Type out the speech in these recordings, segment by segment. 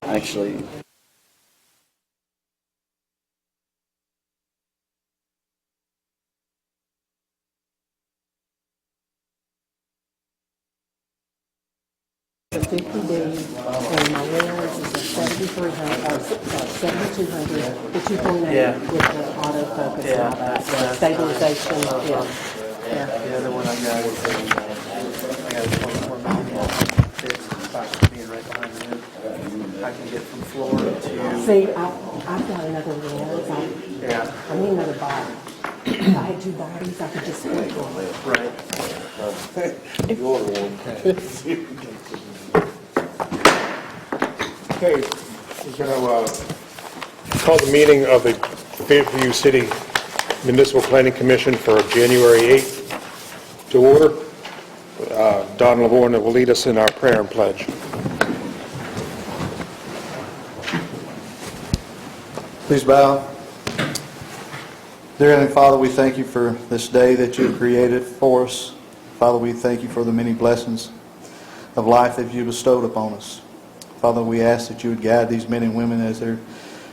actually. The 50D and my Lens is a 7300 or 7200, the 2.8 Yeah. with the autofocus and all that, Yeah. stabilization, yeah. Yeah. The other one I got is I got a 24 millimeter fixed by being right behind the hood. I can get from floor to. See, I've got another lens, Yeah. I need another body. If I had two bodies, I could just split one. Right. You order one. Okay, we're going to call the meeting of the Fairview City Municipal Planning Commission for January 8th to order. Don Lavorna will lead us in our prayer and pledge. Please bow. Dear Heavenly Father, we thank you for this day that you have created for us. Father, we thank you for the many blessings of life that you bestowed upon us. Father, we ask that you would guide these men and women as they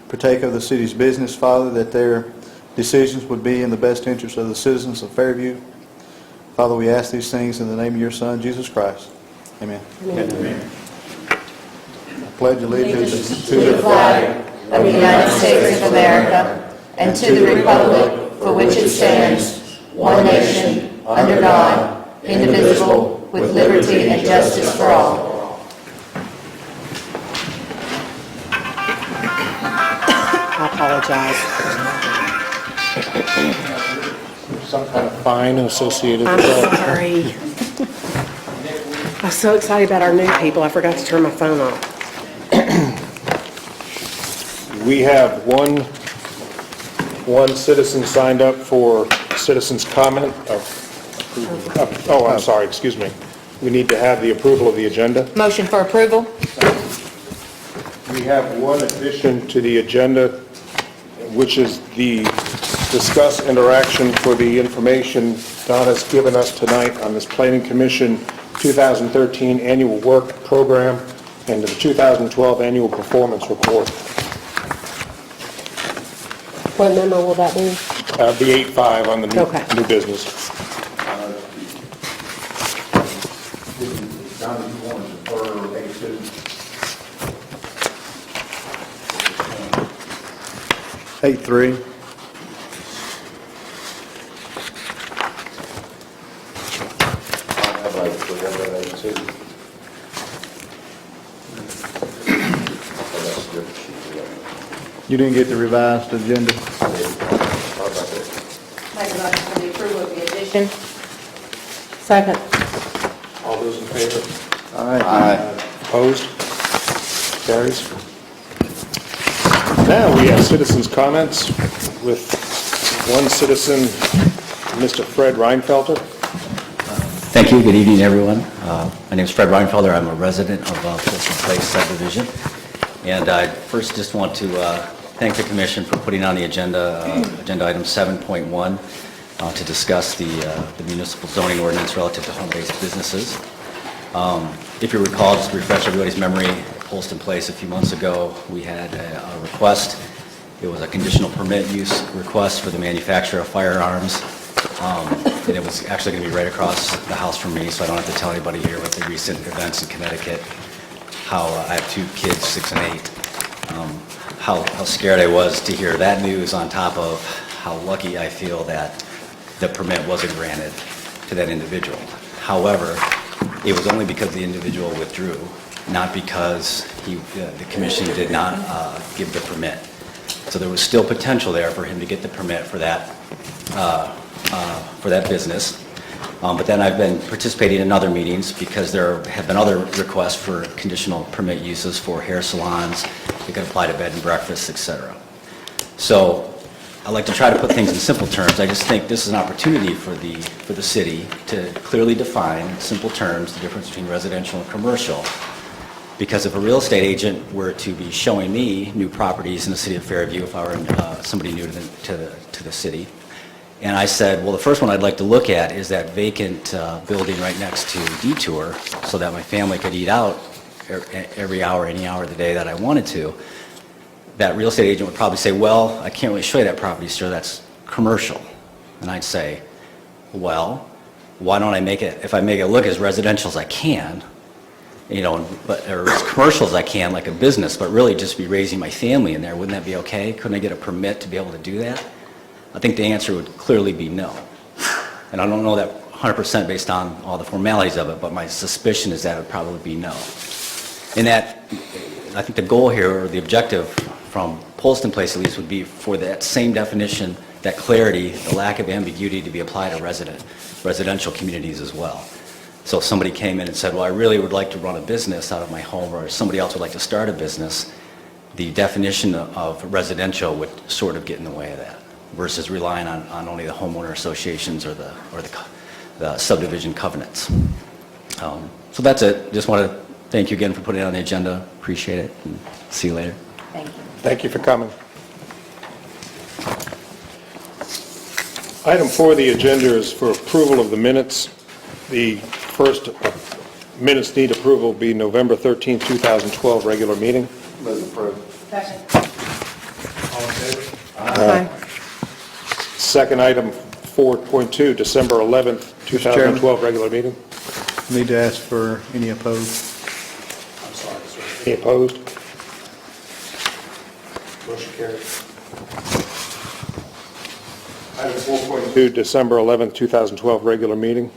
partake of the city's business, Father, that their decisions would be in the best interest of the citizens of Fairview. Father, we ask these things in the name of your Son, Jesus Christ. Amen. Amen. I pledge allegiance to the flag of the United States of America and to the republic for which it stands, one nation, under God, indivisible, with liberty and justice for all. I apologize. Some kind of fine associated I'm with that. sorry. I was so excited about our new people, I forgot to turn my phone off. We have one citizen signed up for citizens' comment. I'm sorry, excuse me. We need to have the approval of the agenda. Motion for approval? We have one addition to the agenda, which is the discuss interaction for the information Donna's given us tonight on this Planning Commission 2013 Annual Work Program and the 2012 Annual Performance Report. What number will that be? The 8.5 on the Okay. new business. Donna, you want to defer A2? 8.3. I'd like to forget that A2. You didn't get the revised agenda? Make a motion for the approval of the addition. Second. All those in favor? Aye. Opposed? Carries. Now we have citizens' comments with one citizen, Mr. Fred Reinfelter. Thank you. Good evening, everyone. My name is Fred Reinfelder. I'm a resident of Pilsen Place subdivision. And I first just want to thank the Commission for putting on the agenda item 7.1 to discuss the municipal zoning ordinance relative to home-based businesses. If you recall, just to refresh everybody's memory, Pilsen Place a few months ago, we had a request. It was a conditional permit use request for the manufacture of firearms. And it was actually going to be right across the house from me, so I don't have to tell anybody here with the recent events in Connecticut, how I have two kids, 6 and 8, how scared I was to hear that news on top of how lucky I feel that the permit wasn't granted to that individual. However, it was only because the individual withdrew, not because the commission did not give the permit. So there was still potential there for him to get the permit for that business. But then I've been participating in other meetings because there have been other requests for conditional permit uses for hair salons. They could apply to bed and breakfasts, etc. So I like to try to put things in simple terms. I just think this is an opportunity for the city to clearly define in simple terms the difference between residential and commercial. Because if a real estate agent were to be showing me new properties in the city of Fairview, if I were somebody new to the city, and I said, well, the first one I'd like to look at is that vacant building right next to Detour so that my family could eat out every hour, any hour of the day that I wanted to, that real estate agent would probably say, well, I can't really show you that property, sir, that's commercial. And I'd say, well, why don't I make it, if I make it look as residential as I can, or as commercial as I can, like a business, but really just be raising my family in there, wouldn't that be okay? Couldn't I get a permit to be able to do that? I think the answer would clearly be no. And I don't know that 100% based on all the formalities of it, but my suspicion is that it would probably be no. And that, I think the goal here, or the objective from Polston Place at least, would be for that same definition, that clarity, the lack of ambiguity to be applied to residential communities as well. So if somebody came in and said, well, I really would like to run a business out of my home, or somebody else would like to start a business, the definition of residential would sort of get in the way of that, versus relying on only the homeowner associations or the subdivision covenants. So that's it. Just want to thank you again for putting it on the agenda. Appreciate it, and see you later. Thank you. Thank you for coming. Item 4 of the agenda is for approval of the minutes. The first minutes need approval will be November 13, 2012, regular meeting. Second. All in favor? Aye. Second item, 4.2, December 11th, 2012, regular meeting. Need to ask for any opposed. Any opposed? Motion carried. Item 4.2, December 11th, 2012, regular meeting.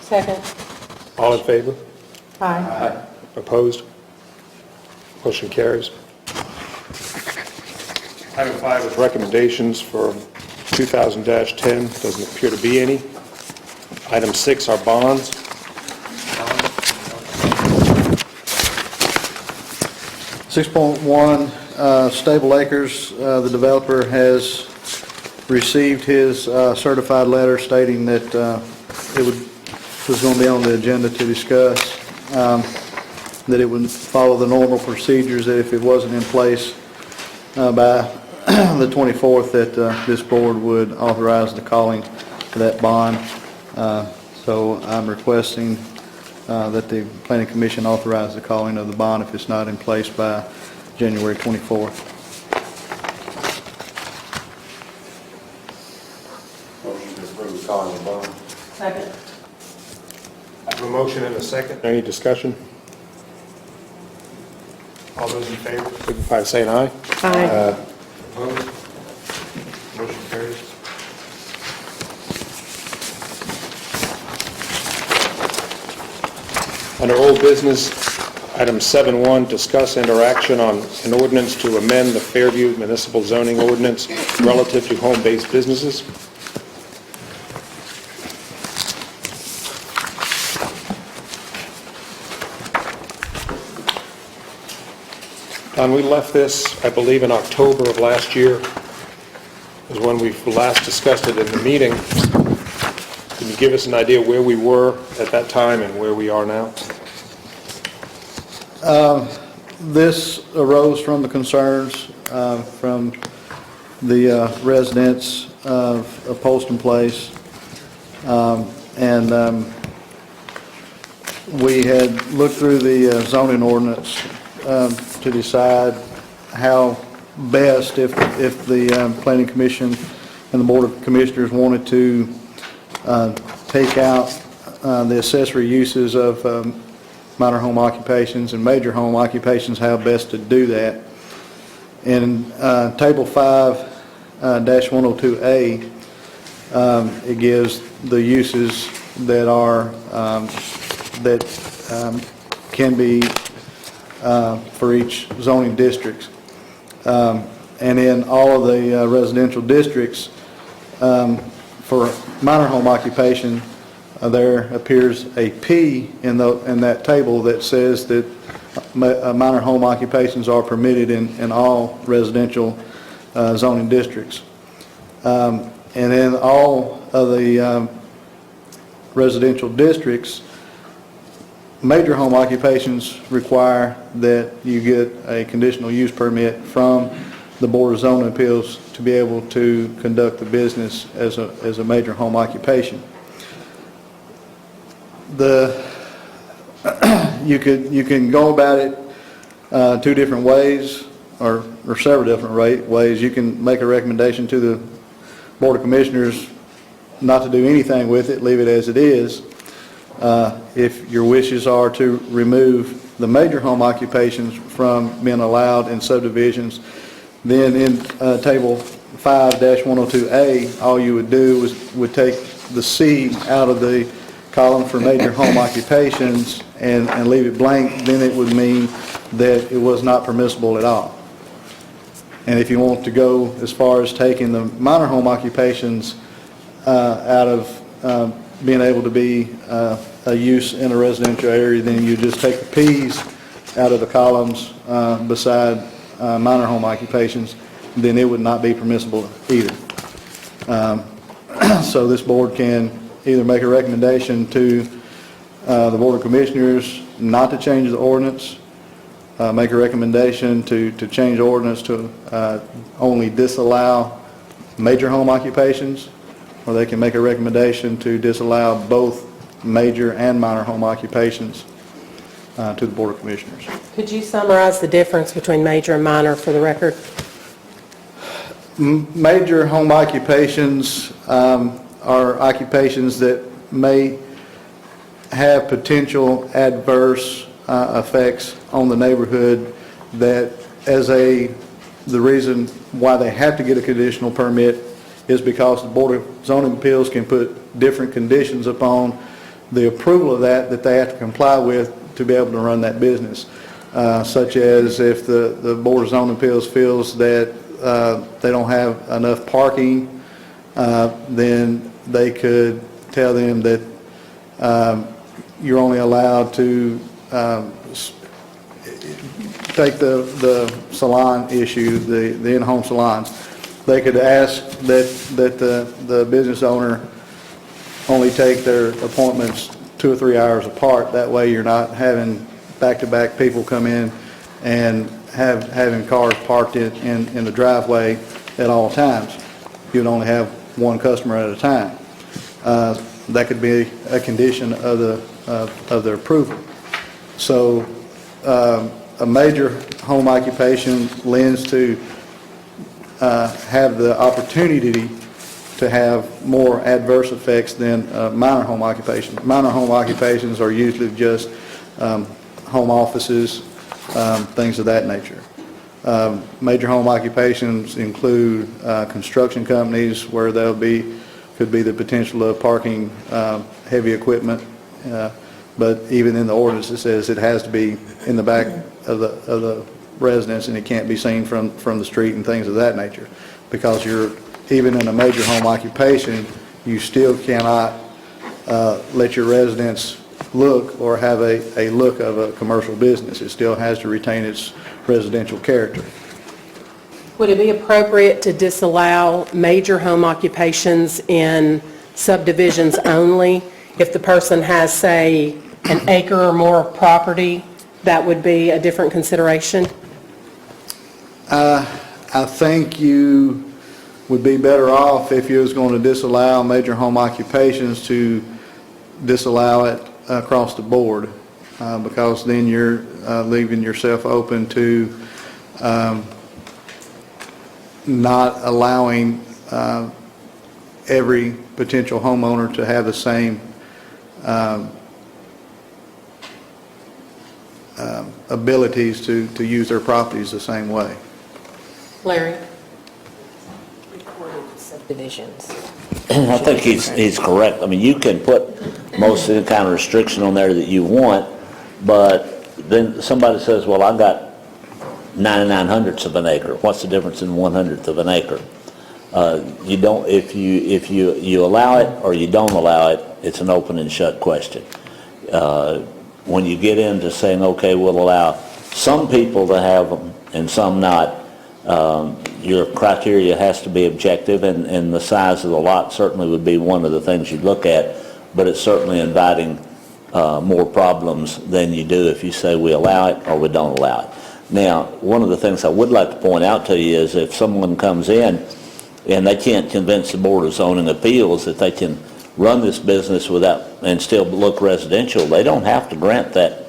Second. All in favor? Aye. Opposed? Motion carries. Item 5 is recommendations for 2000-10. Doesn't appear to be any. Item 6 are bonds. 6.1, Stable Acres, the developer has received his certified letter stating that was going to be on the agenda to discuss, that it would follow the normal procedures, that if it wasn't in place by the 24th, that this board would authorize the calling of that bond. So I'm requesting that the Planning Commission authorize the calling of the bond if it's not in place by January 24th. Motion to approve calling the bond. Second. I have a motion and a second. Any discussion? All those in favor, signify by saying aye. Aye. Opposed? Motion carries. Under old business, item 7.1, discuss interaction on an ordinance to amend the Fairview Municipal Zoning Ordinance relative to home-based businesses. Don, we left this, I believe, in October of last year, is when we last discussed it in the meeting. Can you give us an idea where we were at that time and where we are now? This arose from the concerns from the residents of Polston Place, and we had looked through the zoning ordinance to decide how best, if the Planning Commission and the Board of Commissioners wanted to take out the accessory uses of minor home occupations and major home occupations, how best to do that. In Table 5-102A, it gives the uses that are can be for each zoning district. And in all of the residential districts, for minor home occupation, there appears a P in that table that says that minor home occupations are permitted in all residential zoning districts. And in all of the residential districts, major home occupations require that you get a conditional use permit from the Board of Zoning Appeals to be able to conduct the business as a major home occupation. you can go about it two different ways, or several different ways. You can make a recommendation to the Board of Commissioners not to do anything with it, leave it as it is. If your wishes are to remove the major home occupations from being allowed in subdivisions, then in Table 5-102A, all you would do would take the C out of the column for major home occupations and leave it blank. Then it would mean that it was not permissible at all. And if you want to go as far as taking the minor home occupations out of being able to be a use in a residential area, then you just take the P's out of the columns beside minor home occupations, then it would not be permissible either. So this board can either make a recommendation to the Board of Commissioners not to change the ordinance, make a recommendation to change the ordinance to only disallow major home occupations, or they can make a recommendation to disallow both major and minor home occupations to the Board of Commissioners. Could you summarize the difference between major and minor for the record? Major home occupations are occupations that may have potential adverse effects on the neighborhood, that the reason why they have to get a conditional permit is because the Board of Zoning Appeals can put different conditions upon the approval of that they have to comply with to be able to run that business. Such as if the Board of Zoning Appeals feels that they don't have enough parking, then they could tell them that you're only allowed to take the salon issue, the in-home salons. They could ask that the business owner only take their appointments 2 or 3 hours apart. That way you're not having back-to-back people come in and having cars parked in the driveway at all times. You'd only have one customer at a time. That could be a condition of their approval. So a major home occupation lends to have the opportunity to have more adverse effects than minor home occupations. Minor home occupations are usually just home offices, things of that nature. Major home occupations include construction companies where could be the potential of parking heavy equipment, but even in the ordinance it says it has to be in the back of the residence, and it can't be seen from the street and things of that nature, because even in a major home occupation, you still cannot let your residence look or have a look of a commercial business. It still has to retain its residential character. Would it be appropriate to disallow major home occupations in subdivisions only? If the person has, say, an acre or more of property, that would be a different consideration? I think you would be better off if you was going to disallow major home occupations to disallow it across the board, because then you're leaving yourself open to not allowing every potential homeowner to have the same abilities to use their properties the same way. Larry? Subdivisions. I think he's correct. I mean, you can put most of the kind of restriction on there that you want, but then somebody says, well, I've got 99 hundredths of an acre. What's the difference in 1/100th of an acre? You don't, if you allow it or you don't allow it, it's an open and shut question. When you get into saying, okay, we'll allow some people to have them and some not, your criteria has to be objective, and the size of the lot certainly would be one of the things you'd look at, but it's certainly inviting more problems than you do if you say we allow it or we don't allow it. Now, one of the things I would like to point out to you is if someone comes in and they can't convince the Board of Zoning Appeals that they can run this business without and still look residential, they don't have to grant that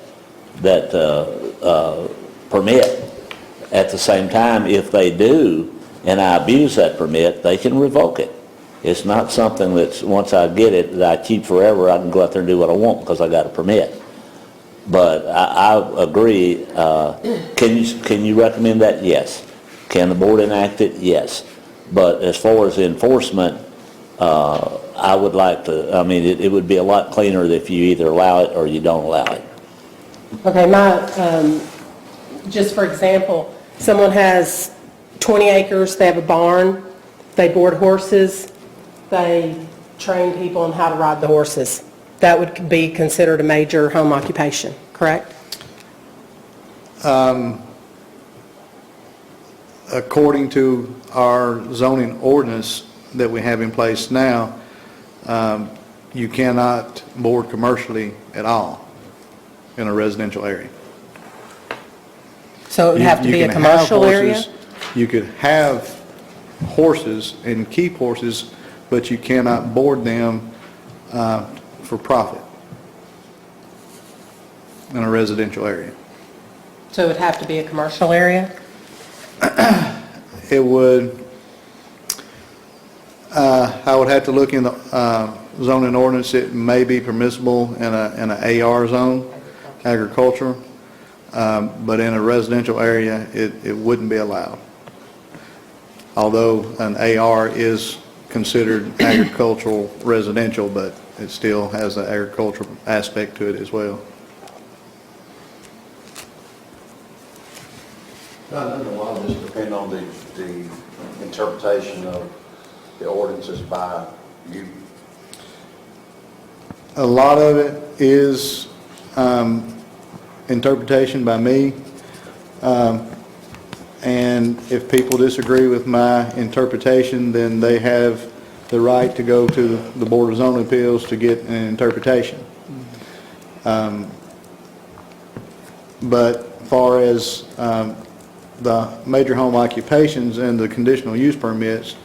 that permit. At the same time, if they do, and I abuse that permit, they can revoke it. It's not something that's, once I get it, that I keep forever. I can go out there and do what I want because I got a permit. But I agree. Can you recommend that? Yes. Can the board enact it? Yes. But as far as enforcement, I would like to, I mean, it would be a lot cleaner if you either allow it or you don't allow it. Okay, just for example, someone has 20 acres, they have a barn, they board horses, they train people on how to ride the horses. That would be considered a major home occupation, correct? According to our zoning ordinance that we have in place now, you cannot board commercially at all in a residential area. So it would have to You be a can have commercial area? horses- You could have horses and keep horses, but you cannot board them for profit in a residential area. So it would have to be a commercial area? It would, I would have to look in the zoning ordinance. It may be permissible in an AR zone, agriculture, but in a residential area, it wouldn't be allowed. Although an AR is considered agricultural residential, but it still has an agricultural aspect to it as well. I don't know why this depends on the interpretation of the ordinances by you. A lot of it is interpretation by me, and if people disagree with my interpretation, then they have the right to go to the Board of Zoning Appeals to get an interpretation. But far as the major home occupations and the conditional use permits,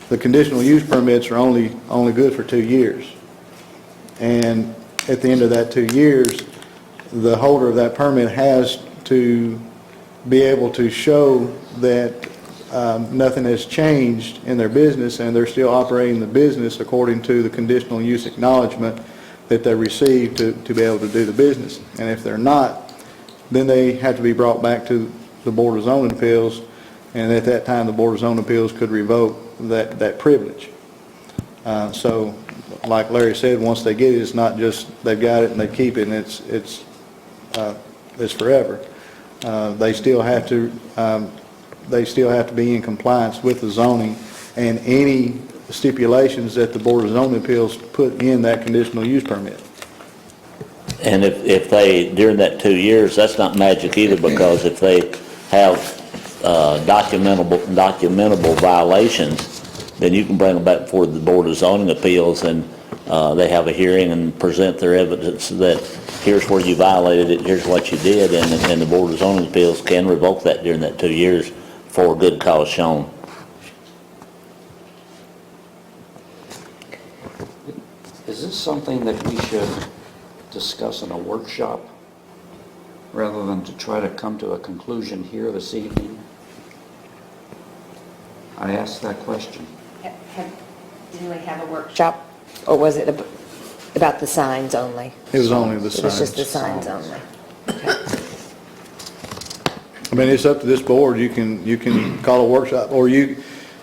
the conditional use permits are only good for 2 years. And at the end of that 2 years, the holder of that permit has to be able to show that nothing has changed in their business and they're still operating the business according to the conditional use acknowledgement that they received to be able to do the business. And if they're not, then they have to be brought back to the Board of Zoning Appeals, and at that time, the Board of Zoning Appeals could revoke that privilege. So, like Larry said, once they get it, it's not just they've got it and they keep it and it's forever. They still have to be in compliance with the zoning and any stipulations that the Board of Zoning Appeals put in that conditional use permit. And if they, during that 2 years, that's not magic either, because if they have documentable violations, then you can bring them back before the Board of Zoning Appeals, and they have a hearing and present their evidence that here's where you violated it, here's what you did, and the Board of Zoning Appeals can revoke that during that 2 years for a good cause shown. Is this something that we should discuss in a workshop rather than to try to come to a conclusion here this evening? I asked that question. Didn't we have a workshop, or was it about the signs only? It was only the It was just the signs. signs only. I mean, it's up to this board. You can call a workshop, or you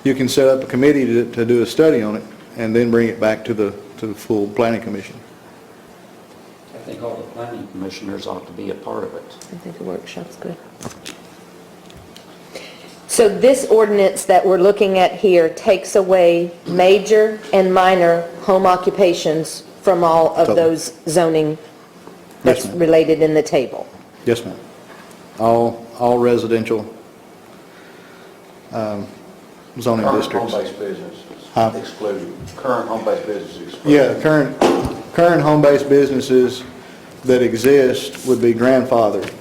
can set up a committee to do a study on it and then bring it back to the full planning commission. I think all the planning commissioners ought to be a part of it. I think a workshop's good. So this ordinance that we're looking at here takes away major and minor home occupations from all of Totally. those zoning that's Yes, ma'am. related in the table. Yes, ma'am. All residential zoning Current districts. home-based businesses Huh? excluded. Current home-based businesses excluded. Yeah, current home-based businesses that exist would be grandfathered.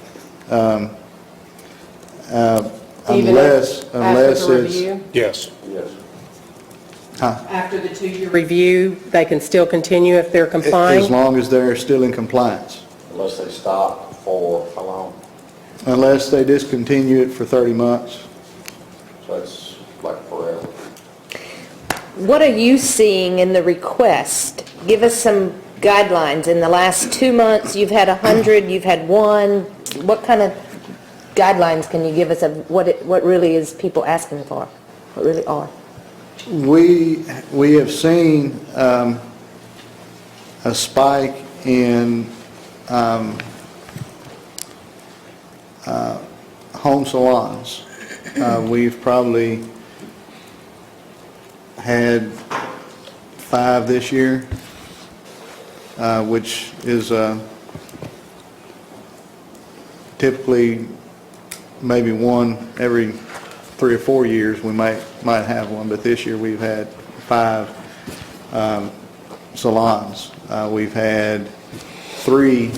Even Unless after the it's, review? Yes. Yes. After the 2-year review, they can still continue if they're as complying? long as they're still in compliance. Unless they stop for unless they discontinue it for 30 months. So that's like forever. What are you seeing in the request? Give us some guidelines. In the last 2 months, you've had 100, you've had 1. What kind of guidelines can you give us of what really is people asking for? What really are? We have seen a spike in home salons. We've probably had 5 this year, which is typically maybe one every 3 or 4 years we might have one, but this year we've had 5 salons. We've had 3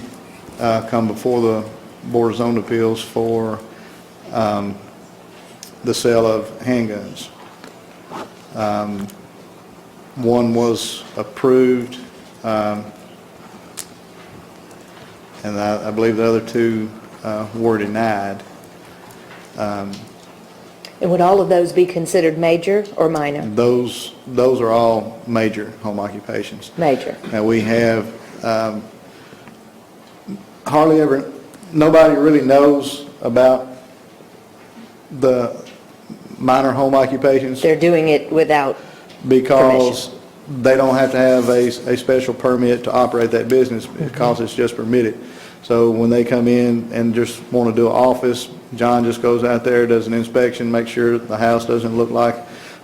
come before the Board of Zone Appeals for the sale of handguns. One was approved, and I believe the other 2 were denied. And would all of those be considered major or minor? Those are all major home occupations. Major. And we have hardly ever, nobody really knows about the minor home occupations They're doing it without because they don't have to have a special permit to operate that business because it's just permitted. So when they come in and just want to do an office, John just goes out there, does an inspection, makes sure the house doesn't look like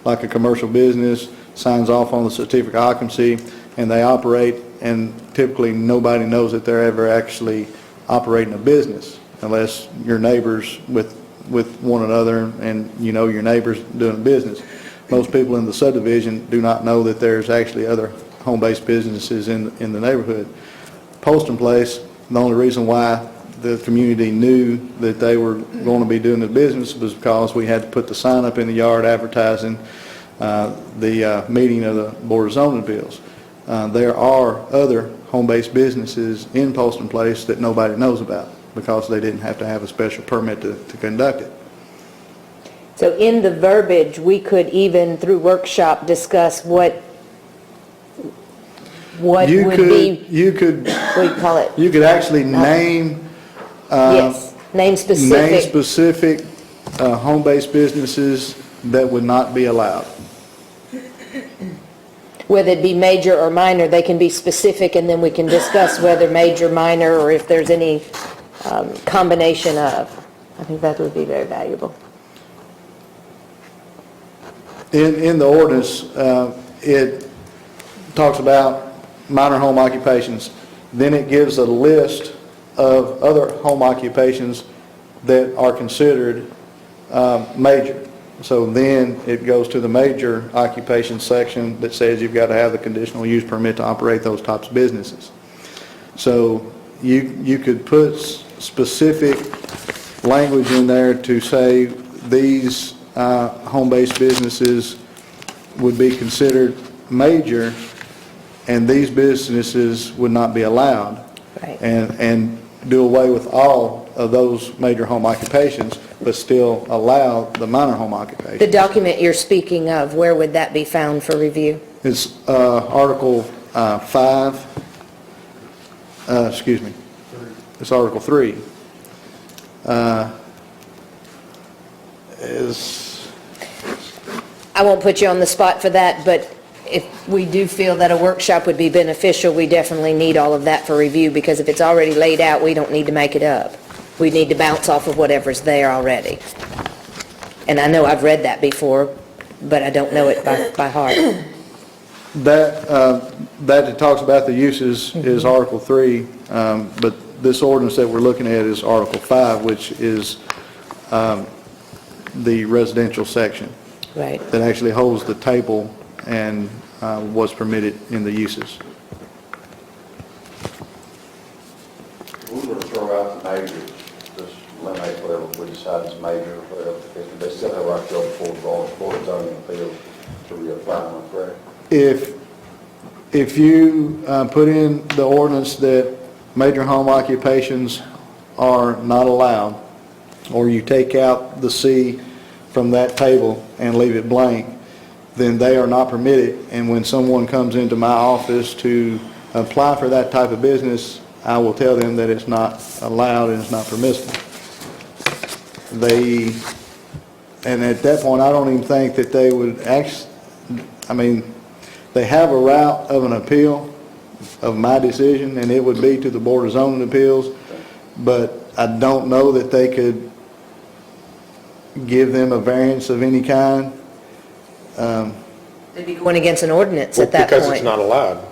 a commercial business, signs off on the certificate of occupancy, and they operate, and typically nobody knows that they're ever actually operating a business unless you're neighbors with one another and you know your neighbors doing business. Most people in the subdivision do not know that there's actually other home-based businesses in the neighborhood. Poston Place, the only reason why the community knew that they were going to be doing the business was because we had to put the sign up in the yard advertising the meeting of the Board of Zoning Appeals. There are other home-based businesses in Poston Place that nobody knows about because they didn't have to have a special permit to conduct it. So in the verbiage, we could even through workshop discuss what would be, what do you call it? You could actually name Yes, name specific. specific home-based businesses that would not be allowed. Whether it be major or minor, they can be specific and then we can discuss whether major, minor, or if there's any combination of. I think that would be very valuable. In the ordinance, it talks about minor home occupations. Then it gives a list of other home occupations that are considered major. So then it goes to the major occupation section that says you've got to have the conditional use permit to operate those types of businesses. So you could put specific language in there to say these home-based businesses would be considered major and these businesses would not be allowed. Right. And do away with all of those major home occupations, but still allow the minor home The occupations. document you're speaking of, where would that be found for review? It's Article 5, excuse me, it's Article 3. I won't put you on the spot for that, but if we do feel that a workshop would be beneficial, we definitely need all of that for review, because if it's already laid out, we don't need to make it up. We need to bounce off of whatever's there already. And I know I've read that before, but I don't know it by heart. That it talks about the uses is Article 3, but this ordinance that we're looking at is Article 5, which is the residential section. Right. That actually holds the table and was permitted in the uses. We were to throw out the major, just eliminate whatever we decide is major, or whatever, because they still have right to go before the Board of Zoning Appeals to reapply them, correct? If you put in the ordinance that major home occupations are not allowed, or you take out the C from that table and leave it blank, then they are not permitted. And when someone comes into my office to apply for that type of business, I will tell them that it's not allowed and it's not permissible. And at that point, I don't even think that they would they have a route of an appeal of my decision, and it would be to the Board of Zoning Appeals, but I don't know that they could give them a variance of any kind. They'd be going against an ordinance at that point. Because it's not allowed.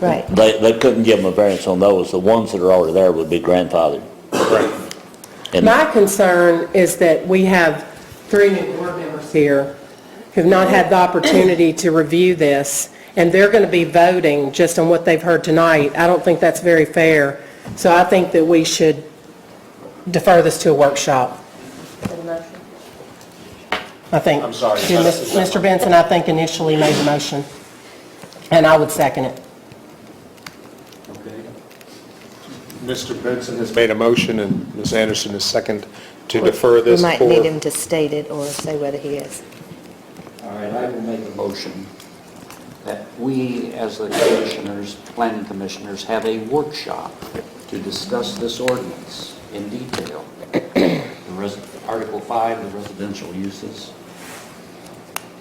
Right. They couldn't give them a variance on those. The ones that are already there would be grandfathered. And My concern is that we have 3 new board members here who've not had the opportunity to review this, and they're going to be voting just on what they've heard tonight. I don't think that's very fair. So I think that we should defer this to a workshop. I think. I'm sorry. Mr. Benson, I think initially made the motion, and I would second it. Mr. Benson has made a motion, and Ms. Anderson is second to defer this We might for... need him to state it or say whether he is. All right, I will make a motion that we, as the commissioners, planning commissioners, have a workshop to discuss this ordinance in detail. Article 5, the residential uses.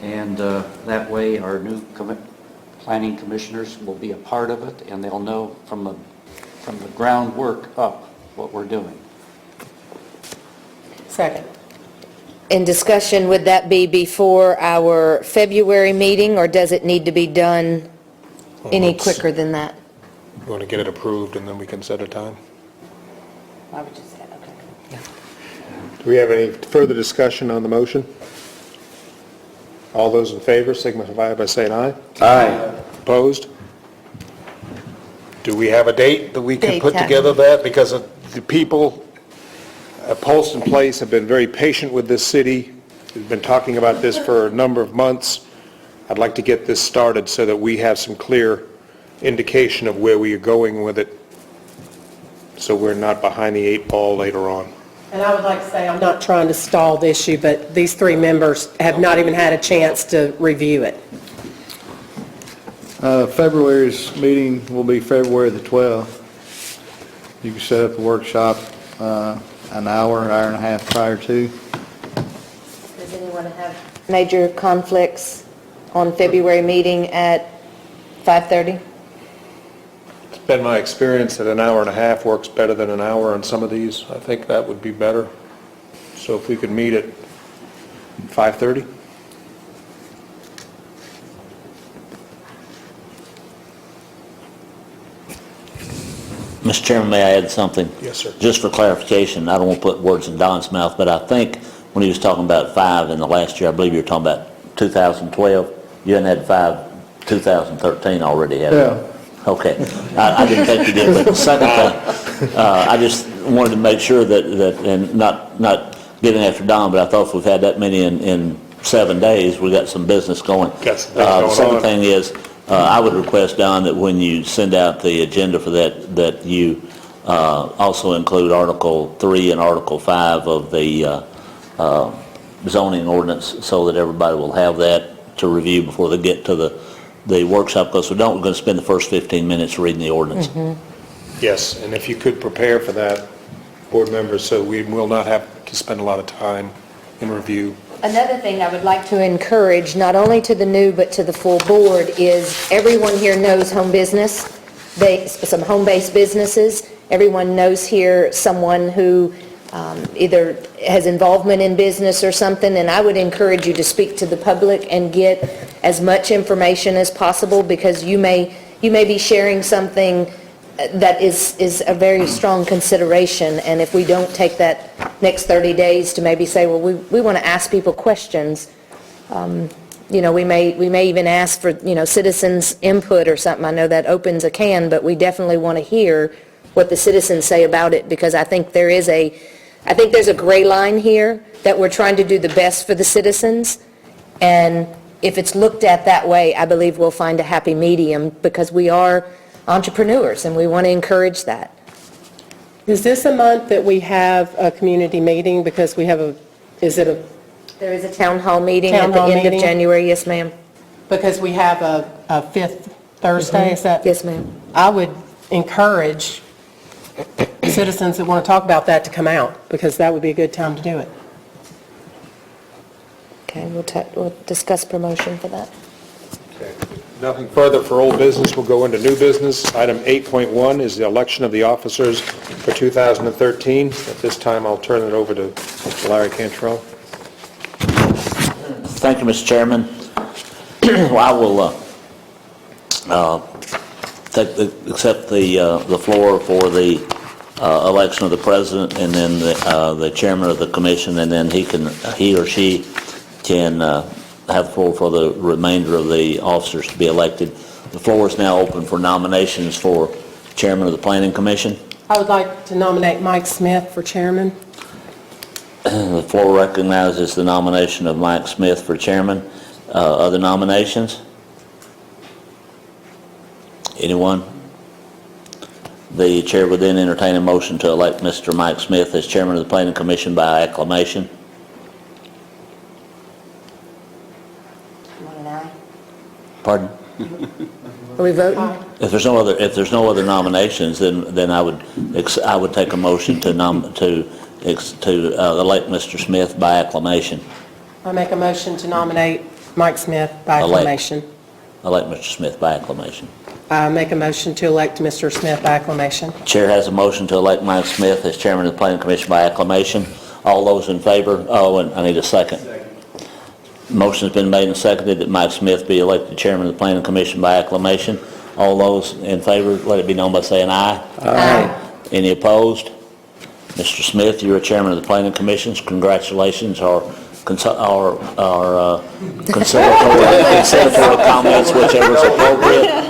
And that way, our new planning commissioners will be a part of it, and they'll know from the groundwork up what we're doing. Second. In discussion, would that be before our February meeting, or does it need to be done any quicker than that? You want to get it approved, and then we can set a time? I would just say, okay. Do we have any further discussion on the motion? All those in favor signify by saying aye. Aye. Opposed? Do we have a date that we can Date, put Pat. together that? Because the people at Polston Place have been very patient with this city. We've been talking about this for a number of months. I'd like to get this started so that we have some clear indication of where we are going with it, so we're not behind the 8 ball later on. And I would like to say, I'm not trying to stall the issue, but these 3 members have not even had a chance to review it. February's meeting will be February the 12th. You can set up a workshop an hour and a half prior to. Does anyone have major conflicts on February meeting at 5:30? It's been my experience that an hour and a half works better than an hour on some of these. I think that would be better. So if we could meet at 5:30? Mr. Chairman, may I add something? Yes, sir. Just for clarification, I don't want to put words in Don's mouth, but I think when he was talking about 5 in the last year, I believe you were talking about 2012. You hadn't had 5, 2013 already, have you? Yeah. Okay. I didn't think you did, but the second thing, I just wanted to make sure that and not getting after Don, but I thought if we've had that many in 7 days, we got some business going. Got some things The going second on. thing is, I would request, Don, that when you send out the agenda for that you also include Article 3 and Article 5 of the zoning ordinance, so that everybody will have that to review before they get to the workshop, because we're going to spend the first 15 minutes reading the ordinance. Yes, and if you could prepare for that, board members, so we will not have to spend a lot of time in review. Another thing I would like to encourage, not only to the new but to the full board, is everyone here knows home business, some home-based businesses. Everyone knows here someone who either has involvement in business or something, and I would encourage you to speak to the public and get as much information as possible, because you may be sharing something that is a very strong consideration, and if we don't take that next 30 days to maybe say, well, we want to ask people questions, we may even ask for, citizens' input or something. I know that opens a can, but we definitely want to hear what the citizens say about it, because I think there's a gray line here that we're trying to do the best for the citizens, and if it's looked at that way, I believe we'll find a happy medium, because we are entrepreneurs and we want to encourage that. Is this a month that we have a community meeting because we have There is a town hall meeting at Town the hall end of meeting? January, yes, ma'am. because we have a fifth Thursday, is that? Yes, ma'am. I would encourage citizens that want to talk about that to come out, because that would be a good time to do it. Okay, we'll discuss promotion for that. Okay. Nothing further for old business. We'll go into new business. Item 8.1 is the election of the officers for 2013. At this time, I'll turn it over to Mr. Larry Cantrell. Thank you, Mr. Chairman. Well, I will accept the floor for the election of the president, and then the chairman of the commission, and then he or she can have floor for the remainder of the officers to be elected. The floor is now open for nominations for chairman of the planning commission. I would like to nominate Mike Smith for chairman. The floor recognizes the nomination of Mike Smith for chairman. Other nominations? Anyone? The chair would then entertain a motion to elect Mr. Mike Smith as chairman of the planning commission by acclamation. You want an aye? Pardon? Are we voting? If there's no other nominations, then I would take a motion to elect Mr. Smith by acclamation. I make a motion to nominate Mike Smith by acclamation. Elect Mr. Smith by acclamation. I make a motion to elect Mr. Smith by acclamation. Chair has a motion to elect Mike Smith as chairman of the planning commission by acclamation. All those in favor? Oh, and I need a second. Motion's been made and seconded that Mike Smith be elected chairman of the planning commission by acclamation. All those in favor, let it be known by saying aye. Aye. Any opposed? Mr. Smith, you're a chairman of the planning commission. Congratulations. Our conciliatory comments, whichever is appropriate.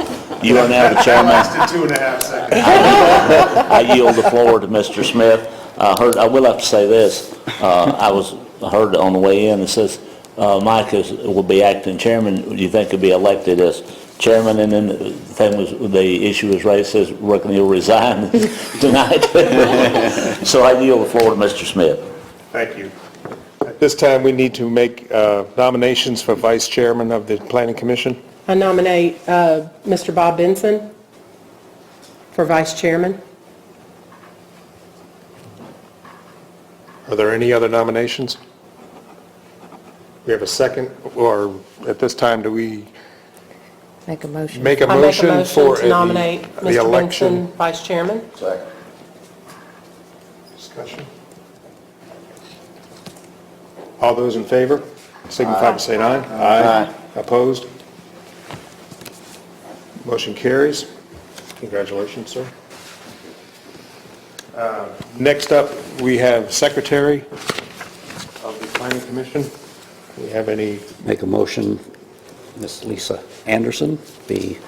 You are now the chairman. Lasted 2.5 seconds. I yield the floor to Mr. Smith. I will have to say this. I heard on the way in, it says Mike will be acting chairman. Do you think he'll be elected as chairman? And then the issue was raised, says, reckon he'll resign tonight. So I yield the floor to Mr. Smith. Thank you. At this time, we need to make nominations for vice chairman of the planning commission. I nominate Mr. Bob Benson for vice chairman. Are there any other nominations? We have a second, or at this time, do we Make a motion. make a I make a motion motion for to nominate the Mr. election? Benson vice chairman. Discussion. All those in favor, signify by saying aye. Aye. Opposed? Motion carries. Congratulations, sir. Next up, we have secretary of the planning commission. Do we have any? Make a motion, Ms. Lisa Anderson be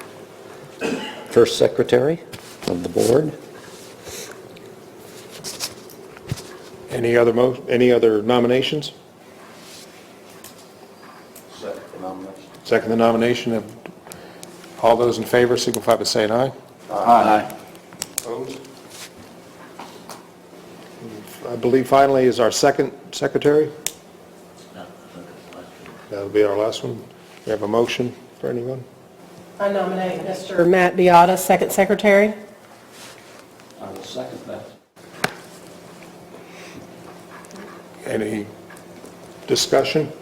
first secretary of the board. Any other nominations? Second the nomination. All those in favor signify by saying aye. Aye. Opposed? I believe finally is our second secretary. That'll be our last one. We have a motion for anyone? I nominate Mr. Matt Beata, second secretary. I will second that. Any discussion?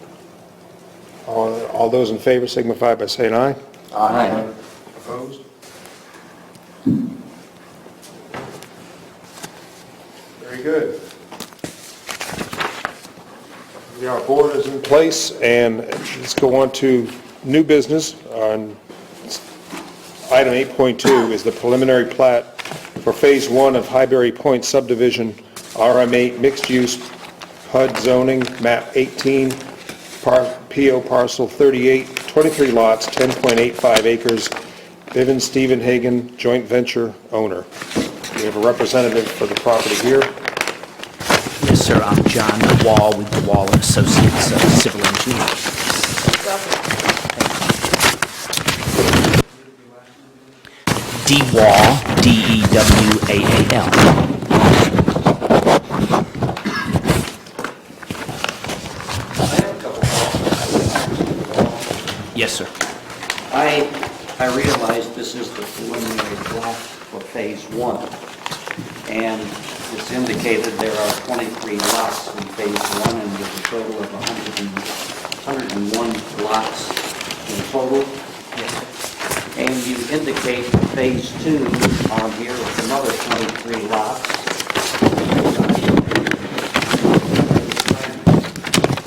All those in favor signify by saying aye. Aye. Opposed? Very good. Our board is in place, and let's go on to new business. On item 8.2 is the preliminary plat for Phase 1 of Highbury Point subdivision, RM8 mixed-use HUD zoning, map 18, PO parcel 38, 23 lots, 10.85 acres, Vivian Stephen Hagen, joint venture owner. We have a representative for the property here. Yes, sir. I'm John Wall with the Wall and Associates, civil engineer. D. Wall, D-E-W-A-A-L. Yes, sir. I realize this is the preliminary plat for Phase 1, and it's indicated there are 23 lots in Phase 1, and there's a total of 101 lots in total. And you indicate Phase 2 on here with another 23 lots.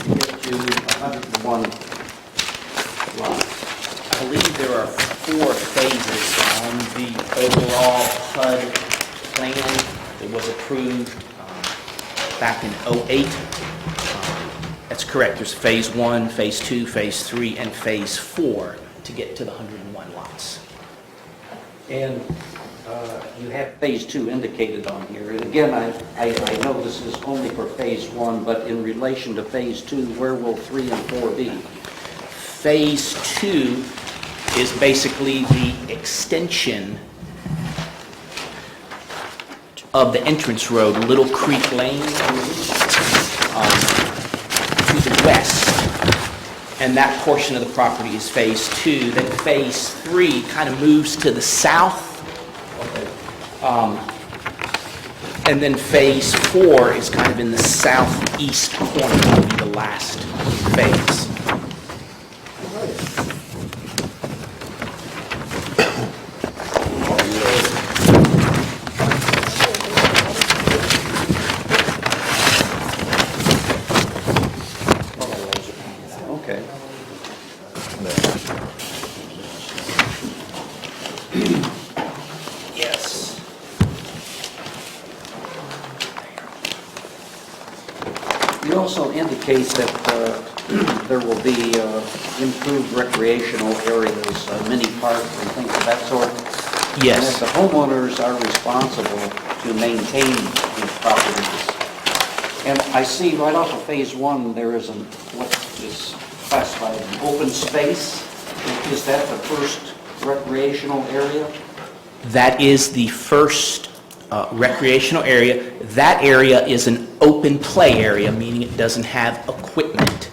You get to 101 lots. I believe there are 4 phases on the overall HUD plan that was approved back in '08. That's correct. There's Phase 1, Phase 2, Phase 3, and Phase 4 to get to the 101 lots. And you have Phase 2 indicated on here. And again, I know this is only for Phase 1, but in relation to Phase 2, where will 3 and 4 be? Phase 2 is basically the extension of the entrance road, Little Creek Lane, to the west. And that portion of the property is Phase 2. Then Phase 3 kind of moves to the south. And then Phase 4 is kind of in the southeast corner, will be the last phase. Okay. Yes. You also indicate that there will be improved recreational areas, mini parks and things of that sort. Yes. And that the homeowners are responsible to maintain these properties. And I see right off of Phase 1, there is what is classified as an open space. Is that the first recreational area? That is the first recreational area. That area is an open play area, meaning it doesn't have equipment.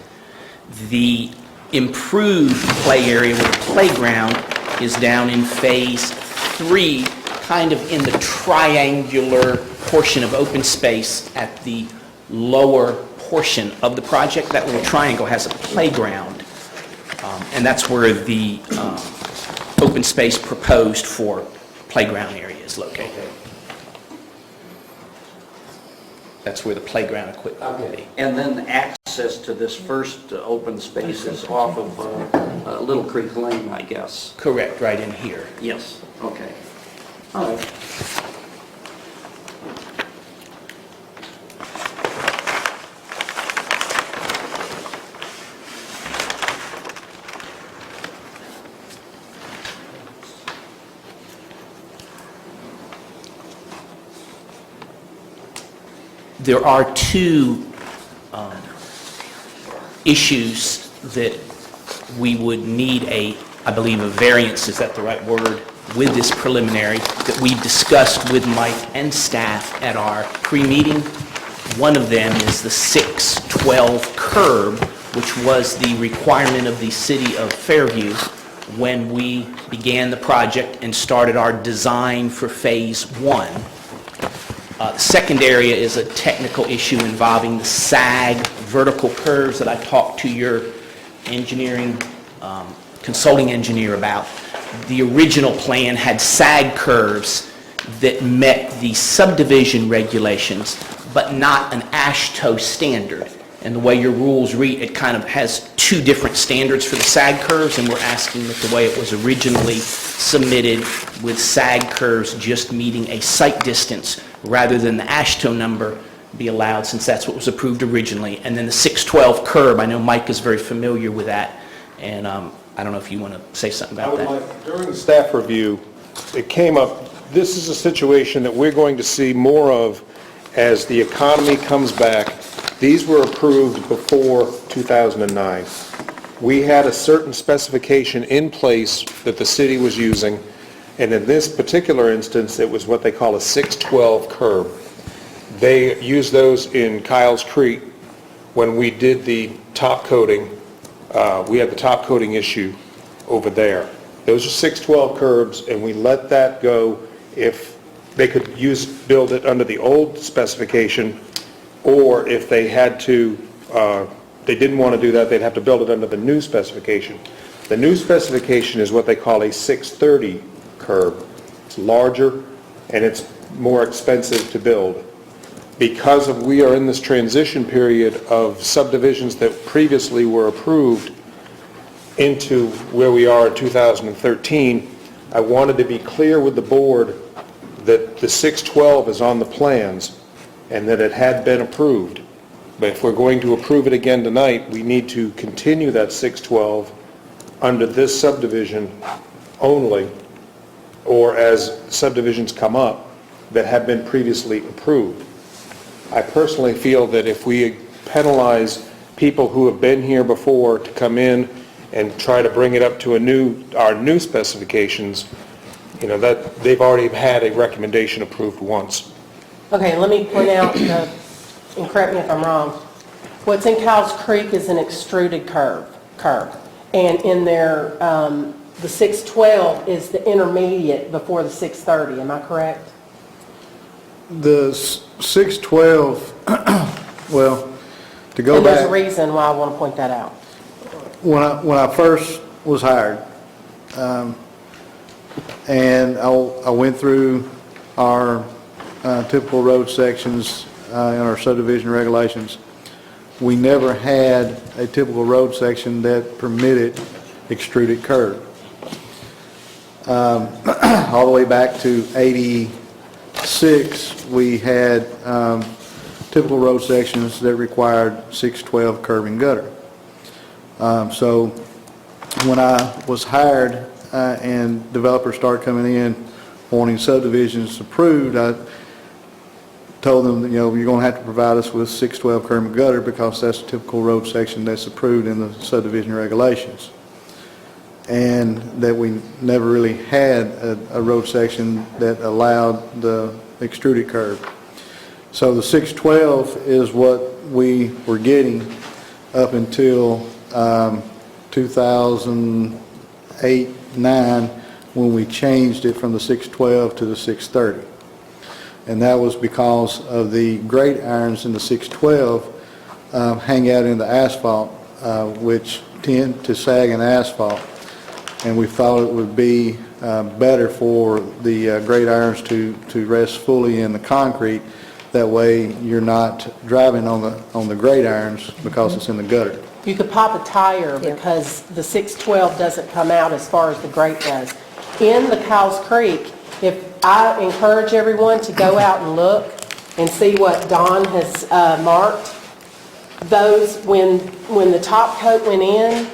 The improved play area with a playground is down in Phase 3, kind of in the triangular portion of open space at the lower portion of the project. That little triangle has a playground, and that's where the open space proposed for playground area is located. That's where the playground equipment will be. And then access to this first open space is off of Little Creek Lane, I guess. Correct, right in here. Yes, okay. All right. There are 2 issues that we would need I believe a variance, is that the right word, with this preliminary, that we discussed with Mike and staff at our pre-meeting. One of them is the 612 curb, which was the requirement of the city of Fairview when we began the project and started our design for Phase 1. The second area is a technical issue involving the SAG vertical curves that I talked to your engineering, consulting engineer about. The original plan had SAG curves that met the subdivision regulations, but not an AASHTO standard. And the way your rules read, it kind of has 2 different standards for the SAG curves, and we're asking that the way it was originally submitted with SAG curves just meeting a site distance rather than the AASHTO number be allowed, since that's what was approved originally. And then the 612 curb, I know Mike is very familiar with that, and I don't know if you want to say something about that. During the staff review, it came up, this is a situation that we're going to see more of as the economy comes back. These were approved before 2009. We had a certain specification in place that the city was using, and in this particular instance, it was what they call a 612 curb. They used those in Kyle's Creek when we did the top coating. We had the top coating issue over there. Those are 612 curbs, and we let that go if they could build it under the old specification, or if they had to, they didn't want to do that, they'd have to build it under the new specification. The new specification is what they call a 630 curb. It's larger and it's more expensive to build. Because we are in this transition period of subdivisions that previously were approved into where we are in 2013, I wanted to be clear with the board that the 612 is on the plans and that it had been approved. But if we're going to approve it again tonight, we need to continue that 612 under this subdivision only, or as subdivisions come up that have been previously approved. I personally feel that if we penalize people who have been here before to come in and try to bring it up to our new specifications, you know, that they've already had a recommendation approved once. Okay, let me point out, and correct me if I'm wrong, what's in Cowles Creek is an extruded curb. And in there, the 612 is the intermediate before the 630, am I correct? The 612, well, to go And there's a back, reason why I want to point that out. when I first was hired, and I went through our typical road sections in our subdivision regulations, we never had a typical road section that permitted extruded curb. All the way back to 86, we had typical road sections that required 612 curb and gutter. So when I was hired and developers started coming in wanting subdivisions approved, I told them that, you know, you're going to have to provide us with 612 curb and gutter because that's a typical road section that's approved in the subdivision regulations. And that we never really had a road section that allowed the extruded curb. So the 612 is what we were getting up until 2008-9 when we changed it from the 612 to the 630. And that was because of the grate irons in the 612 hang out in the asphalt, which tend to sag in asphalt. And we thought it would be better for the grate irons to rest fully in the concrete. That way you're not driving on the grate irons because it's in the gutter. You could pop a tire because the 612 doesn't come out as far as the grate does. In the Cowles Creek, if I encourage everyone to go out and look and see what Don has marked, those, when the top coat went in,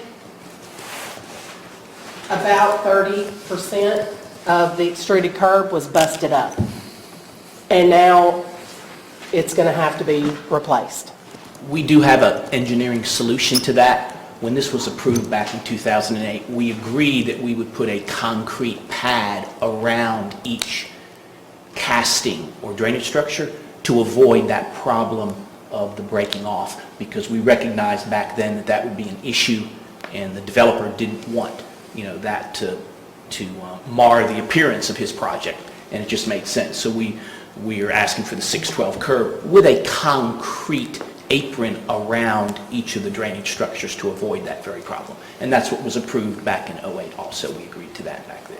about 30% of the extruded curb was busted up. And now it's going to have to be replaced. We do have an engineering solution to that. When this was approved back in 2008, we agreed that we would put a concrete pad around each casting or drainage structure to avoid that problem of the breaking off, because we recognized back then that that would be an issue and the developer didn't want, you know, that to mar the appearance of his project, and it just made sense. So we are asking for the 612 curb with a concrete apron around each of the drainage structures to avoid that very problem. And that's what was approved back in 08 also. We agreed to that back then.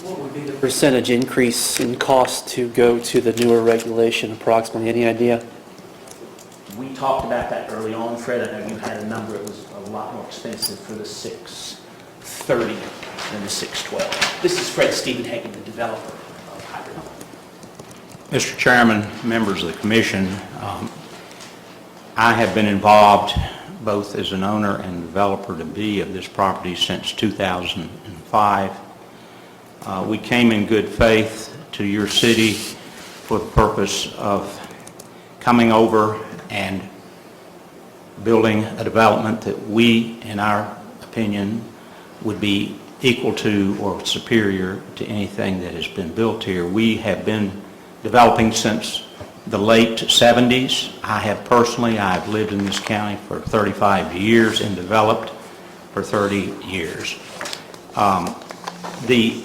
What would be the percentage increase in cost to go to the newer regulation approximately? Any idea? We talked about that early on, Fred. I know you had a number. It was a lot more expensive for the 630 than the 612. This is Fred Stevenhagen, the developer of Hybrid Home. Mr. Chairman, members of the Commission, I have been involved both as an owner and developer-to-be of this property since 2005. We came in good faith to your city for the purpose of coming over and building a development that we, in our opinion, would be equal to or superior to anything that has been built here. We have been developing since the late 70s. I've lived in this county for 35 years and developed for 30 years. The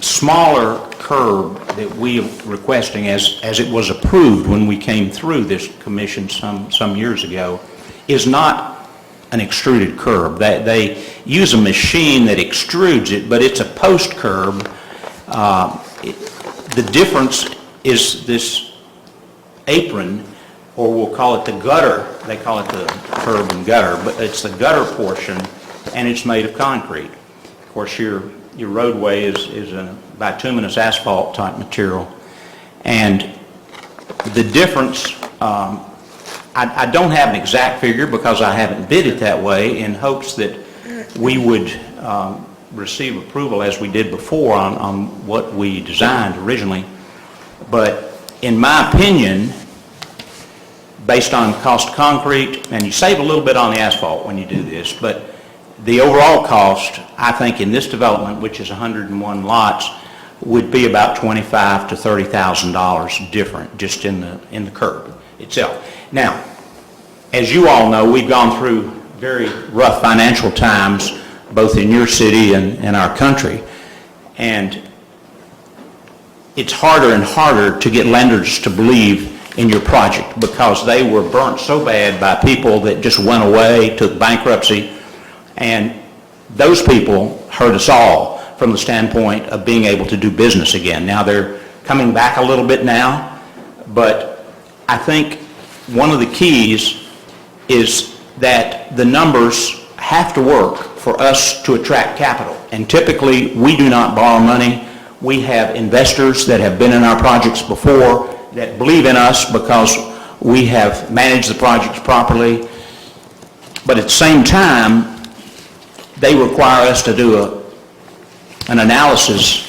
smaller curb that we are requesting, as it was approved when we came through this commission some years ago, is not an extruded curb. They use a machine that extrudes it, but it's a post curb. The difference is this apron, or we'll call it the gutter. They call it the curb and gutter, but it's the gutter portion, and it's made of concrete. Of course, your roadway is a bituminous asphalt type material, and the difference, I don't have an exact figure because I haven't bid it that way, in hopes that we would receive approval as we did before on what we designed originally. But in my opinion, based on cost of concrete, and you save a little bit on the asphalt when you do this, but the overall cost, I think, in this development, which is 101 lots, would be about $25,000 to $30,000 different just in the curb itself. Now, as you all know, we've gone through very rough financial times, both in your city and our country, and it's harder and harder to get lenders to believe in your project because they were burnt so bad by people that just went away, took bankruptcy, and those people hurt us all from the standpoint of being able to do business again. Now they're coming back a little bit now, but I think one of the keys is that the numbers have to work for us to attract capital. And typically, we do not borrow money. We have investors that have been in our projects before that believe in us because we have managed the projects properly. But at the same time, they require us to do an analysis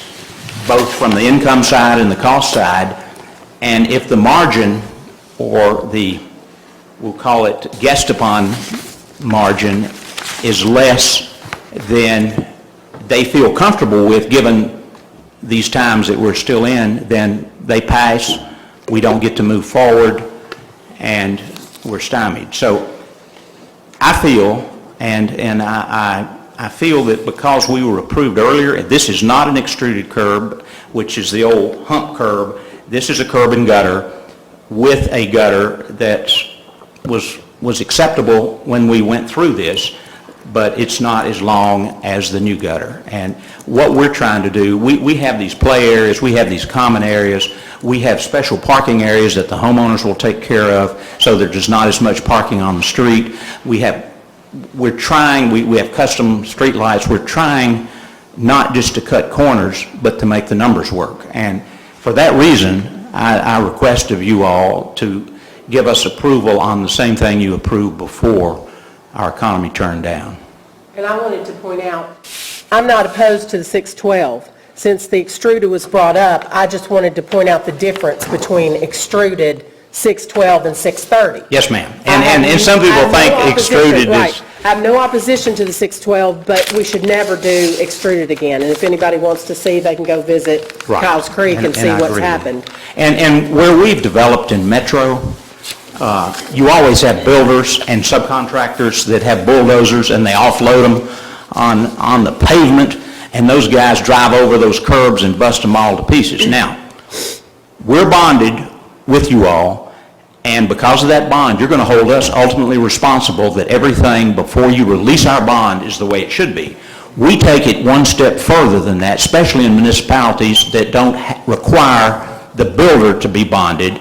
both from the income side and the cost side. And if the margin, or we'll call it guessed upon margin, is less than they feel comfortable with given these times that we're still in, then they pass, we don't get to move forward, and we're stymied. So I feel, and I feel that because we were approved earlier, this is not an extruded curb, which is the old hump curb. This is a curb and gutter with a gutter that was acceptable when we went through this, but it's not as long as the new gutter. And what we're trying to do, we have these play areas, we have these common areas, we have special parking areas that the homeowners will take care of, so there's not as much parking on the street. We have custom street lights. We're trying not just to cut corners, but to make the numbers work. And for that reason, I request of you all to give us approval on the same thing you approved before our economy turned down. And I wanted to point out, I'm not opposed to the 612. Since the extruded was brought up, I just wanted to point out the difference between extruded 612 and 630. Yes, ma'am. And some people think extruded is... I have no opposition to the 612, but we should never do extruded again. And if anybody wants to see, they can go visit Kyle's Creek and see I what's agree. happened. And where we've developed in Metro, you always have builders and subcontractors that have bulldozers and they offload them on the pavement, and those guys drive over those curbs and bust them all to pieces. Now, we're bonded with you all, and because of that bond, you're going to hold us ultimately responsible that everything before you release our bond is the way it should be. We take it one step further than that, especially in municipalities that don't require the builder to be bonded.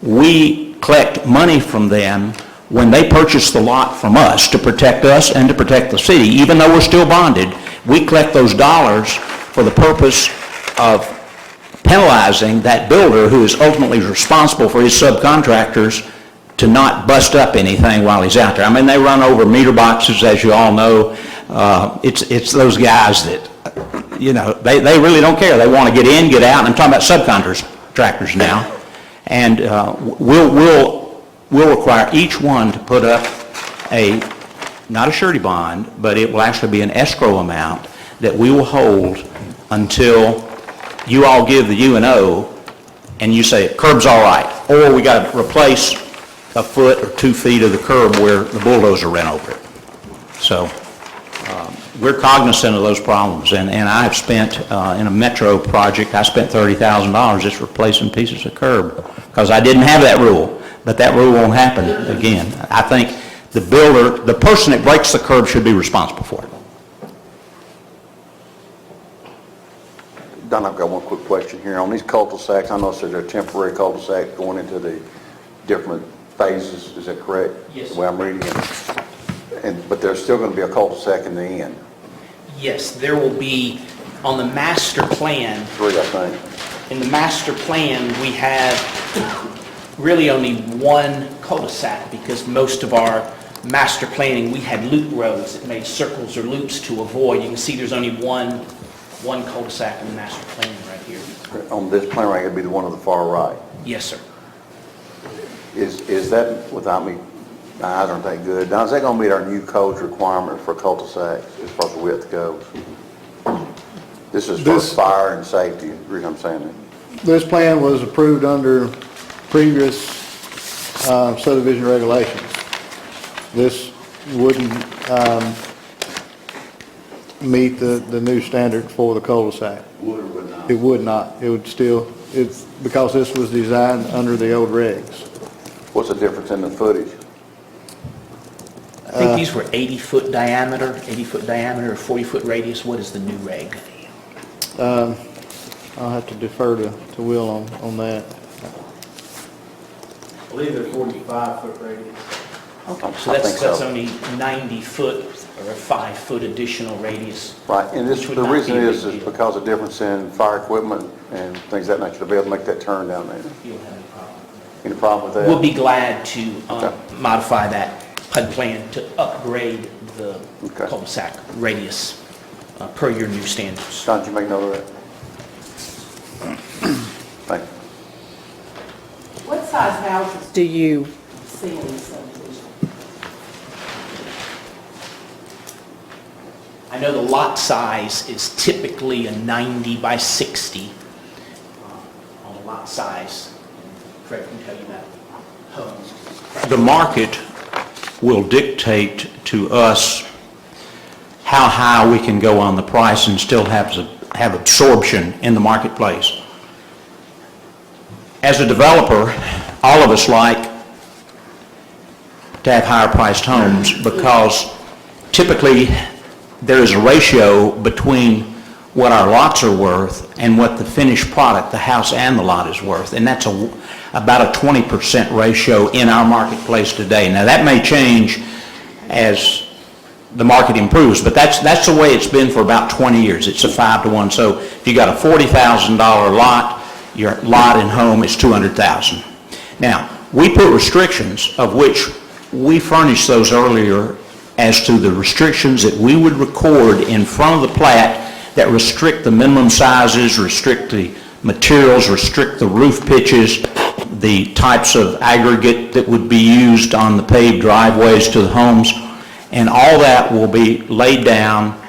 We collect money from them when they purchase the lot from us to protect us and to protect the city. Even though we're still bonded, we collect those dollars for the purpose of penalizing that builder who is ultimately responsible for his subcontractors to not bust up anything while he's out there. I mean, they run over meter boxes, as you all know. It's those guys that, you know, they really don't care. They want to get in, get out, and I'm talking about subcontractors now. And we'll require each one to put up not a surety bond, but it will actually be an escrow amount that we will hold until you all give the UNO and you say, curb's all right, or we got to replace a foot or 2 feet of the curb where the bulldozer ran over it. So we're cognizant of those problems, and I have spent, in a metro project, I spent $30,000 just replacing pieces of curb, because I didn't have that rule, but that rule won't happen again. I think the builder, the person that breaks the curb should be responsible for it. Don, I've got one quick question here. On these cul-de-sacs, I noticed there's a temporary cul-de-sac going into the different phases, is that correct? Yes. The way I'm reading it. But there's still going to be a cul-de-sac in the end, Yes, there will be, on the master plan, 3, I think. in the master plan, we have really only one cul-de-sac, because most of our master planning, we had loop roads that made circles or loops to avoid. You can see there's only one cul-de-sac in the master plan right here. On this plan, right, it'd be the one on the far right. Yes, sir. Is that, without me, my eyes aren't that good, now, is that going to meet our new code's requirement for cul-de-sacs as far as the width goes? This is for fire and safety, the reason I'm saying that. This plan was approved under previous subdivision regulations. This wouldn't meet the new standard for the cul-de-sac. Would or would not? It would not. It would still, it's because this was designed under the old regs. What's the difference in the footage? I think these were 80-foot diameter, or 40-foot radius. What is the new reg? I'll have to defer to Will on that. I believe they're 45-foot radius. Okay, so I think that's so. only 90-foot or a 5-foot additional radius. Right, and this, Which would the not reason be a is big deal. because of difference in fire equipment and things of that nature, to be able to make that turn down there. You don't have any problem. Any problem with that? We'll be glad to Okay. modify that PUD plan to upgrade the Okay. cul-de-sac radius per your new standards. Don, did you make note of that? Thank you. What size houses do you see in this subdivision? I know the lot size is typically a 90 by 60 on the lot size. Fred can tell you that home. The market will dictate to us how high we can go on the price and still have absorption in the marketplace. As a developer, all of us like to have higher priced homes because typically there is a ratio between what our lots are worth and what the finished product, the house and the lot, is worth. And that's about a 20% ratio in our marketplace today. Now, that may change as the market improves, but that's the way it's been for about 20 years. It's a 5-to-1. So if you got a $40,000 lot, your lot and home is $200,000. Now, we put restrictions, of which we furnished those earlier, as to the restrictions that we would record in front of the plat that restrict the minimum sizes, restrict the materials, restrict the roof pitches, the types of aggregate that would be used on the paved driveways to the homes, and all that will be laid down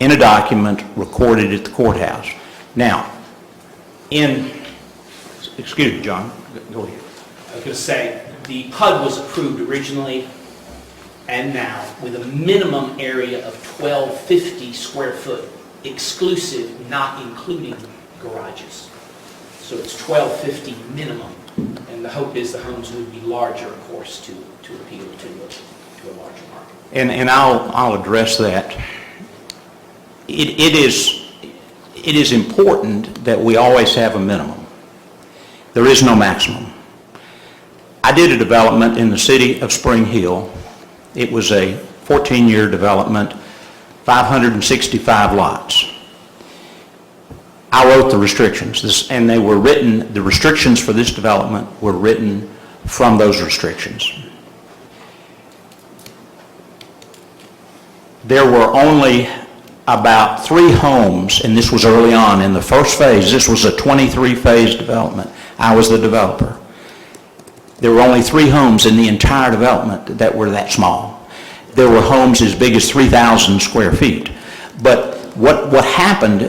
in a document recorded at the courthouse. Now, excuse me, John, go ahead. I was going to say, the PUD was approved originally and now with a minimum area of 1,250 square foot, exclusive, not including garages. So it's 1,250 minimum, and the hope is the homes would be larger, of course, to appeal to a larger market. And I'll address that. It is important that we always have a minimum. There is no maximum. I did a development in the city of Spring Hill. It was a 14-year development, 565 lots. I wrote the restrictions, and they were written, the restrictions for this development were written from those restrictions. There were only about 3 homes, and this was early on in the first phase. This was a 23-phase development. I was the developer. There were only 3 homes in the entire development that were that small. There were homes as big as 3,000 square feet. But what happened,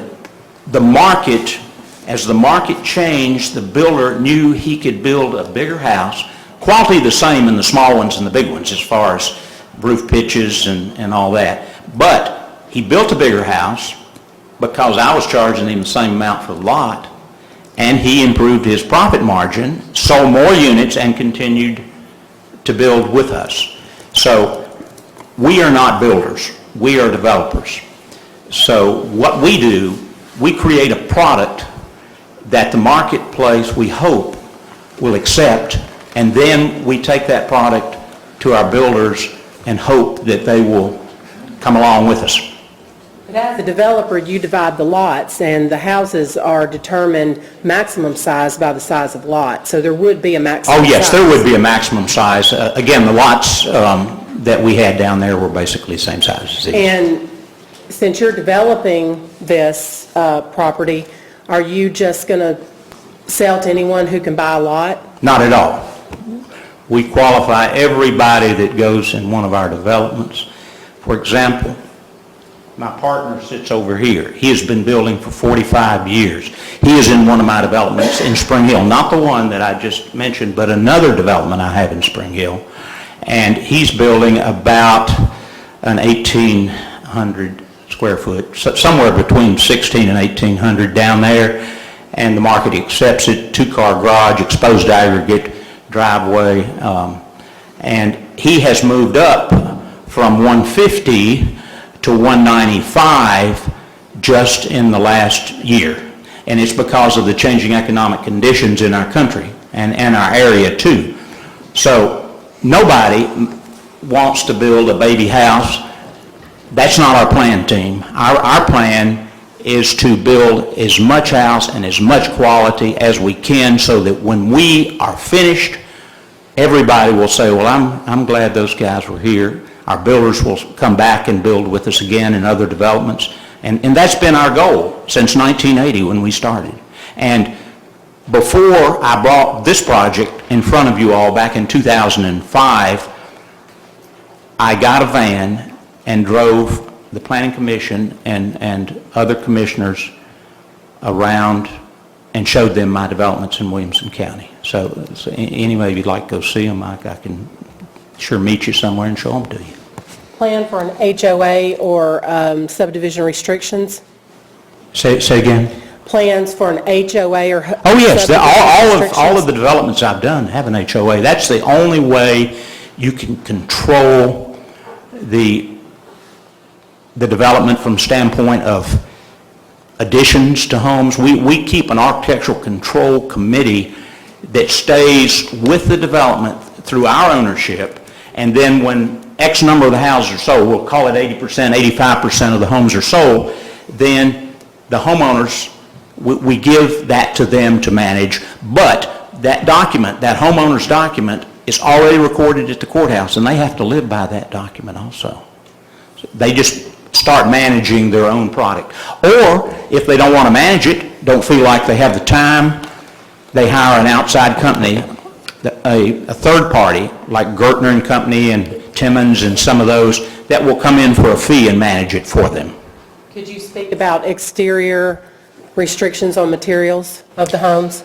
the market As the market changed, the builder knew he could build a bigger house, quality the same in the small ones and the big ones as far as roof pitches and all that. But he built a bigger house because I was charging him the same amount for the lot, and he improved his profit margin, sold more units, and continued to build with us. So we are not builders, we are developers. So what we do, we create a product that the marketplace, we hope, will accept, and then we take that product to our builders and hope that they will come along with us. But as a developer, you divide the lots, and the houses are determined maximum size by the size of lot, so there would be a maximum Oh, yes, size. there would be a maximum size. Again, the lots that we had down there were basically the same size as these. And since you're developing this property, are you just going to sell to anyone who can buy a lot? Not at all. We qualify everybody that goes in one of our developments. For example, my partner sits over here. He has been building for 45 years. He is in one of my developments in Spring Hill, not the one that I just mentioned, but another development I have in Spring Hill. And he's building about an 1,800 square foot, somewhere between 1,600 and 1,800 down there, and the market accepts it, two-car garage, exposed aggregate, driveway, and he has moved up from 150 to 195 just in the last year, and it's because of the changing economic conditions in our country and our area too. So nobody wants to build a baby house. That's not our plan, team. Our plan is to build as much house and as much quality as we can so that when we are finished, everybody will say, well, I'm glad those guys were here. Our builders will come back and build with us again in other developments. And that's been our goal since 1980 when we started. And before I brought this project in front of you all back in 2005, I got a van and drove the Planning Commission and other commissioners around and showed them my developments in Williamson County. So anyway, if you'd like to go see them, I can sure meet you somewhere and show them to you. Plan for an HOA or subdivision restrictions? Say again? Plans for an HOA or Oh, yes, all of restrictions? the developments I've done have an HOA. That's the only way you can control the development from standpoint of additions to homes. We keep an architectural control committee that stays with the development through our ownership, and then when X number of the houses are sold, we'll call it 80%, 85% of the homes are sold, then the homeowners, we give that to them to manage, but that document, that homeowner's document, is already recorded at the courthouse, and they have to live by that document also. So they just start managing their own product. Or if they don't want to manage it, don't feel like they have the time, they hire an outside company, a third party like Gertner and Company and Timmons and some of those that will come in for a fee and manage it for them. Could you speak about exterior restrictions on materials of the homes?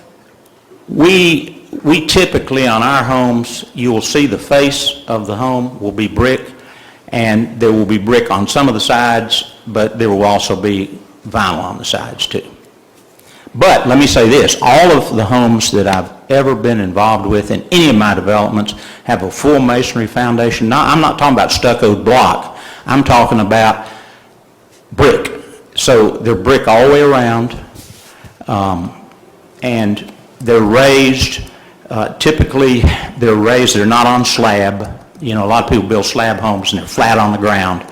We typically, on our homes, you will see the face of the home will be brick, and there will be brick on some of the sides, but there will also be vinyl on the sides too. But let me say this, all of the homes that I've ever been involved with in any of my developments have a full masonry foundation. Now, I'm not talking about stuccoed block, I'm talking about brick. So they're brick all the way around, and they're raised, typically they're raised, they're not on slab. You know, a lot of people build slab homes and they're flat on the ground.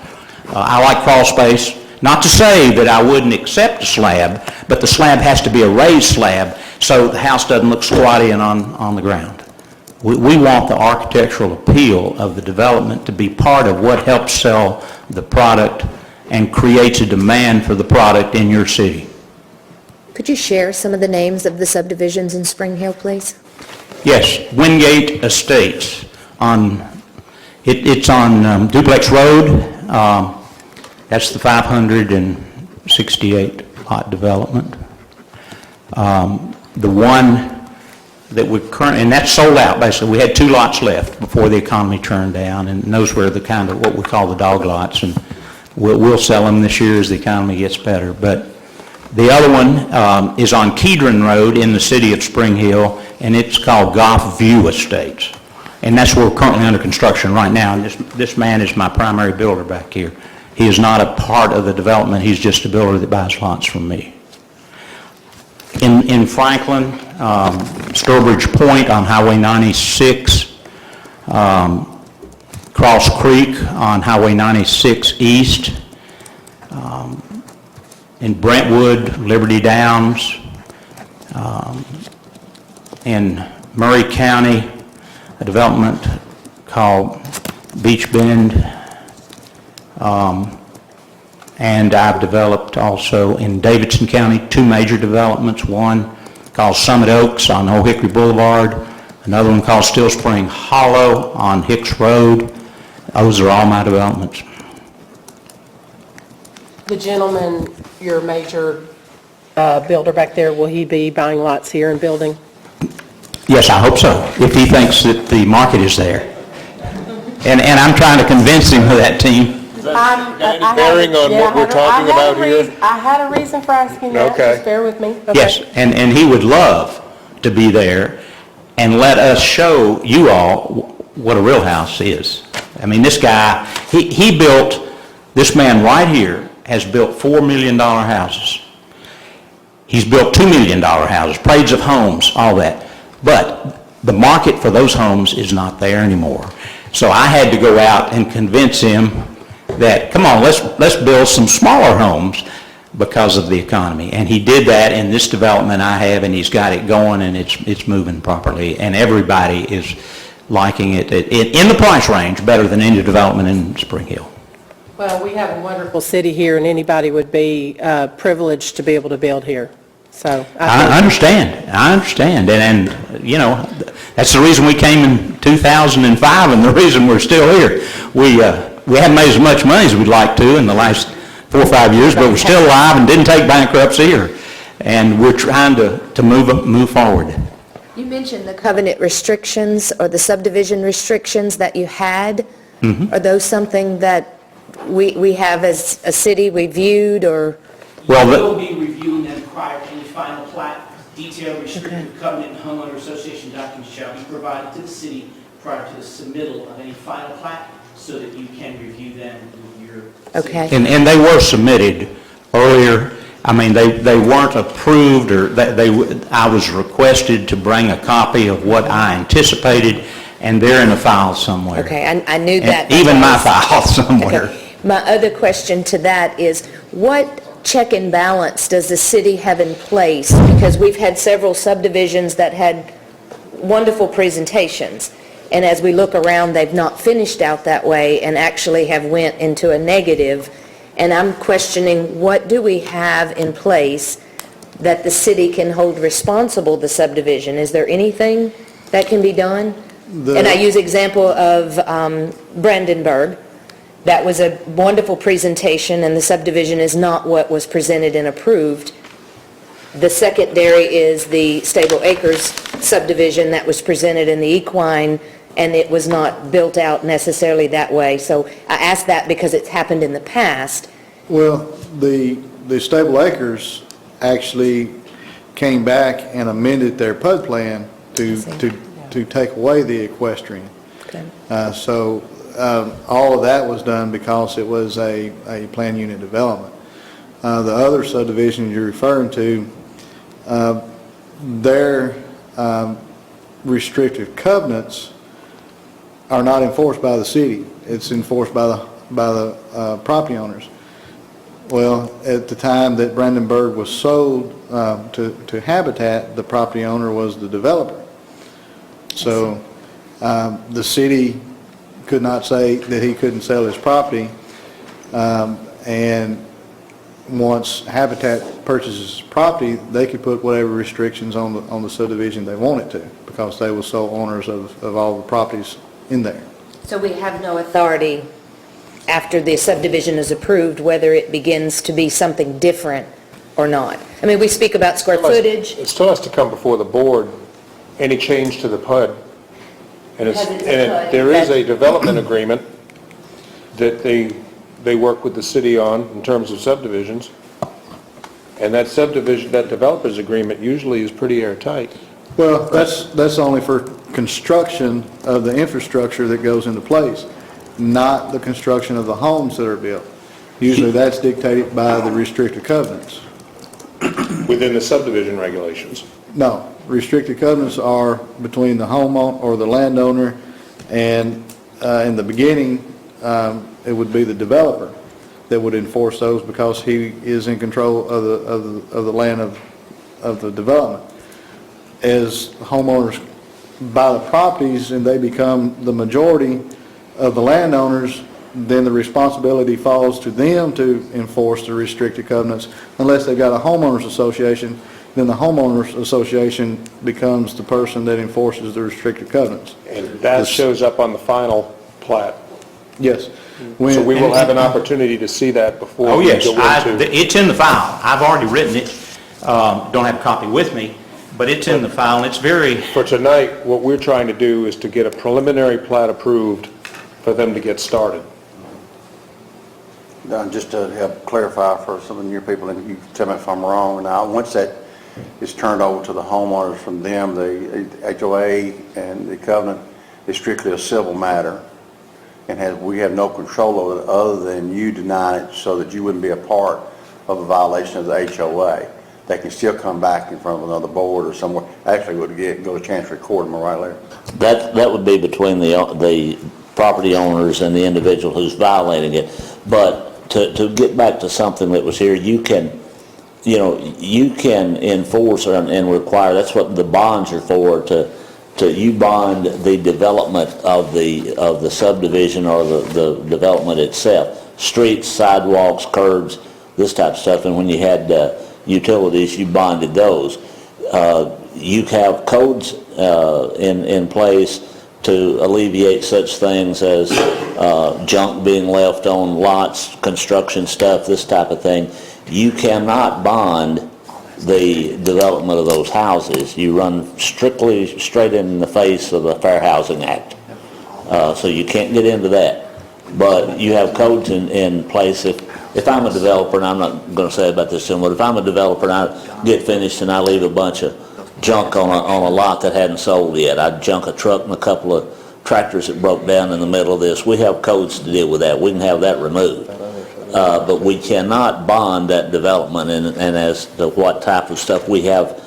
I like crawl space. Not to say that I wouldn't accept a slab, but the slab has to be a raised slab so the house doesn't look squatty and on the ground. We want the architectural appeal of the development to be part of what helps sell the product and creates a demand for the product in your city. Could you share some of the names of the subdivisions in Spring Hill, please? Yes, Wingate Estates it's on Duplex Road. That's the 568 lot development. The one that we currently, and that's sold out, basically. We had 2 lots left before the economy turned down, and those were the kind of what we call the dog lots, and we'll sell them this year as the economy gets better. But the other one is on Kedron Road in the city of Spring Hill, and it's called Goff View Estates. And that's where we're currently under construction right now, and this man is my primary builder back here. He is not a part of the development, he's just a builder that buys lots from me. In Franklin, Sturbridge Point on Highway 96, Cross Creek on Highway 96 East, in Brentwood, Liberty Downs, in Murray County, a development called Beach Bend, and I've developed also in Davidson County 2 major developments, one called Summit Oaks on Old Hickory Boulevard, another one called Still Spring Hollow on Hicks Road. Those are all my developments. The gentleman, your major builder back there, will he be buying lots here and building? Yes, I hope so, if he thinks that the market is there. And I'm trying to convince him of that, team. Got any bearing on what we're talking about here? I had a reason for asking that, Okay. just bear with me. Okay. Yes, and he would love to be there and let us show you all what a real house is. I mean, this guy, he built, this man right here has built $4 million houses. He's built $2 million houses, parades of homes, all that. But the market for those homes is not there anymore. So I had to go out and convince him that, come on, let's build some smaller homes because of the economy. And he did that in this development I have, and he's got it going, and it's moving properly. And everybody is liking it in the price range, better than any development in Spring Hill. Well, we have a wonderful city here, and anybody would be privileged to be able to build here. So I understand. And, you know, that's the reason we came in 2005 and the reason we're still here. We haven't made as much money as we'd like to in the last 4 or 5 years, but we're still alive and didn't take bankruptcy, and we're trying to move forward. You mentioned the covenant restrictions or the subdivision restrictions that you had. Are those something that we have as a city reviewed, or? Well, You will be reviewing them prior to any final plat. Detailed restrictive covenant and homeowner association documents shall be provided to the city prior to the submittal of any final plat so that you can review them with your city. Okay. And they were submitted earlier. I mean, they weren't approved, or I was requested to bring a copy of what I anticipated, and they're in a file somewhere. Okay, I knew that. Even my file somewhere. Okay. My other question to that is, what check and balance does the city have in place? Because we've had several subdivisions that had wonderful presentations, and as we look around, they've not finished out that way and actually have went into a negative. And I'm questioning, what do we have in place that the city can hold responsible the subdivision? Is there anything that can be done? And I use example of Brandenburg. That was a wonderful presentation, and the subdivision is not what was presented and approved. The secondary is the Stable Acres subdivision that was presented in the Equine, and it was not built out necessarily that way. So I ask that because it's happened in the past. Well, the Stable Acres actually came back and amended their PUD plan to take away the equestrian. Okay. All of that was done because it was a planned unit development. The other subdivisions you're referring to, their restrictive covenants are not enforced by the city. It's enforced by the property owners. Well, at the time that Brandenburg was sold to Habitat, the property owner was the developer. So the city could not say that he couldn't sell his property, and once Habitat purchases property, they could put whatever restrictions on the subdivision they wanted to, because they were sole owners of all the properties in there. So we have no authority after the subdivision is approved, whether it begins to be something different or not? I mean, we speak about square footage. It still has to come before the board, any change to the PUD. And Because it's a PUD. there is a development agreement that they work with the city on in terms of subdivisions. And that subdivision, that developer's agreement usually is pretty airtight. Well, that's only for construction of the infrastructure that goes into place, not the construction of the homes that are built. Usually that's dictated by the restricted covenants. Within the subdivision regulations. No, restricted covenants are between the homeowner or the landowner, and in the beginning, it would be the developer that would enforce those because he is in control of the land of the development. As homeowners buy the properties and they become the majority of the landowners, then the responsibility falls to them to enforce the restricted covenants. Unless they've got a homeowners association, then the homeowners association becomes the person that enforces the restricted covenants. And that shows up on the final plat. Yes. So we will have an opportunity to see that before Oh, we yes, go into. it's in the file. I've already written it. Don't have a copy with me, but it's in the file, and it's very, For tonight, what we're trying to do is to get a preliminary plat approved for them to get started. Don, just to help clarify for some of your people, and you tell me if I'm wrong, now, once that is turned over to the homeowners from them, the HOA and the covenant is strictly a civil matter, and we have no control over it other than you denying it so that you wouldn't be a part of a violation of the HOA. They can still come back in front of another board or somewhere, actually would go to Chancery Court, am I right, Larry? That would be between the property owners and the individual who's violating it. But to get back to something that was here, you can enforce and require, that's what the bonds are for, you bond the development of the subdivision or the development itself. Streets, sidewalks, curbs, this type of stuff. And when you had utilities, you bonded those. You have codes in place to alleviate such things as junk being left on lots, construction stuff, this type of thing. You cannot bond the development of those houses. You run strictly straight in the face of the Fair Housing Act. So you can't get into that. But you have codes in place. If I'm a developer, and I'm not going to say about this soon, but if I'm a developer and I get finished and I leave a bunch of junk on a lot that hadn't sold yet, I'd junk a truck and a couple of tractors that broke down in the middle of this. We have codes to deal with that. We can have that removed. But we cannot bond that development, and as to what type of stuff, we have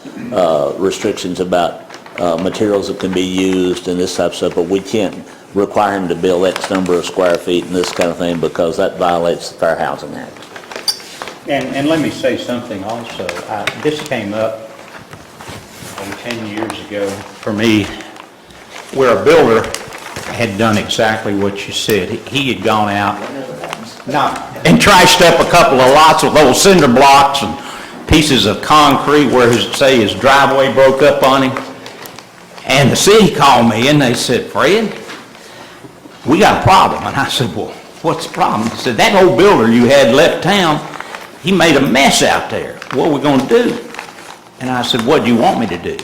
restrictions about materials that can be used and this type of stuff, but we can't require him to build X number of square feet and this kind of thing because that violates the Fair Housing Act. and let me say something also. This came up 10 years ago for me, where a builder had done exactly what you said. He had gone out and trashed up a couple of lots with old cinder blocks and pieces of concrete where, his driveway broke up on him. And the city called me and they said, "Fred, we got a problem." And I said, "Well, what's the problem?" He said, "That old builder you had left town, he made a mess out there. What are we going to do?" And I said, "What do you want me to do?"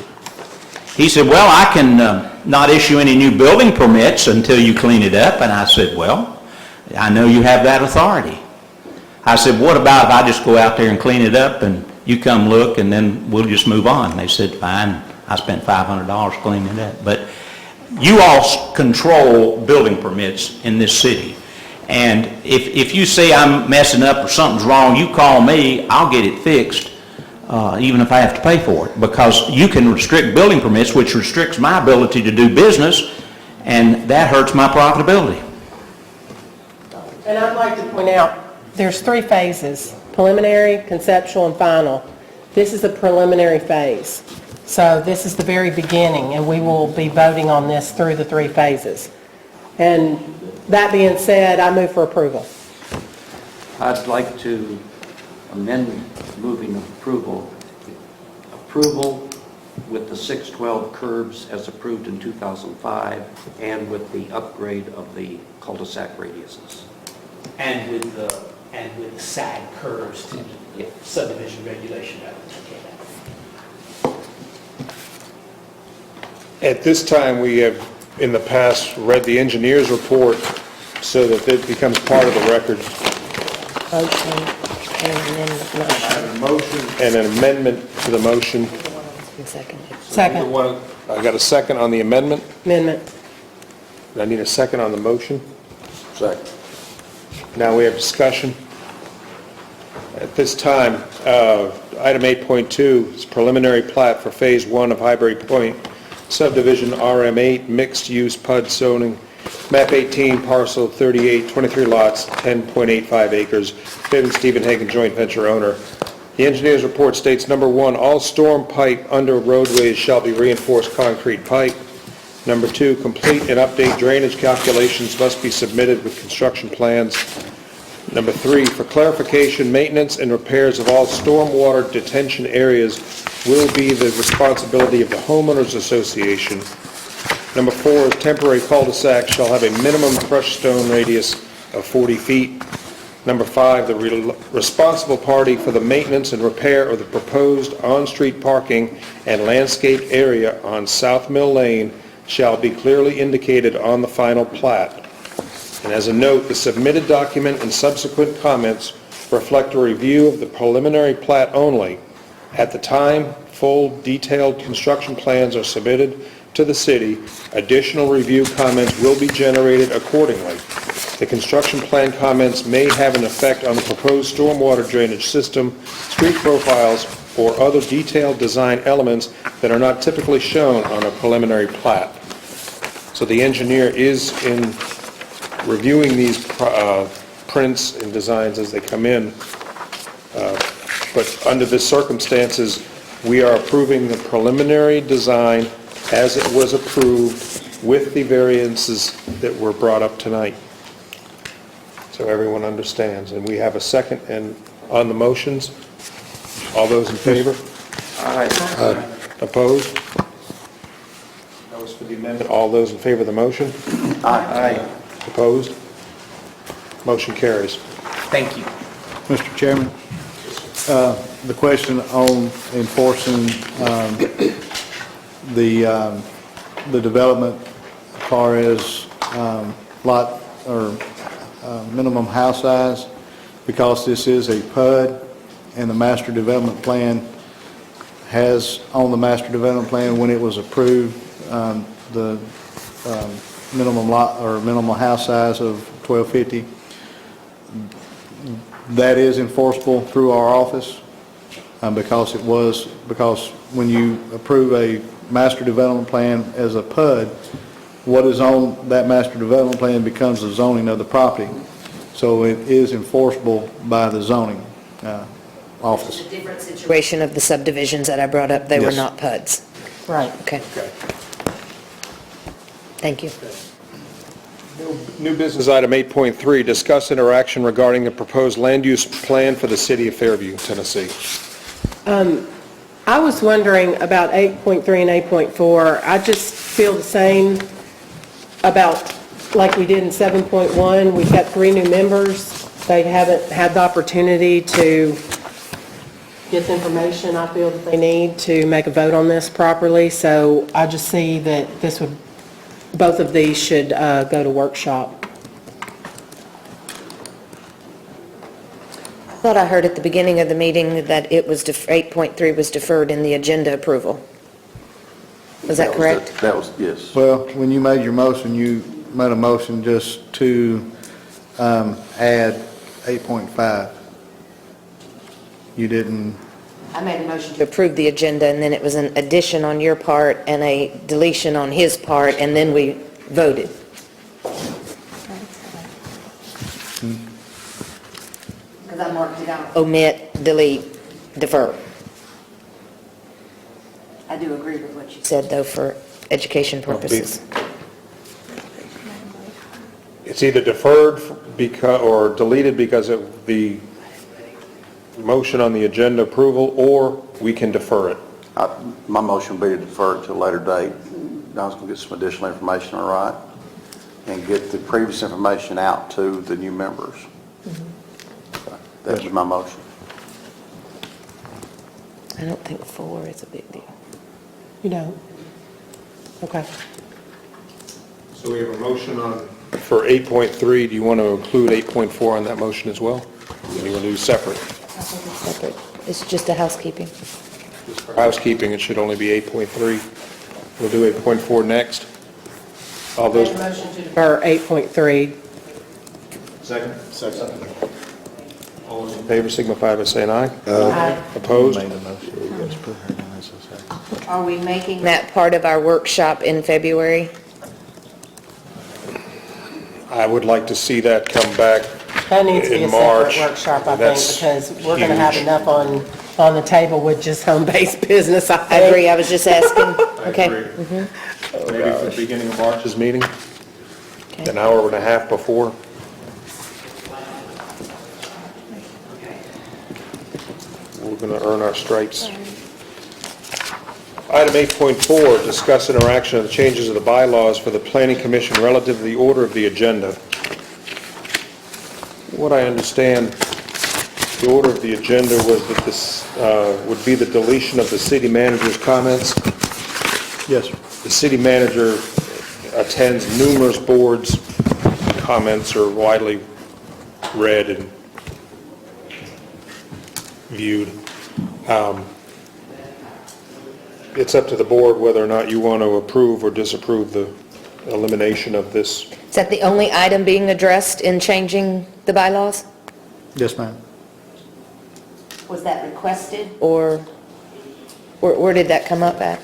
He said, "Well, I can not issue any new building permits until you clean it up." And I said, "Well, I know you have that authority." I said, "What about if I just go out there and clean it up and you come look and then we'll just move on?" And they said, "Fine." I spent $500 cleaning it up. But you all control building permits in this city. And if you say I'm messing up or something's wrong, you call me, I'll get it fixed, even if I have to pay for it. Because you can restrict building permits, which restricts my ability to do business, and that hurts my profitability. And I'd like to point out, there's 3 phases: preliminary, conceptual, and final. This is the preliminary phase. So this is the very beginning, and we will be voting on this through the 3 phases. And that being said, I move for approval. I'd like to amend moving approval with the 612 curbs as approved in 2005 and with the upgrade of the cul-de-sac radiuses. and with the SAG curves subdivision regulation. At this time, we have, in the past, read the engineer's report so that it becomes part of the record. A motion and an amendment to the motion. Second. I got a second on the amendment. Amendment. I need a second on the motion. Second. Now we have discussion. At this time, item 8.2 is preliminary plat for Phase 1 of Highbury Point subdivision RM8 mixed-use PUD zoning, map 18, parcel 38, 23 lots, 10.85 acres, Viv and Stephen Hagan, joint venture owner. The engineer's report states, number 1, all storm pipe under roadways shall be reinforced concrete pipe. Number 2, complete and update drainage calculations must be submitted with construction plans. Number 3, for clarification, maintenance and repairs of all stormwater detention areas will be the responsibility of the homeowners association. Number 4 is temporary cul-de-sac shall have a minimum crushed stone radius of 40 feet. Number 5, the responsible party for the maintenance and repair of the proposed on-street parking and landscape area on South Mill Lane shall be clearly indicated on the final plat. And as a note, the submitted document and subsequent comments reflect a review of the preliminary plat only. At the time full detailed construction plans are submitted to the city, additional review comments will be generated accordingly. The construction plan comments may have an effect on the proposed stormwater drainage system, street profiles, or other detailed design elements that are not typically shown on a preliminary plat. So the engineer is in reviewing these prints and designs as they come in. But under the circumstances, we are approving the preliminary design as it was approved with the variances that were brought up tonight. So everyone understands. And we have a second and on the motions. All those in favor? Aye. Opposed? That was for the amendment. All those in favor of the motion? Aye. Opposed? Motion carries. Thank you. Mr. Chairman, the question on enforcing the development as far as lot or minimum house size, because this is a PUD and the master development plan has on the master development plan when it was approved the minimum lot or minimum house size of 1250. That is enforceable through our office because when you approve a master development plan as a PUD, what is on that master development plan becomes the zoning of the property. So it is enforceable by the zoning office. It's a different situation of the subdivisions that I brought up. They were Yes. not PUDs. Right. Okay. Thank you. New business item 8.3, discuss interaction regarding the proposed land use plan for the city of Fairview, Tennessee. I was wondering about 8.3 and 8.4. I just feel the same about like we did in 7.1. We've got 3 new members. They haven't had the opportunity to get the information I feel that they need to make a vote on this properly. So I just see that both of these should go to workshop. I thought I heard at the beginning of the meeting that it was 8.3 was deferred in the agenda approval. Was that correct? That was, yes. Well, when you made your motion, you made a motion just to add 8.5. You didn't... I made a motion to approve the agenda, and then it was an addition on your part and a deletion on his part, and then we voted. Because I marked it out. Omit, delete, defer. I do agree with what you said, though, for education purposes. It's either deferred or deleted because of the motion on the agenda approval, or we can defer it. My motion would be to defer it to a later date. Don's going to get some additional information, all right? And get the previous information out to the new members. So that was my motion. I don't think 4 is a big deal. You don't? Okay. So we have a motion for 8.3. Do you want to include 8.4 on that motion as well? Or do you want to do separate? I think it's separate. It's just a housekeeping. For housekeeping, it should only be 8.3. We'll do 8.4 next. All those... Or 8.3. Second? Second. All those in favor signify by saying aye. Aye. Opposed? Are we making that part of our workshop in February? I would like to see that come back That needs to be in a separate March. workshop, I think, That's because we're going to have huge. enough on the table with just home-based business, I I think. agree, I was just asking. I Okay. agree. Maybe for the beginning of March's meeting, Okay. an hour and a half before. We're going to earn our stripes. Item 8.4, discuss interaction of the changes of the bylaws for the Planning Commission relative to the order of the agenda. What I understand, the order of the agenda was that this would be the deletion of the city manager's comments. Yes, sir. The city manager attends numerous boards. Comments are widely read and viewed. It's up to the board whether or not you want to approve or disapprove the elimination of this. Is that the only item being addressed in changing the bylaws? Yes, ma'am. Was that requested? Or where did that come up at?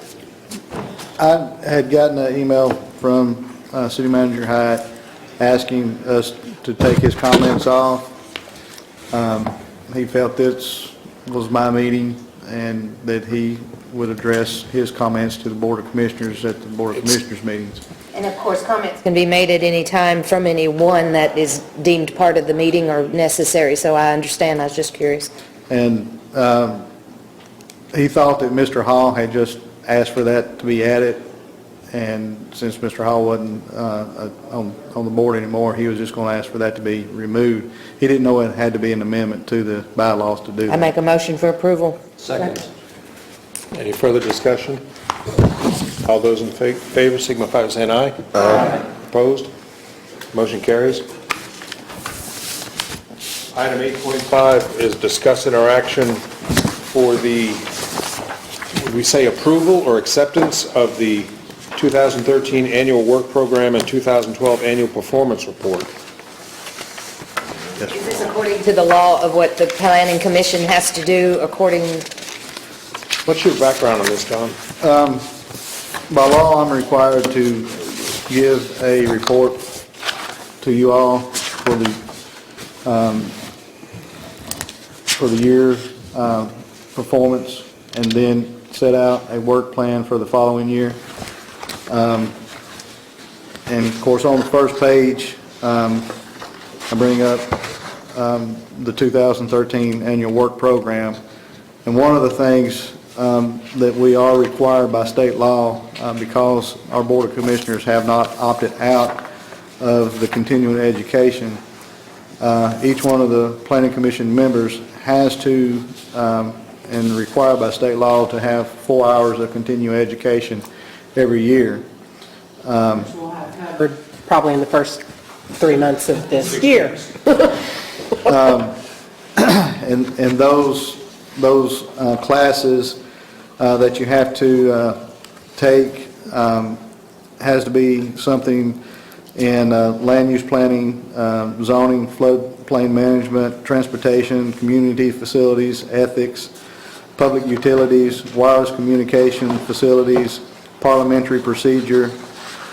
I had gotten an email from City Manager Hyatt asking us to take his comments off. He felt this was my meeting and that he would address his comments to the Board of Commissioners at the Board of Commissioners meetings. And of course, comments can be made at any time from anyone that is deemed part of the meeting or necessary, so I understand, I was just curious. And he thought that Mr. Hall had just asked for that to be added, and since Mr. Hall wasn't on the board anymore, he was just going to ask for that to be removed. He didn't know it had to be an amendment to the bylaws to do I that. make a motion for approval. Second. Any further discussion? All those in favor signify by saying aye. Aye. Opposed? Motion carries. Item 8.5 is discuss interaction for the, would we say approval or acceptance of the 2013 annual work program and 2012 annual performance report. Is this according to the law of what the Planning Commission has to do according, What's your background on this, Don? By law, I'm required to give a report to you all for the year performance, and then set out a work plan for the following year. And of course, on the first page, I bring up the 2013 annual work program. And one of the things that we are required by state law, because our Board of Commissioners have not opted out of the continuing education, each one of the Planning Commission members has to, and required by state law, to have 4 hours of continuing education every year. Covered probably in the first 3 months of this year. And those classes that you have to take has to be something in land use planning, zoning, floodplain management, transportation, community facilities, ethics, public utilities, wireless communication facilities, parliamentary procedure,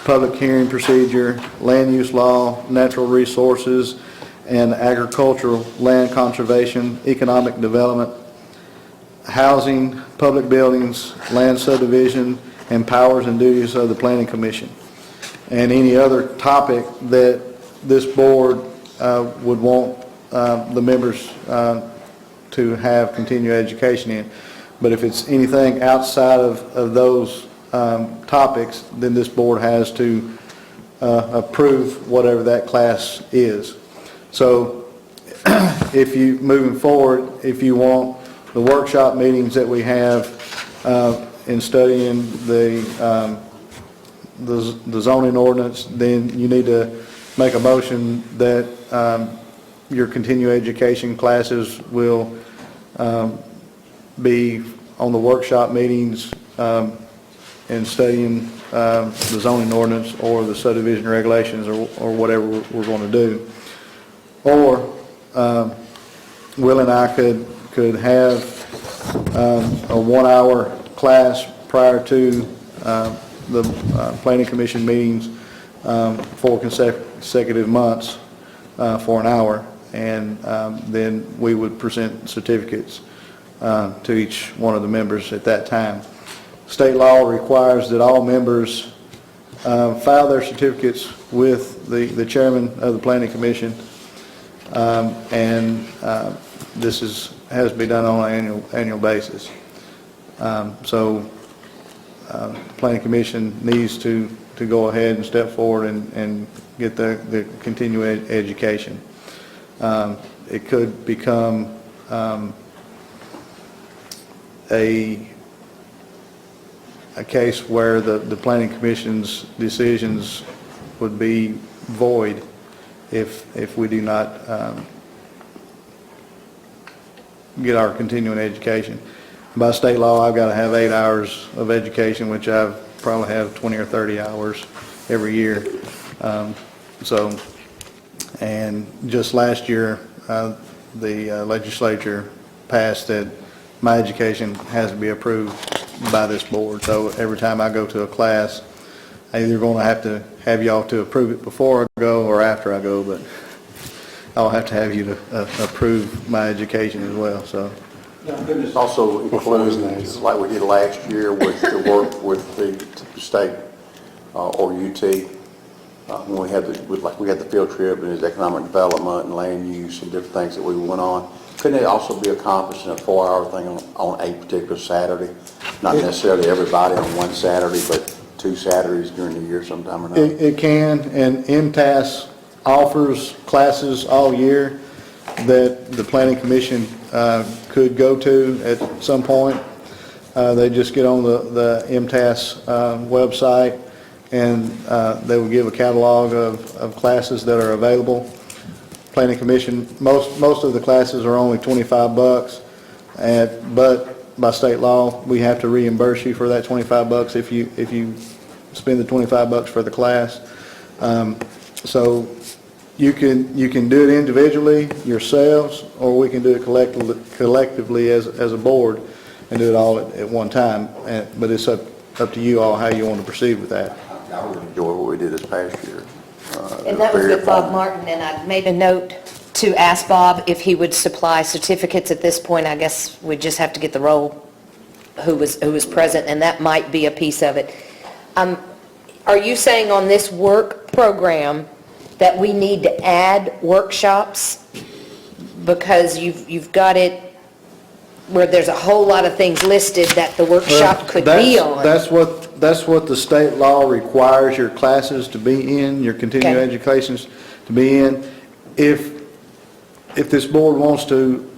public hearing procedure, land use law, natural resources, and agricultural land conservation, economic development, housing, public buildings, land subdivision, and powers and duties of the Planning Commission. And any other topic that this board would want the members to have continuing education in. But if it's anything outside of those topics, then this board has to approve whatever that class is. So if you, moving forward, if you want the workshop meetings that we have in studying the zoning ordinance, then you need to make a motion that your continuing education classes will be on the workshop meetings and studying the zoning ordinance or the subdivision regulations or whatever we're going to do. Or Will and I could have a 1-hour class prior to the planning commission meetings 4 consecutive months for an hour, and then we would present certificates to each one of the members at that time. State law requires that all members file their certificates with the chairman of the planning commission, and this has to be done on an annual basis. So the planning commission needs to go ahead and step forward and get the continuing education. It could become a case where the planning commission's decisions would be void if we do not get our continuing education. By state law, I've got to have 8 hours of education, which I probably have 20 or 30 hours every year. And just last year, the legislature passed that my education has to be approved by this board. So every time I go to a class, I'm either going to have y'all to approve it before I go or after I go, but I'll have to have you to approve my education as well, so. Couldn't this also include, like we did last year with the work with the state or UT, when we had the field trip and his economic development and land use and different things that we went on? Couldn't it also be accomplished in a 4-hour thing on a particular Saturday? Not necessarily everybody on one Saturday, but 2 Saturdays during the year sometime or not? It can, and MTAS offers classes all year that the planning commission could go to at some point. They just get on the MTAS website, and they will give a catalog of classes that are available. Planning commission, most of the classes are only $25, but by state law, we have to reimburse you for that $25 if you spend the $25 for the class. So you can do it individually yourselves, or we can do it collectively as a board and do it all at one time. But it's up to you all how you want to proceed with that. I really enjoyed what we did this past year. And that was with Bob Martin, and I made a note to ask Bob if he would supply certificates at this point. I guess we just have to get the roll who was present, and that might be a piece of it. Are you saying on this work program that we need to add workshops? Because you've got it where there's a whole lot of things listed that the workshop could be on. That's what the state law requires your classes to be in, your continuing educations to be in. If this board wants to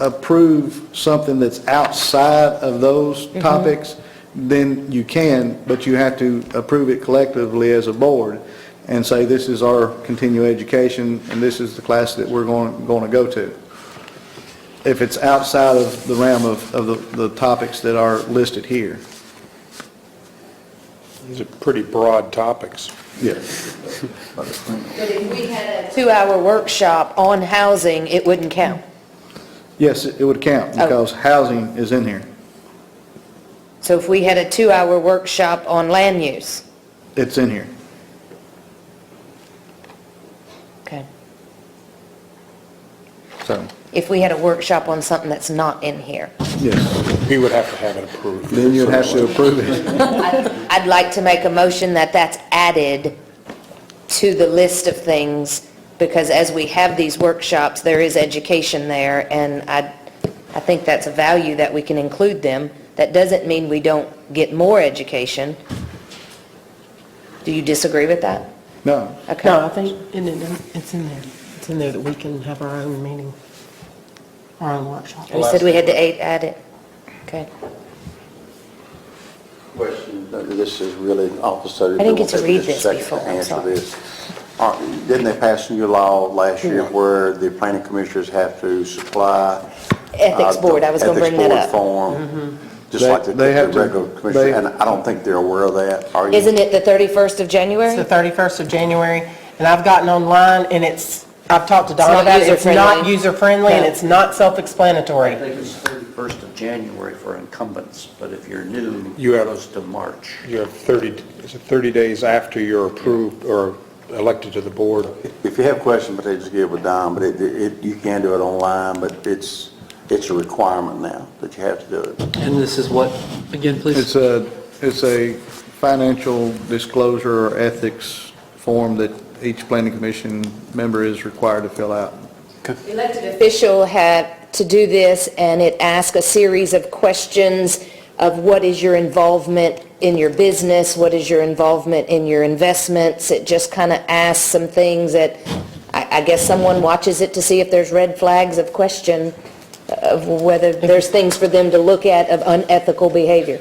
approve something that's outside of those topics, then you can, but you have to approve it collectively as a board and say this is our continuing education and this is the class that we're going to go to. If it's outside of the realm of the topics that are listed here. These are pretty broad topics. Yes. But if we had a 2-hour workshop on housing, it wouldn't count? Yes, it would count because housing is in here. So if we had a 2-hour workshop on land use? It's in here. Okay. So, If we had a workshop on something that's not in here? yes. He would have to have it approved. Then you'd have to approve it. I'd like to make a motion that that's added to the list of things, because as we have these workshops, there is education there, and I think that's a value that we can include them. That doesn't mean we don't get more education. Do you disagree with that? No. Okay. No, I think it's in there. It's in there that we can have our own meeting. Our own workshop. We said we had to add it. Okay. Question, this is really officer. I didn't get to read this before, I'm Answer sorry. this. Didn't they pass a new law last year where the planning commissioners have to supply? Ethics board, I was going to bring that Ethics board up. form, just like the They have to- regular commissioner, they- and I don't think they're aware of that, are you? Isn't it the 31st of January? It's the 31st of January, and I've gotten online, and I've talked to Don not about it, it's not user-friendly. user-friendly, and No. it's not self-explanatory. I think it's 31st of January for incumbents, but if you're new, You it have- goes to March. You have 30 days after you're approved or elected to the board. If you have questions, but they just get with Don, but you can do it online, but it's a requirement now that you have to do it. And this is what, again, please? It's a financial disclosure or ethics form that each planning commission member is required to fill out. Elected official had to do this, and it asked a series of questions of what is your involvement in your business, what is your involvement in your investments. It just kind of asks some things that I guess someone watches it to see if there's red flags of question of whether there's things for them to look at of unethical behavior.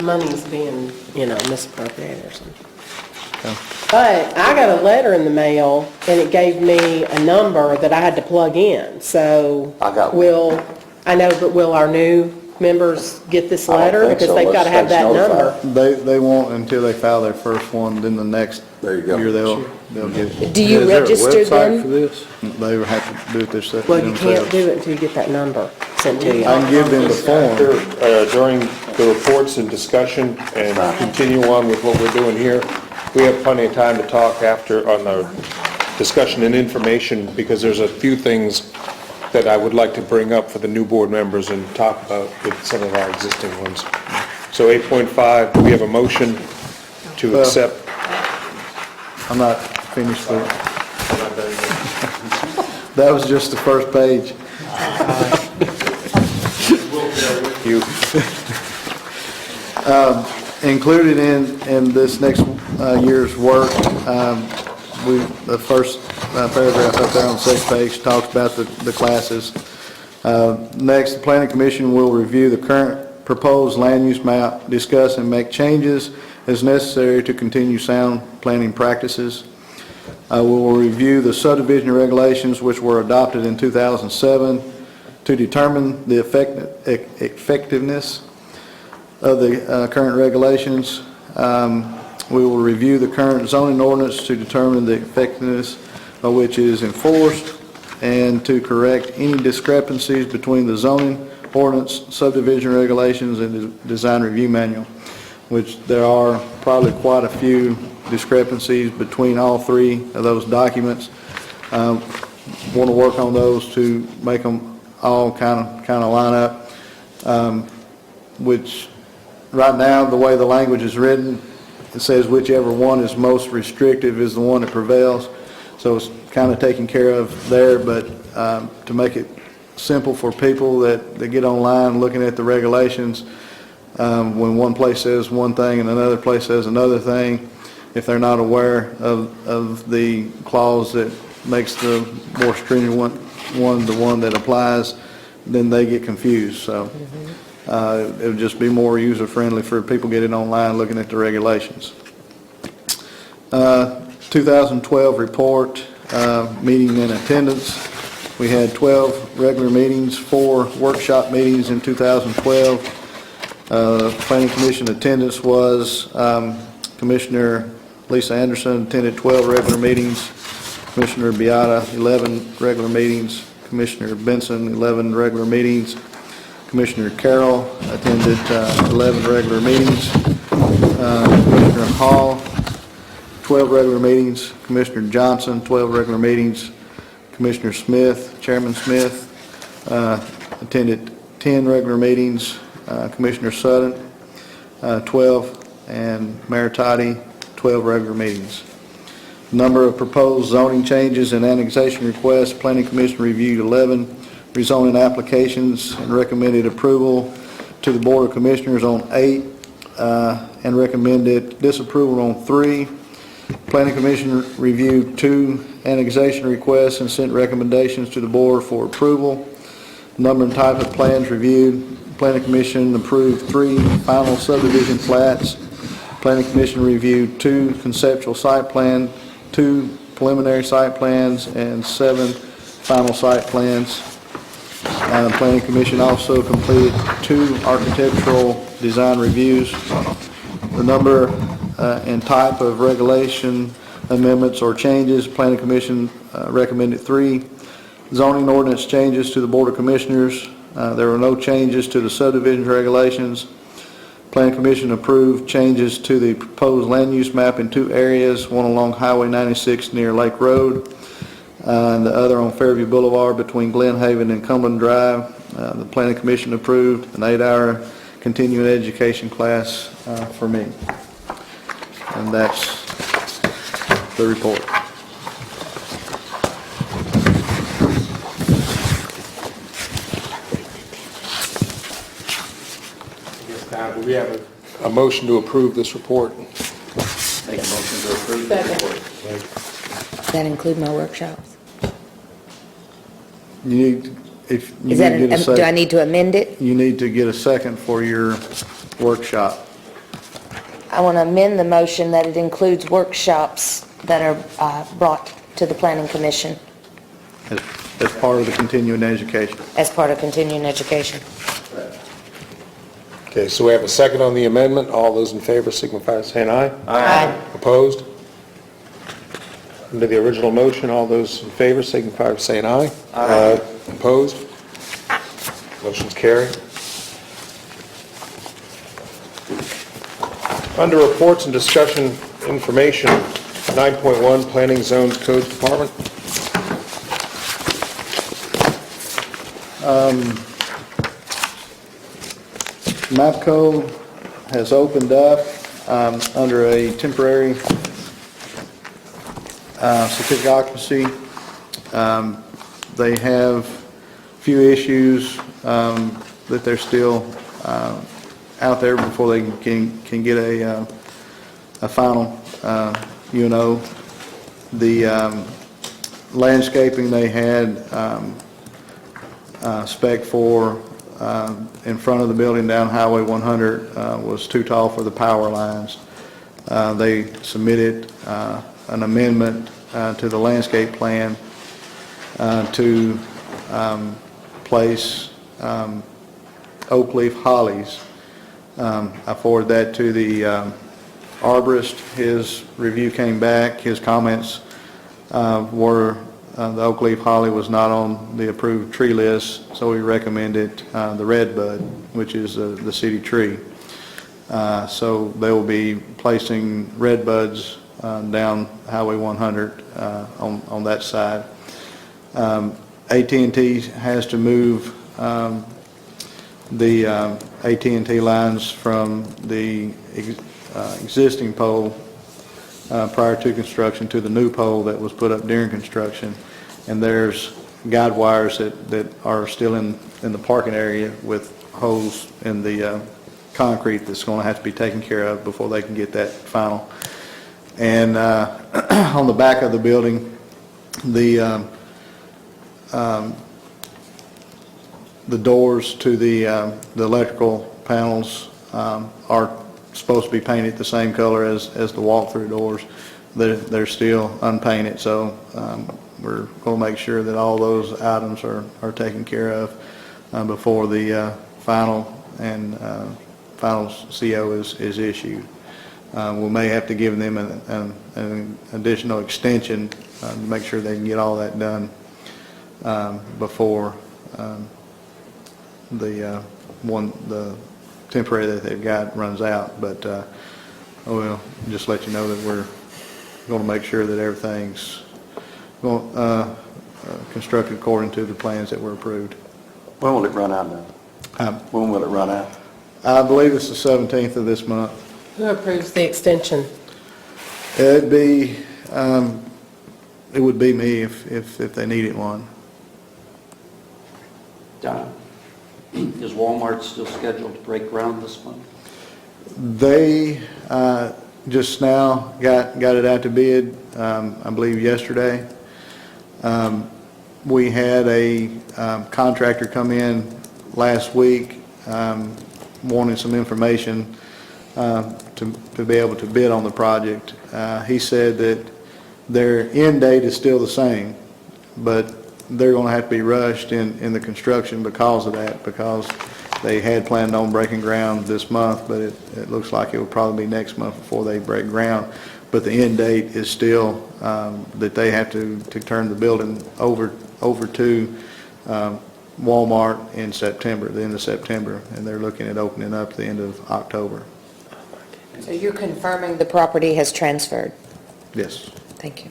Money's being, misappropriated or something. But I got a letter in the mail, and it gave me a number that I had to plug in, so. I got one. But will our new members get this I don't letter? think Because so. they've got to have Let's that notify. number. They won't until they file their first one, then the next There you go. year they'll get it. Do you register them? They will have to do it themselves. Well, you can't do it until you get that number sent to you. I can give them the form. During the reports and discussion and continue on with what we're doing here, we have plenty of time to talk after on the discussion and information because there's a few things that I would like to bring up for the new board members and talk about with some of our existing ones. So 8.5, do we have a motion to Well- accept? I'm not finished with it. That was just the first page. You, Included in this next year's work, the first paragraph up there on the second page talks about the classes. Next, the planning commission will review the current proposed land use map, discuss and make changes as necessary to continue sound planning practices. We will review the subdivision regulations which were adopted in 2007 to determine the effectiveness of the current regulations. We will review the current zoning ordinance to determine the effectiveness of which is enforced and to correct any discrepancies between the zoning ordinance, subdivision regulations, and the design review manual, which there are probably quite a few discrepancies between all three of those documents. Want to work on those to make them all kind of line up, which right now, the way the language is written, it says whichever one is most restrictive is the one that prevails. So it's kind of taken care of there, but to make it simple for people that get online looking at the regulations, when one place says one thing and another place says another thing, if they're not aware of the clause that makes the more stringent one the one that applies, then they get confused. So it would just be more user-friendly for people getting online looking at the regulations. 2012 report, meeting and attendance. We had 12 regular meetings, 4 workshop meetings in 2012. Planning Commission attendance was Commissioner Lisa Anderson attended 12 regular meetings, Commissioner Beata 11 regular meetings, Commissioner Benson 11 regular meetings, Commissioner Carroll attended 11 regular meetings, Commissioner Hall 12 regular meetings, Commissioner Johnson 12 regular meetings, Commissioner Smith, Chairman Smith attended 10 regular meetings, Commissioner Sutton 12, and Mayor Toddy 12 regular meetings. Number of proposed zoning changes and annexation requests, Planning Commission reviewed 11 rezoning applications and recommended approval to the Board of Commissioners on 8 and recommended disapproval on 3. Planning Commission reviewed 2 annexation requests and sent recommendations to the board for approval. Number and type of plans reviewed. Planning Commission approved 3 final subdivision plats. Planning Commission reviewed 2 conceptual site plan, 2 preliminary site plans, and 7 final site plans. Planning Commission also completed 2 architectural design reviews. The number and type of regulation amendments or changes, Planning Commission recommended 3. Zoning ordinance changes to the Board of Commissioners. There were no changes to the subdivision regulations. Planning Commission approved changes to the proposed land use map in 2 areas, one along Highway 96 near Lake Road, and the other on Fairview Boulevard between Glen Haven and Cumberland Drive. The Planning Commission approved an 8-hour continuing education class for me. And that's the report. Do we have a motion to approve this report? Make a motion to approve the report. Does that include my workshops? You need, if you Is need that, to get a do I second, need to amend it? you need to get a second for your workshop. I want to amend the motion that it includes workshops that are brought to the Planning Commission As part of the continuing education. as part of continuing education. Okay, so we have a second on the amendment. All those in favor signify by saying aye. Aye. Opposed? Under the original motion, all those in favor signify by saying aye. Aye. Opposed? Motion's carried. Under reports and discussion information, 9.1 Planning Zone Code Department. MAPCO has opened up under a temporary certificate of occupancy. They have a few issues that they're still out there before they can get a final UNO. The landscaping they had spec for in front of the building down Highway 100 was too tall for the power lines. They submitted an amendment to the landscape plan to place oak leaf hollies. I forwarded that to the arborist. His review came back. His comments were the oak leaf holly was not on the approved tree list, so we recommended the red bud, which is the city tree. So they will be placing red buds down Highway 100 on that side. AT&T has to move the AT&T lines from the existing pole prior to construction to the new pole that was put up during construction. And there's guide wires that are still in the parking area with holes in the concrete that's going to have to be taken care of before they can get that final. And on the back of the building, the doors to the electrical panels are supposed to be painted the same color as the walk-through doors. They're still unpainted, so we're going to make sure that all those items are taken care of before the final CO is issued. We may have to give them an additional extension to make sure they can get all that done before the temporary that they've got runs out. But I will just let you know that we're going to make sure that everything's constructed according to the plans that were approved. When will it run out now? When will it run out? I believe it's the 17th of this month. Who approves the extension? It would be me if they needed one. Don, is Walmart still scheduled to break ground this month? They just now got it out to bid, I believe yesterday. We had a contractor come in last week wanting some information to be able to bid on the project. He said that their end date is still the same, but they're going to have to be rushed in the construction because of that, because they had planned on breaking ground this month, but it looks like it will probably be next month before they break ground. But the end date is still that they have to turn the building over to Walmart in September, the end of September, and they're looking at opening up the end of October. So you're confirming the property has transferred? Yes. Thank you.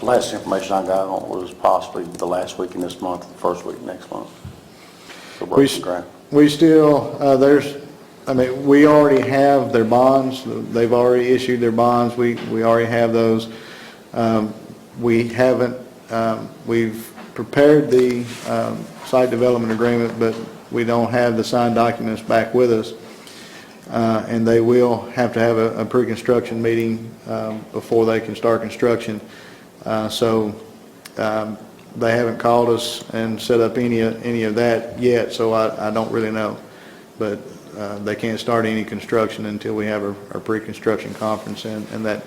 Last information I got on was possibly the last week in this month, the first week next month. So breaking ground. We still, we already have their bonds. They've already issued their bonds. We already have those. We haven't, we've prepared the site development agreement, but we don't have the signed documents back with us. And they will have to have a pre-construction meeting before they can start construction. They haven't called us and set up any of that yet, so I don't really know. But they can't start any construction until we have our pre-construction conference and that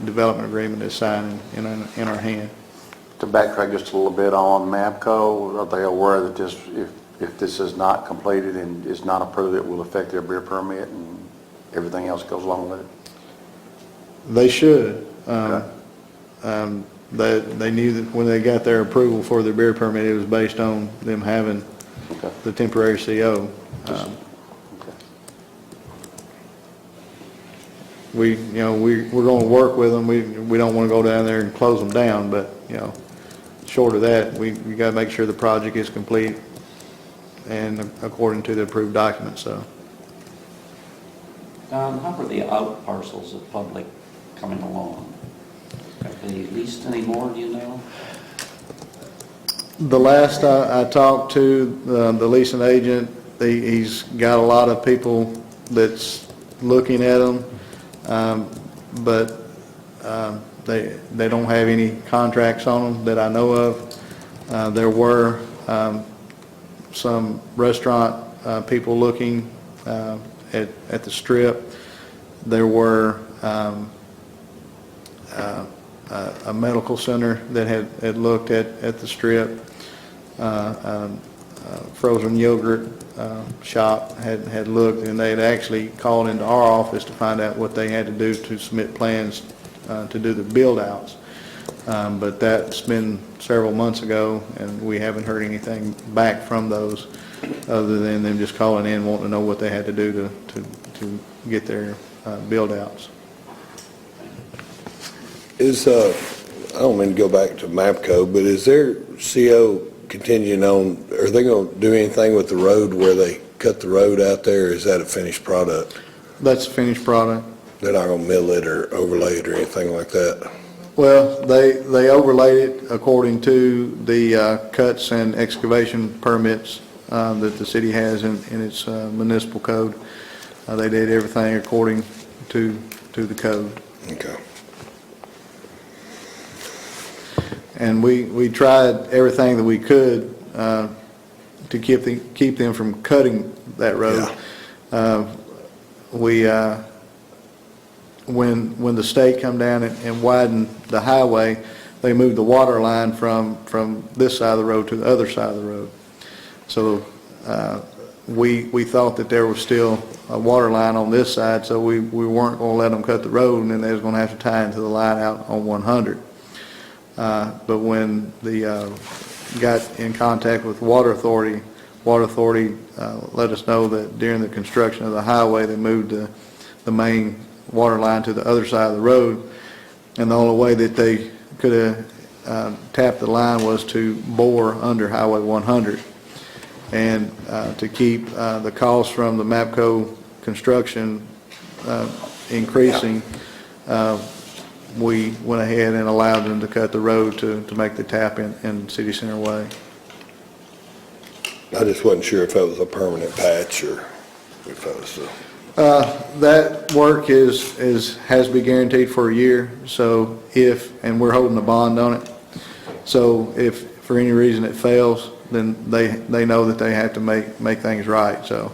development agreement is signed in our hand. To backtrack just a little bit on MAPCO, are they aware that this, if this is not completed and is not approved, it will affect their beer permit and everything else goes along with it? They should. Okay. They knew that when they got their approval for their beer permit, it was based on them having Okay. the temporary CO. Okay. We're going to work with them. We don't want to go down there and close them down, but, short of that, we got to make sure the project is complete and according to the approved documents, so. Don, how are the out parcels of public coming along? Have they leased any more, do you know? The last I talked to the leasing agent, he's got a lot of people that's looking at them, but they don't have any contracts on them that I know of. There were some restaurant people looking at the Strip. There were a medical center that had looked at the Strip. Frozen yogurt shop had looked, and they had actually called into our office to find out what they had to do to submit plans to do the build-outs. But that's been several months ago, and we haven't heard anything back from those other than them just calling in wanting to know what they had to do to get their build-outs. I don't mean to go back to MAPCO, but is their CO contingent on, are they going to do anything with the road where they cut the road out there, or is that a finished product? That's a finished product. They're not going to mill it or overlay it or anything like that? Well, they overlaid it according to the cuts and excavation permits that the city has in its municipal code. They did everything according to the code. Okay. And we tried everything that we could to keep them from cutting that road. Yeah. When the state come down and widened the highway, they moved the water line from this side of the road to the other side of the road. So we thought that there was still a water line on this side, so we weren't going to let them cut the road, and then they was going to have to tie into the line out on 100. But when the got in contact with Water Authority let us know that during the construction of the highway, they moved the main water line to the other side of the road, and the only way that they could have tapped the line was to bore under Highway 100. And to keep the cost from the MAPCO construction increasing, we went ahead and allowed them to cut the road to make the tap in City Center Way. I just wasn't sure if that was a permanent patch or if that was That work has been guaranteed for a year, so and we're holding a bond on it. So if for any reason it fails, then they know that they have to make things right, so.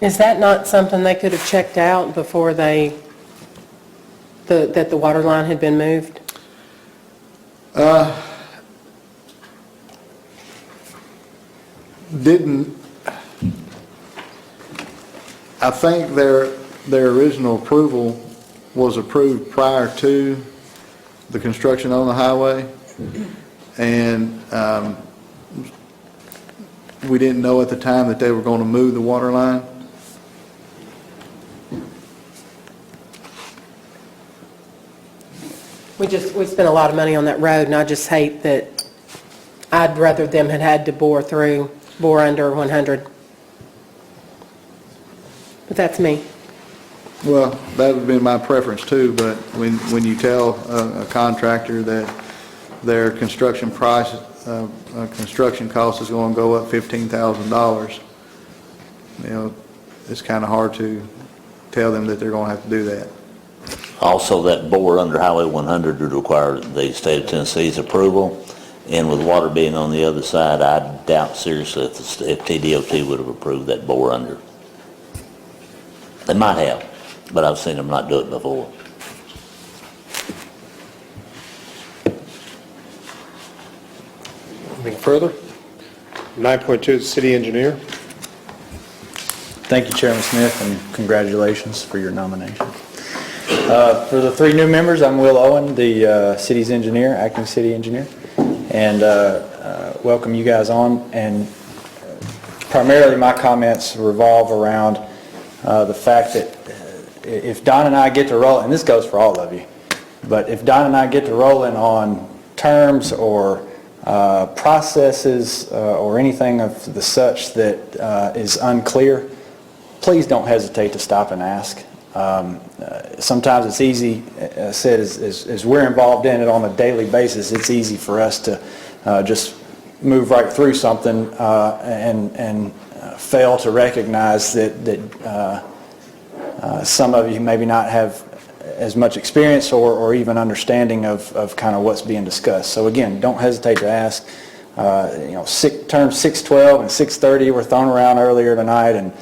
Is that not something they could have checked out before that the water line had been moved? I think their original approval was approved prior to the construction on the highway, and we didn't know at the time that they were going to move the water line. We spent a lot of money on that road, and I just hate that I'd rather them had to bore under 100. But that's me. Well, that would have been my preference too, but when you tell a contractor that their construction cost is going to go up $15,000, it's kind of hard to tell them that they're going to have to do that. Also, that bore under Highway 100 would require the state of Tennessee's approval, and with water being on the other side, I doubt seriously if TDOT would have approved that bore under. They might have, but I've seen them not do it before. Anything further? 9.2, city engineer. Thank you, Chairman Smith, and congratulations for your nomination. For the three new members, I'm Will Owen, the city's engineer, acting city engineer, and welcome you guys on. And primarily my comments revolve around the fact that if Don and I get to roll, and this goes for all of you, but if Don and I get to rolling on terms or processes or anything of the such that is unclear, please don't hesitate to stop and ask. Sometimes it's easy, said as we're involved in it on a daily basis, it's easy for us to just move right through something and fail to recognize that some of you maybe not have as much experience or even understanding of kind of what's being discussed. So again, don't hesitate to ask. Terms 612 and 630 were thrown around earlier tonight, and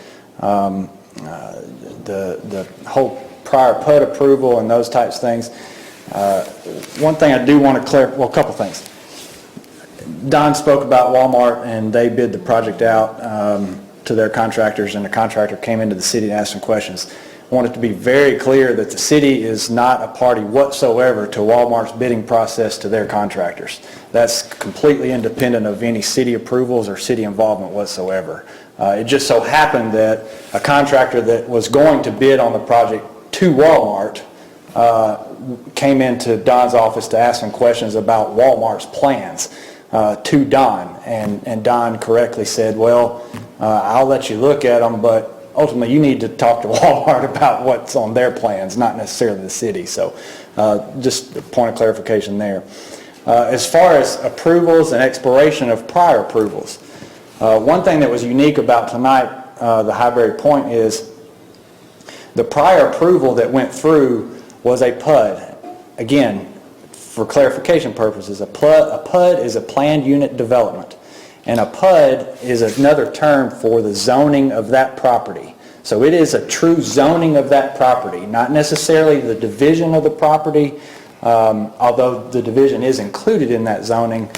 the whole prior PUD approval and those types of things. One thing I do want to clarify, well, a couple things. Don spoke about Walmart, and they bid the project out to their contractors, and the contractor came into the city and asked some questions. I want it to be very clear that the city is not a party whatsoever to Walmart's bidding process to their contractors. That's completely independent of any city approvals or city involvement whatsoever. It just so happened that a contractor that was going to bid on the project to Walmart came into Don's office to ask some questions about Walmart's plans to Don, and Don correctly said, well, I'll let you look at them, but ultimately you need to talk to Walmart about what's on their plans, not necessarily the city. So just a point of clarification there. As far as approvals and expiration of prior approvals, one thing that was unique about tonight, the Highbury Point, is the prior approval that went through was a PUD. Again, for clarification purposes, a PUD is a planned unit development, and a PUD is another term for the zoning of that property. So it is a true zoning of that property, not necessarily the division of the property, although the division is included in that zoning.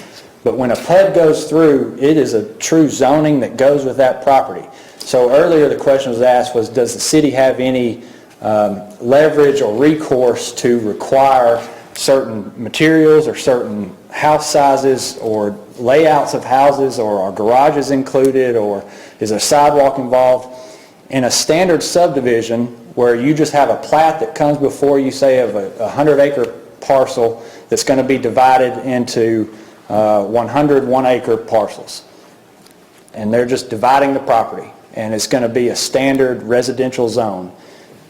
But when a PUD goes through, it is a true zoning that goes with that property. So earlier the question was asked was, does the city have any leverage or recourse to require certain materials or certain house sizes or layouts of houses, or are garages included, or is there sidewalk involved? In a standard subdivision where you just have a plat that comes before you, say, of a 100-acre parcel that's going to be divided into 100 1-acre parcels, and they're just dividing the property, and it's going to be a standard residential zone,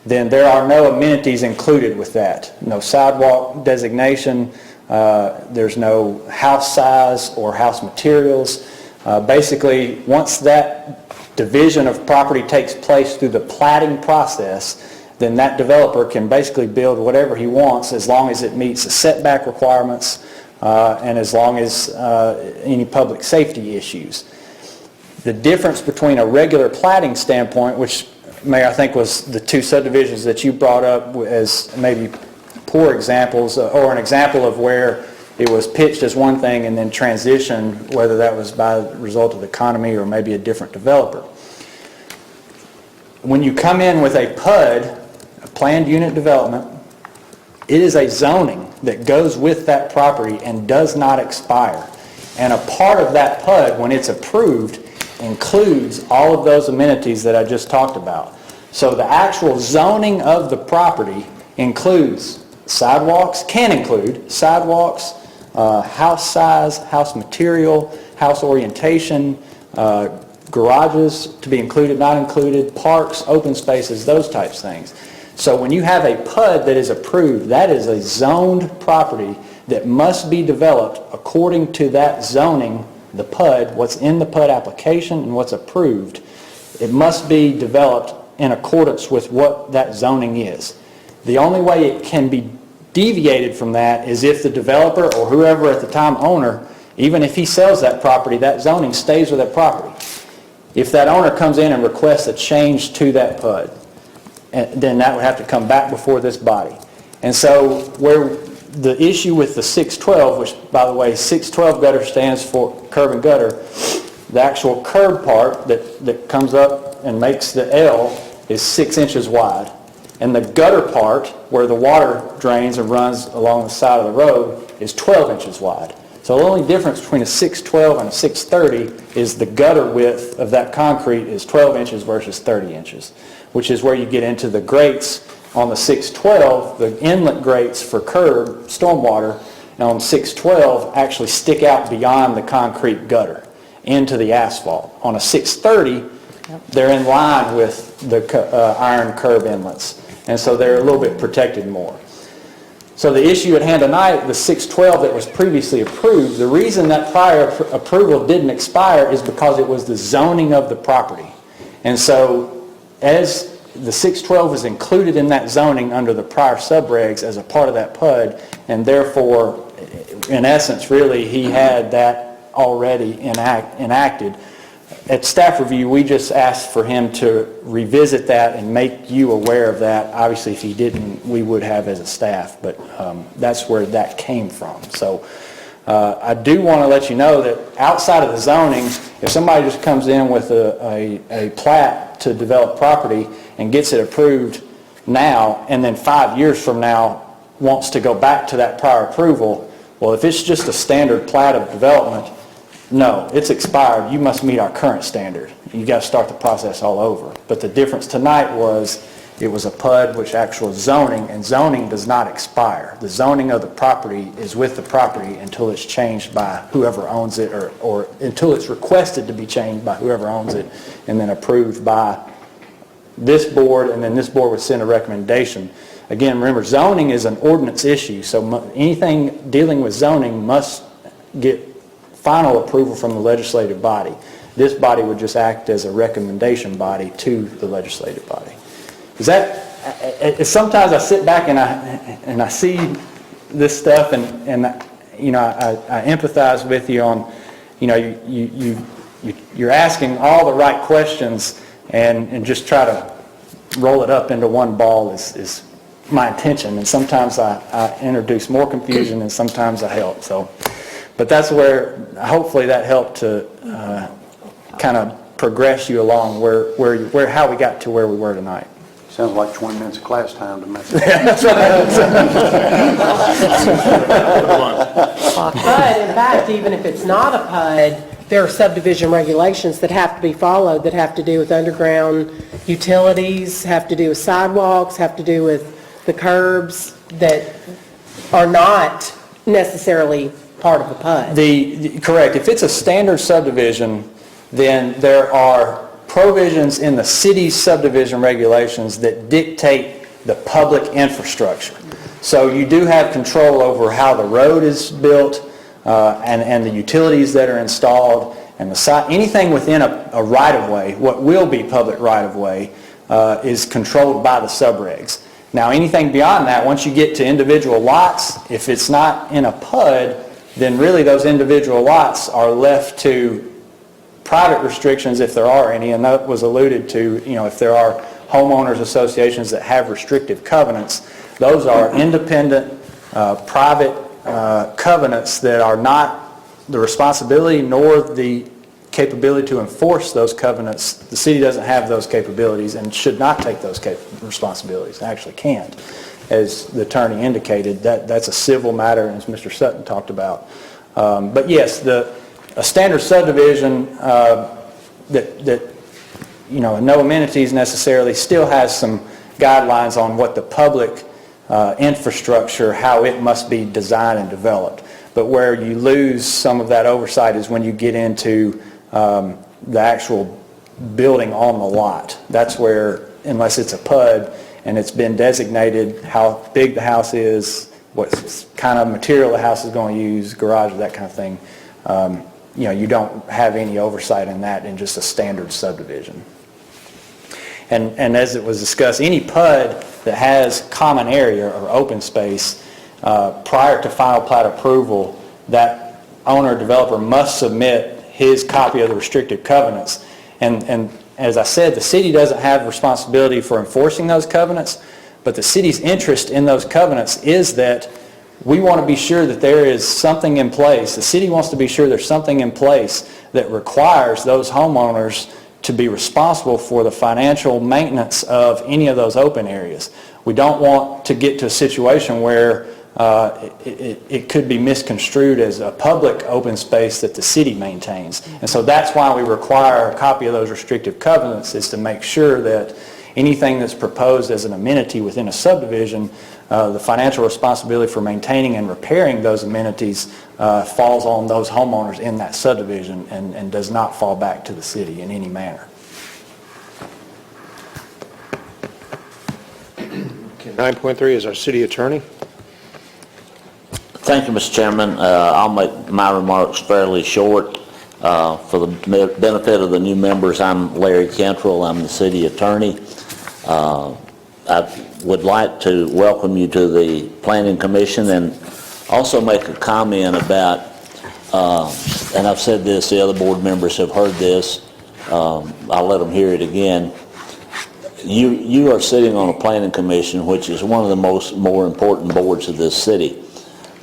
then there are no amenities included with that. No sidewalk designation, there's no house size or house materials. Basically, once that division of property takes place through the platting process, then that developer can basically build whatever he wants as long as it meets the setback requirements and as long as any public safety issues. The difference between a regular plating standpoint, which, Mayor, I think was the two subdivisions that you brought up as maybe poor examples, or an example of where it was pitched as one thing and then transitioned, whether that was by the result of the economy or maybe a different developer. When you come in with a PUD, a planned unit development, it is a zoning that goes with that property and does not expire. And a part of that PUD, when it's approved, includes all of those amenities that I just talked about. So the actual zoning of the property includes sidewalks, can include sidewalks, house size, house material, house orientation, garages to be included, not included, parks, open spaces, those types of things. So when you have a PUD that is approved, that is a zoned property that must be developed according to that zoning, the PUD, what's in the PUD application and what's approved. It must be developed in accordance with what that zoning is. The only way it can be deviated from that is if the developer or whoever at the time owner, even if he sells that property, that zoning stays with that property. If that owner comes in and requests a change to that PUD, then that would have to come back before this body. And so where the issue with the 612, which by the way 612 gutter stands for curb and gutter, the actual curb part that comes up and makes the L is 6 inches wide. And the gutter part, where the water drains and runs along the side of the road, is 12 inches wide. So the only difference between a 612 and a 630 is the gutter width of that concrete is 12 inches versus 30 inches, which is where you get into the grates on the 612, the inlet grates for curb, stormwater, and on 612 actually stick out beyond the concrete gutter into the asphalt. On a 630, they're in line with the iron curb inlets, and so they're a little bit protected more. So the issue at hand tonight, the 612 that was previously approved, the reason that prior approval didn't expire is because it was the zoning of the property. And so as the 612 is included in that zoning under the prior subregs as a part of that PUD, and therefore, in essence, really, he had that already enacted. At staff review, we just asked for him to revisit that and make you aware of that. Obviously, if he didn't, we would have as a staff, but that's where that came from. So I do want to let you know that outside of the zoning, if somebody just comes in with a plat to develop property and gets it approved now, and then 5 years from now wants to go back to that prior approval, well, if it's just a standard plat of development, no, it's expired. You must meet our current standard. You got to start the process all over. But the difference tonight was it was a PUD, which actual zoning, and zoning does not expire. The zoning of the property is with the property until it's changed by whoever owns it, or until it's requested to be changed by whoever owns it, and then approved by this board, and then this board would send a recommendation. Again, remember, zoning is an ordinance issue, so anything dealing with zoning must get final approval from the legislative body. This body would just act as a recommendation body to the legislative body. Is that, sometimes I sit back and I see this stuff and you know, I empathize with you on, you know, you're asking all the right questions and just try to roll it up into one ball is my intention. And sometimes I introduce more confusion and sometimes I help. So. But that's where, hopefully that helped to kind of progress you along how we got to where we were tonight. Sounds like 20 minutes of class time to me. But in fact, even if it's not a PUD, there are subdivision regulations that have to be followed that have to do with underground utilities, have to do with sidewalks, have to do with the curbs that are not necessarily part of a PUD. Correct. If it's a standard subdivision, then there are provisions in the city's subdivision regulations that dictate the public infrastructure. So you do have control over how the road is built and the utilities that are installed and anything within a right-of-way, what will be public right-of-way, is controlled by the subregs. Now anything beyond that, once you get to individual lots, if it's not in a PUD, then really those individual lots are left to private restrictions if there are any, and that was alluded to, if there are homeowners associations that have restrictive covenants, those are independent, private covenants that are not the responsibility nor the capability to enforce those covenants. The city doesn't have those capabilities and should not take those responsibilities. It actually can't. As the attorney indicated, that's a civil matter, as Mr. Sutton talked about. But yes, a standard subdivision that no amenities necessarily still has some guidelines on what the public infrastructure, how it must be designed and developed. But where you lose some of that oversight is when you get into the actual building on the lot. That's where, unless it's a PUD and it's been designated how big the house is, what kind of material the house is going to use, garage, that kind of thing, you don't have any oversight in that in just a standard subdivision. And as it was discussed, any PUD that has common area or open space prior to final plat approval, that owner or developer must submit his copy of the restrictive covenants. And as I said, the city doesn't have responsibility for enforcing those covenants, but the city's interest in those covenants is that we want to be sure that there is something in place. The city wants to be sure there's something in place that requires those homeowners to be responsible for the financial maintenance of any of those open areas. We don't want to get to a situation where it could be misconstrued as a public open space that the city maintains. And so that's why we require a copy of those restrictive covenants, is to make sure that anything that's proposed as an amenity within a subdivision, the financial responsibility for maintaining and repairing those amenities falls on those homeowners in that subdivision and does not fall back to the city in any manner. Okay, 9.3 is our city attorney. Thank you, Mr. Chairman. I'll make my remarks fairly short. For the benefit of the new members, I'm Larry Cantrell. I'm the city attorney. I would like to welcome you to the Planning Commission and also make a comment about, and I've said this, the other board members have heard this, I'll let them hear it again. You are sitting on a Planning Commission, which is one of the more important boards of this city.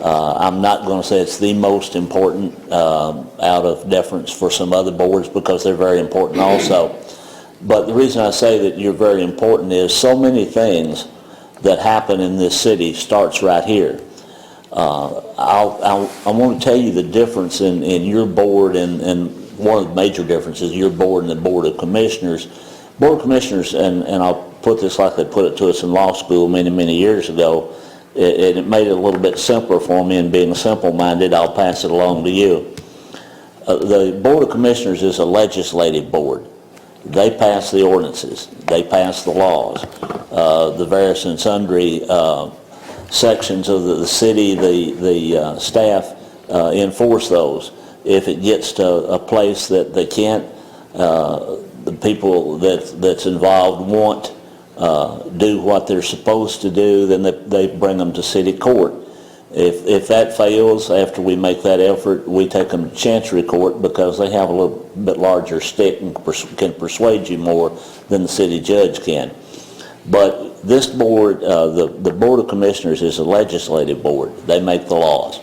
I'm not going to say it's the most important out of deference for some other boards, because they're very important also. But the reason I say that you're very important is so many things that happen in this city starts right here. I want to tell you the difference in your board, and one of the major differences, your board and the Board of Commissioners. Board of Commissioners, and I'll put this like they put it to us in law school many, many years ago, it made it a little bit simpler for me, and being simple-minded, I'll pass it along to you. The Board of Commissioners is a legislative board. They pass the ordinances. They pass the laws. The various and sundry sections of the city, the staff enforce those. If it gets to a place that they can't, the people that's involved won't do what they're supposed to do, then they bring them to city court. If that fails, after we make that effort, we take them to Chancery Court, because they have a little bit larger stick and can persuade you more than the city judge can. But this board, the Board of Commissioners, is a legislative board. They make the laws.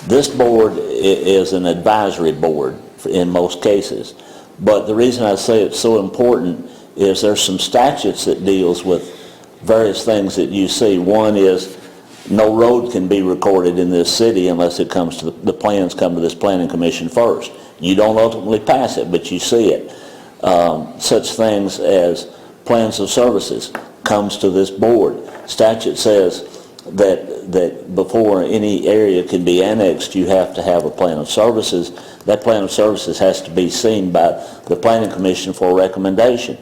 This board is an advisory board in most cases. But the reason I say it's so important is there's some statutes that deals with various things that you see. One is no road can be recorded in this city unless it comes to the plans come to this Planning Commission first. You don't ultimately pass it, but you see it. Such things as plans of services comes to this board. Statute says that before any area can be annexed, you have to have a plan of services. That plan of services has to be seen by the Planning Commission for a recommendation.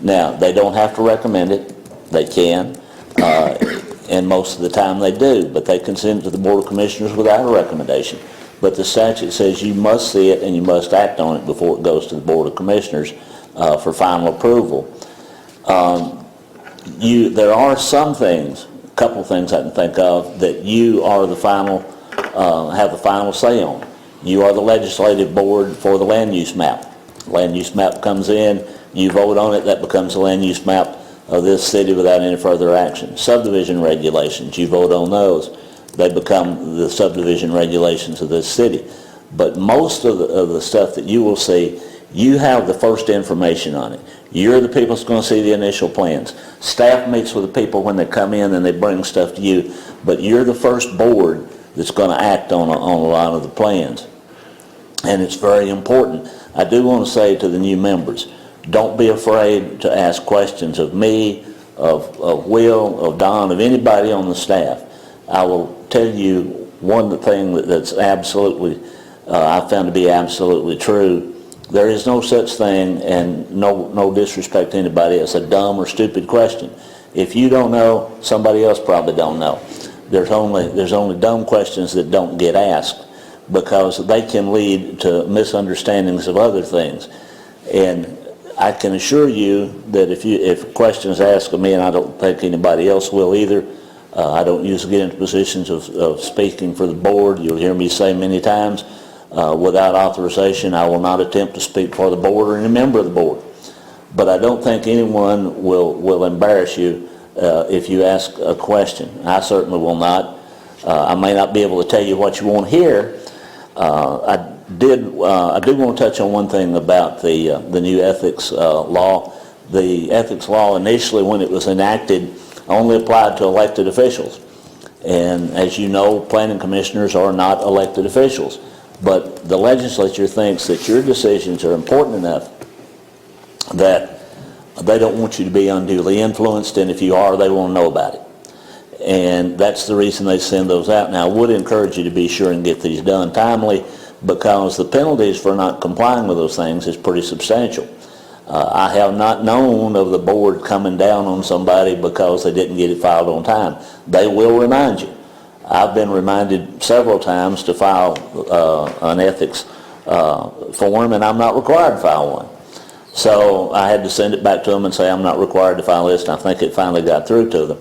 Now, they don't have to recommend it. They can. And most of the time they do, but they can send it to the Board of Commissioners without a recommendation. But the statute says you must see it and you must act on it before it goes to the Board of Commissioners for final approval. There are some things, a couple things I can think of, that you are the final have the final say on. You are the legislative board for the land use map. Land use map comes in, you vote on it, that becomes the land use map of this city without any further action. Subdivision regulations, you vote on those, they become the subdivision regulations of this city. But most of the stuff that you will see, you have the first information on it. You're the people that's going to see the initial plans. Staff meets with the people when they come in and they bring stuff to you, but you're the first board that's going to act on a lot of the plans. And it's very important. I do want to say to the new members, don't be afraid to ask questions of me, of Will, of Don, of anybody on the staff. I will tell you one thing that's absolutely, I found to be absolutely true. There is no such thing, and no disrespect to anybody, as a dumb or stupid question. If you don't know, somebody else probably don't know. There's only dumb questions that don't get asked, because they can lead to misunderstandings of other things. And I can assure you that if questions asked of me, and I don't think anybody else will either, I don't usually get into positions of speaking for the board. You'll hear me say many times, without authorization, I will not attempt to speak for the board or any member of the board. But I don't think anyone will embarrass you if you ask a question. I certainly will not. I may not be able to tell you what you want to hear. I do want to touch on one thing about the new ethics law. The ethics law initially, when it was enacted, only applied to elected officials. And as you know, planning commissioners are not elected officials. But the legislature thinks that your decisions are important enough that they don't want you to be unduly influenced, and if you are, they want to know about it. And that's the reason they send those out. Now, I would encourage you to be sure and get these done timely, because the penalties for not complying with those things is pretty substantial. I have not known of the board coming down on somebody because they didn't get it filed on time. They will remind you. I've been reminded several times to file an ethics form, and I'm not required to file one. So I had to send it back to them and say I'm not required to file this, and I think it finally got through to them.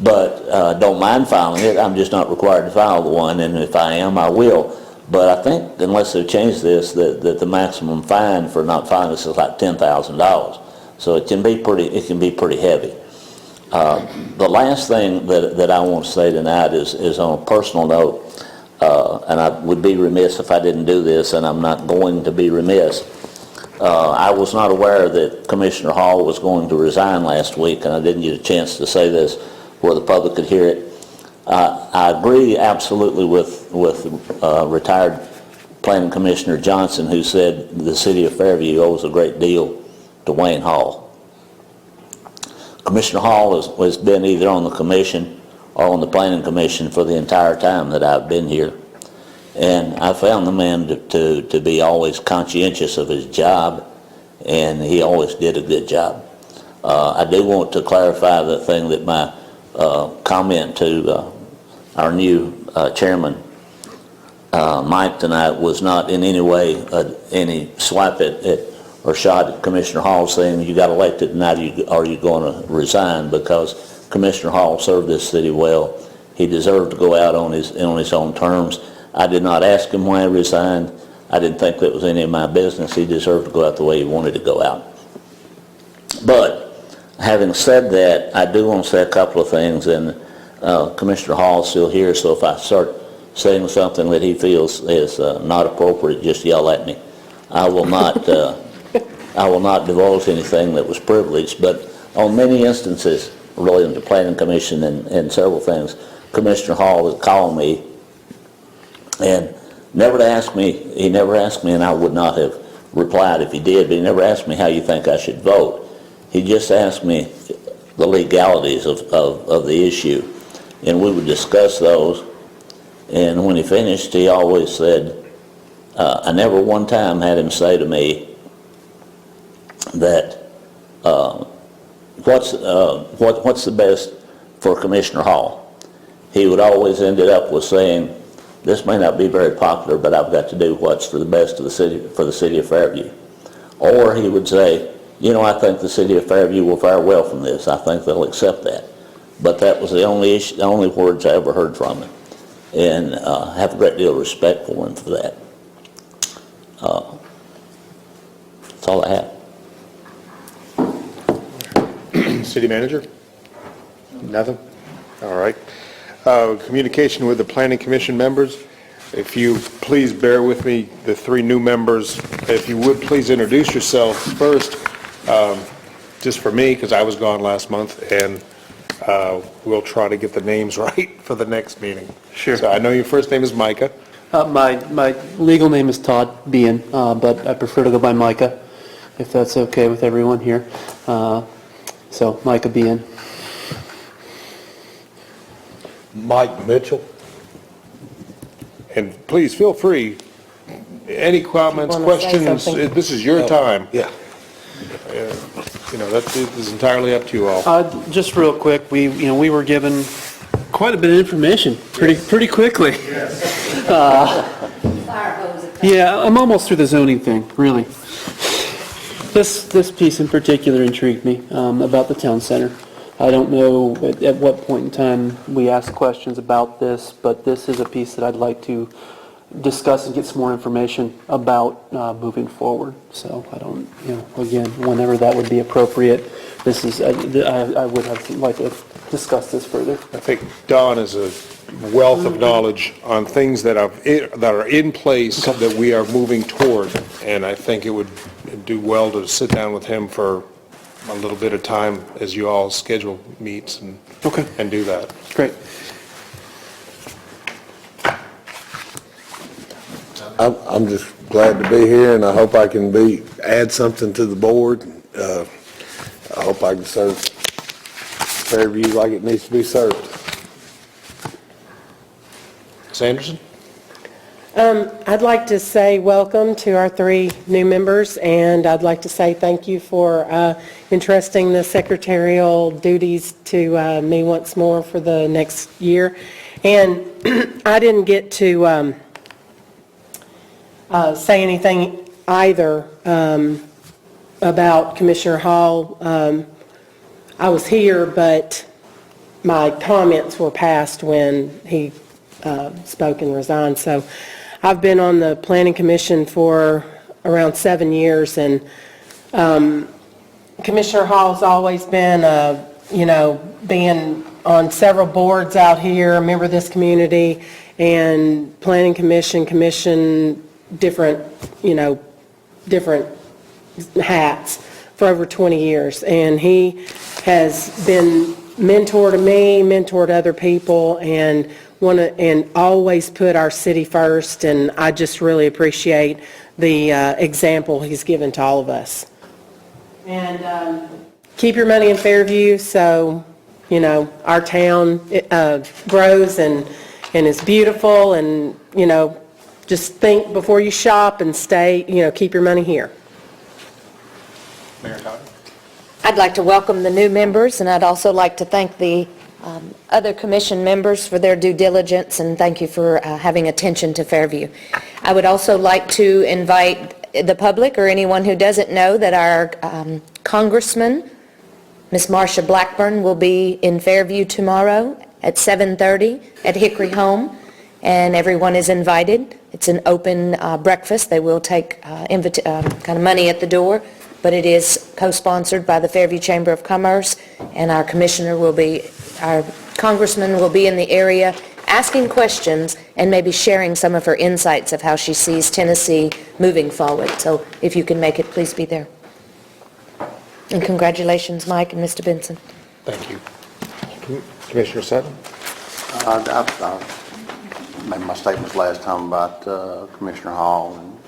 But don't mind filing it, I'm just not required to file the one, and if I am, I will. But I think, unless they've changed this, that the maximum fine for not filing this is like $10,000. So it can be pretty heavy. The last thing that I want to say tonight is on a personal note, and I would be remiss if I didn't do this, and I'm not going to be remiss. I was not aware that Commissioner Hall was going to resign last week, and I didn't get a chance to say this where the public could hear it. I agree absolutely with retired Planning Commissioner Johnson, who said the city of Fairview owes a great deal to Wayne Hall. Commissioner Hall has been either on the commission or on the Planning Commission for the entire time that I've been here. And I found the man to be always conscientious of his job, and he always did a good job. I do want to clarify the thing that my comment to our new chairman, Mike, tonight was not in any way any swipe at or shot at Commissioner Hall saying you got elected and now are you going to resign, because Commissioner Hall served this city well. He deserved to go out on his own terms. I did not ask him why he resigned. I didn't think that was any of my business. He deserved to go out the way he wanted to go out. But having said that, I do want to say a couple of things, and Commissioner Hall is still here, so if I start saying something that he feels is not appropriate, just yell at me. I will not divulge anything that was privileged, but on many instances, really in the Planning Commission and several things, Commissioner Hall would call me, and he never asked me, and I would not have replied if he did, but he never asked me how you think I should vote. He just asked me the legalities of the issue, and we would discuss those. And when he finished, he always said, I never one time had him say to me that what's the best for Commissioner Hall. He would always end it up with saying, this may not be very popular, but I've got to do what's for the best of the city, for the city of Fairview. Or he would say, you know, I think the city of Fairview will fare well from this. I think they'll accept that. But that was the only words I ever heard from him. and have a great deal of respect for him for that. That's all I have. City manager? Nothing? All right. Communication with the planning commission members. If you please bear with me, the three new members, if you would please introduce yourselves first, just for me, because I was gone last month, and we'll try to get the names right for the next meeting. Sure. So I know your first name is Micah. My legal name is Todd Bean, but I prefer to go by Micah, if that's okay with everyone here. So Micah Bean. Mike Mitchell. And please feel free, any comments, wanna say questions, something? this is your time. Yeah. You know, that is entirely up to you all. Just real quick, we were given quite a bit of information pretty quickly. Yeah, I'm almost through the zoning thing, really. This piece in particular intrigued me about the town center. I don't know at what point in time we ask questions about this, but this is a piece that I'd like to discuss and get some more information about moving forward. So I don't, again, whenever that would be appropriate, this is, I would have like to discuss this further. I think Don is a wealth of knowledge on things that are in place that we are moving toward, and I think it would do well to sit down with him for a little bit of time as you all schedule meets and do that. Great. I'm just glad to be here, and I hope I can add something to the board. I hope I can serve Fairview like it needs to be served. Ms. Anderson? I'd like to say welcome to our three new members, and I'd like to say thank you for entrusting the secretarial duties to me once more for the next year. And I didn't get to say anything either about Commissioner Hall. I was here, but my comments were passed when he spoke and resigned. So I've been on the Planning Commission for around 7 years, and Commissioner Hall's always been, being on several boards out here, a member of this community, and Planning Commission, different hats for over 20 years. And he has been mentor to me, mentor to other people, and always put our city first, and I just really appreciate the example he's given to all of us. And keep your money in Fairview so, our town grows and is beautiful, and, just think before you shop and stay, keep your money here. Mayor Todd? I'd like to welcome the new members, and I'd also like to thank the other commission members for their due diligence, and thank you for having attention to Fairview. I would also like to invite the public or anyone who doesn't know that our Congressman, Ms. Marsha Blackburn, will be in Fairview tomorrow at 7:30 at Hickory Home, and everyone is invited. It's an open breakfast. They will take kind of money at the door, but it is co-sponsored by the Fairview Chamber of Commerce, and our congressman will be in the area asking questions and maybe sharing some of her insights of how she sees Tennessee moving forward. So if you can make it, please be there. And congratulations, Mike and Mr. Benson. Thank you. Commissioner Sutton? I made my statements last time about Commissioner Hall and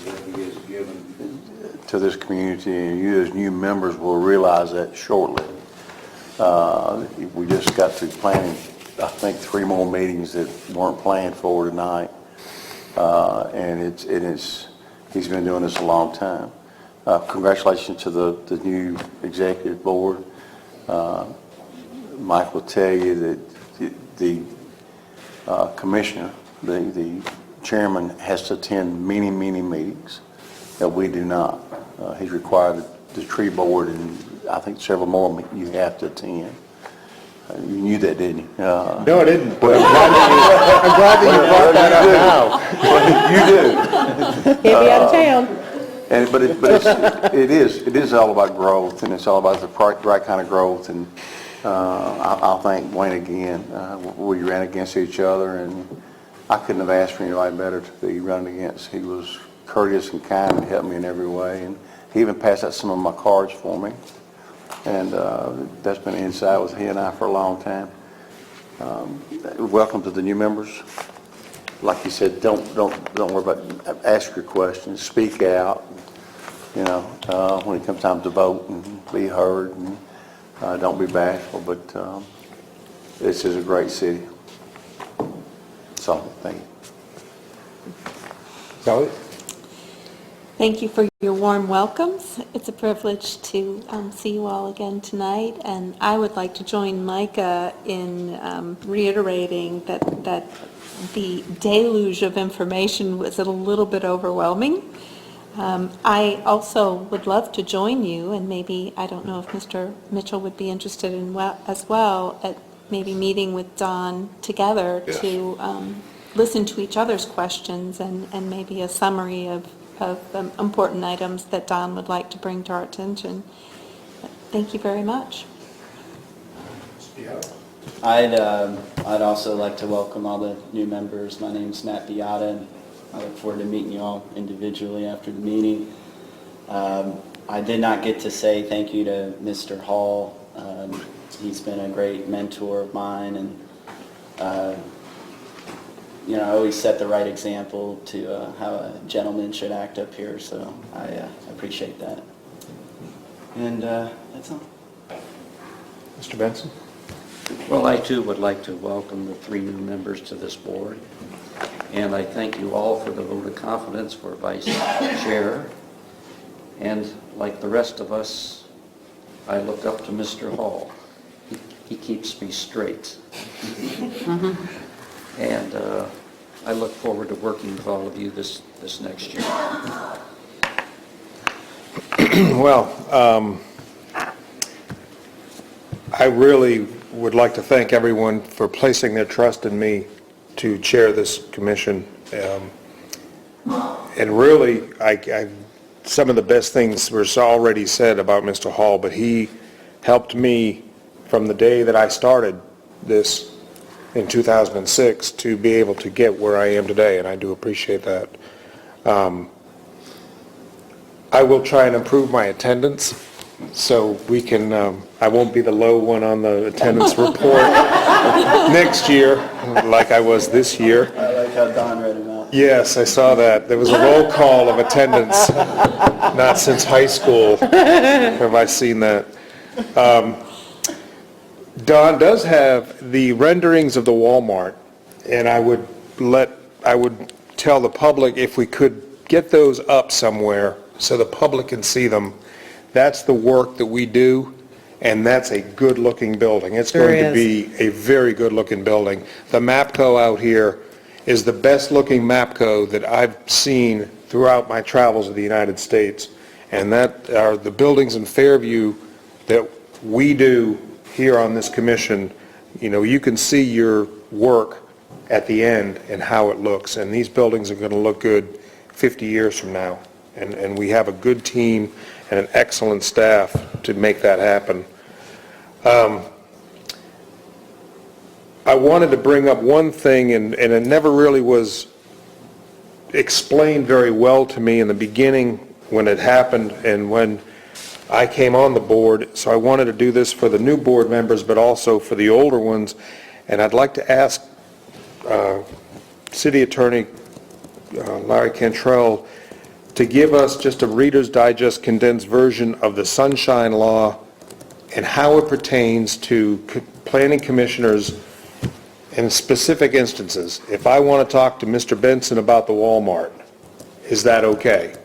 what he has given to this community, and you as new members will realize that shortly. We just got through planning, I think, 3 more meetings that weren't planned for tonight, and he's been doing this a long time. Congratulations to the new executive board. Mike will tell you that the commissioner, the chairman, has to attend many, many meetings that we do not. He's required the tree board, and I think several more you have to attend. You knew that, didn't you? No, I didn't, but I'm glad that you brought that up now. You do. He'll be out of town. But it is all about growth, and it's all about the right kind of growth. And I'll thank Wayne again. We ran against each other, and I couldn't have asked for anybody better to be running against. He was courteous and kind and helped me in every way. And he even passed out some of my cards for me. And that's been inside with he and I for a long time. Welcome to the new members. Like you said, don't worry about ask your questions, speak out. You know, when it comes time to vote and be heard, and don't be bashful. But this is a great city. So thank you. Sally? Thank you for your warm welcomes. It's a privilege to see you all again tonight, and I would like to join Micah in reiterating that the deluge of information was a little bit overwhelming. I also would love to join you, and maybe, I don't know if Mr. Mitchell would be interested in as well, at maybe meeting with Don together to listen to each other's questions and maybe a summary of important items that Don would like to bring to our attention. Thank you very much. I'd also like to welcome all the new members. My name's Matt Beata, and I look forward to meeting you all individually after the meeting. I did not get to say thank you to Mr. Hall. He's been a great mentor of mine, and I always set the right example to how a gentleman should act up here, so I appreciate that. And that's all. Mr. Benson? Well, I too would like to welcome the 3 new members to this board. And I thank you all for the vote of confidence for Vice Chair. And like the rest of us, I look up to Mr. Hall. He keeps me straight. And I look forward to working with all of you this next year. Well, I really would like to thank everyone for placing their trust in me to chair this commission. And really, some of the best things were already said about Mr. Hall, but he helped me from the day that I started this in 2006 to be able to get where I am today, and I do appreciate that. I will try and improve my attendance so we can, I won't be the low one on the attendance report next year like I was this year. I like how Don read them out. Yes, I saw that. There was a roll call of attendance, not since high school have I seen that. Don does have the renderings of the Walmart, and I would tell the public if we could get those up somewhere so the public can see them. That's the work that we do, and that's a good-looking building. It's going to be a very good-looking building. The MAPCO out here is the best-looking MAPCO that I've seen throughout my travels of the United States, and that are the buildings in Fairview that we do here on this commission. You can see your work at the end and how it looks, and these buildings are going to look good 50 years from now, and we have a good team and an excellent staff to make that happen. I wanted to bring up one thing, and it never really was explained very well to me in the beginning when it happened and when I came on the board, so I wanted to do this for the new board members, but also for the older ones. And I'd like to ask City Attorney Larry Cantrell to give us just a Reader's Digest condensed version of the Sunshine Law and how it pertains to planning commissioners in specific instances. If I want to talk to Mr. Benson about the Walmart, is that okay?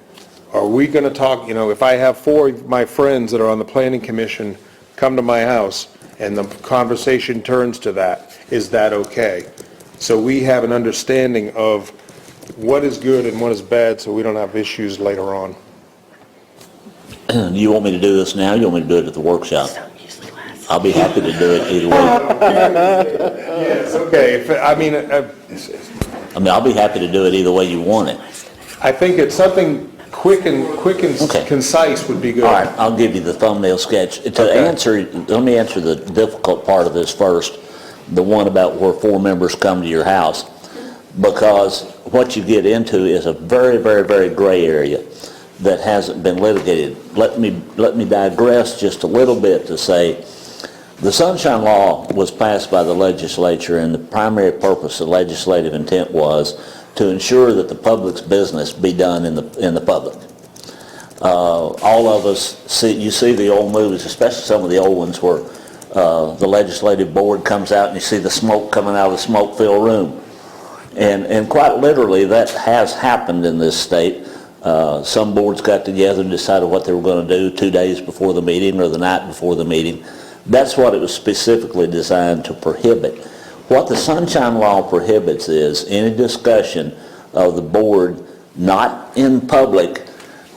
Are we going to talk, if I have 4 of my friends that are on the planning commission come to my house and the conversation turns to that, is that okay? So we have an understanding of what is good and what is bad so we don't have issues later on. Do you want me to do this now, or you want me to do it at the workshop? I'll be happy to do it either way. Yes, okay, I'll be happy to do it either way you want it. I think it's something quick and Okay. concise would be good. All right, I'll give you the thumbnail sketch. Let me answer the difficult part of this first, the one about where 4 members come to your house. Because what you get into is a very, very, very gray area that hasn't been litigated. Let me digress just a little bit to say, the Sunshine Law was passed by the legislature, and the primary purpose of legislative intent was to ensure that the public's business be done in the public. All of us you see the old movies, especially some of the old ones where the legislative board comes out and you see the smoke coming out of the smoke-filled room. And quite literally, that has happened in this state. Some boards got together and decided what they were going to do 2 days before the meeting or the night before the meeting. That's what it was specifically designed to prohibit. What the Sunshine Law prohibits is any discussion of the board not in public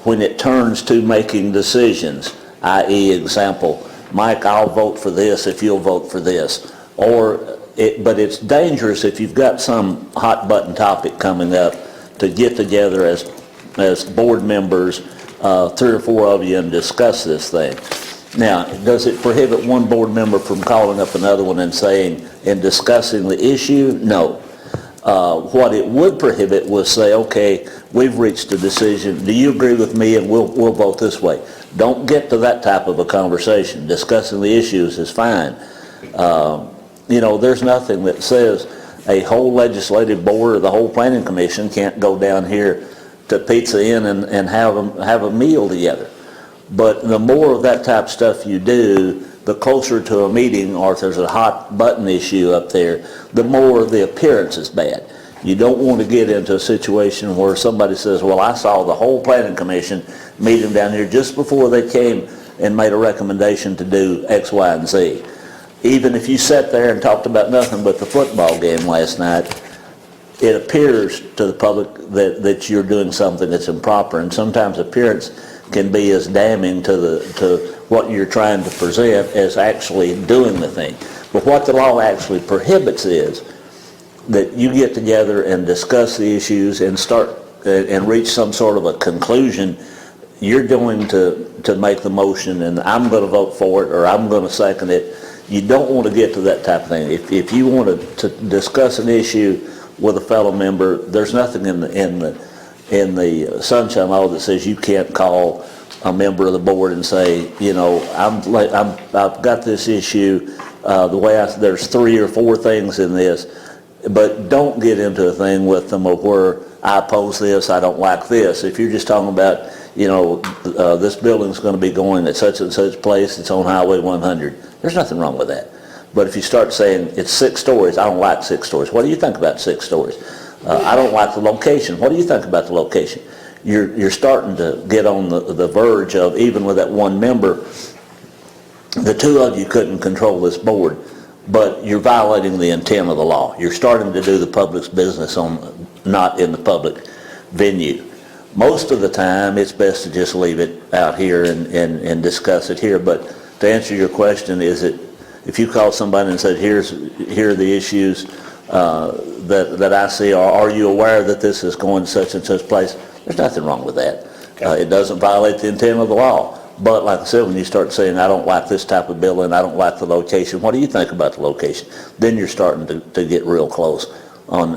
when it turns to making decisions, i.e. example, Mike, I'll vote for this if you'll vote for this. But it's dangerous if you've got some hot button topic coming up to get together as board members, 3 or 4 of you, and discuss this thing. Now, does it prohibit one board member from calling up another one and discussing the issue? No. What it would prohibit was say, okay, we've reached a decision. Do you agree with me? And we'll vote this way. Don't get to that type of a conversation. Discussing the issues is fine. There's nothing that says a whole legislative board or the whole planning commission can't go down here to Pizza Inn and have a meal together. But the more of that type of stuff you do, the closer to a meeting, or if there's a hot button issue up there, the more the appearance is bad. You don't want to get into a situation where somebody says, well, I saw the whole planning commission meeting down here just before they came and made a recommendation to do X, Y, and Z. Even if you sat there and talked about nothing but the football game last night, it appears to the public that you're doing something that's improper, and sometimes appearance can be as damning to what you're trying to present as actually doing the thing. But what the law actually prohibits is that you get together and discuss the issues and start and reach some sort of a conclusion. You're going to make the motion, and I'm going to vote for it, or I'm going to second it. You don't want to get to that type of thing. If you want to discuss an issue with a fellow member, there's nothing in the Sunshine Law that says you can't call a member of the board and say, I've got this issue. There's 3 or 4 things in this, but don't get into a thing with them of where I oppose this, I don't like this. If you're just talking about, this building's going to be going at such and such place, it's on Highway 100. There's nothing wrong with that. But if you start saying it's 6 stories, I don't like 6 stories. What do you think about 6 stories? I don't like the location. What do you think about the location? You're starting to get on the verge of, even with that one member, the 2 of you couldn't control this board, but you're violating the intent of the law. You're starting to do the public's business not in the public venue. Most of the time, it's best to just leave it out here and discuss it here. But to answer your question, if you call somebody and said, here are the issues that I see, or are you aware that this is going to such and such place? There's nothing wrong with that. It doesn't violate the intent of the law. But like I said, when you start saying, I don't like this type of building, I don't like the location, what do you think about the location? Then you're starting to get real close on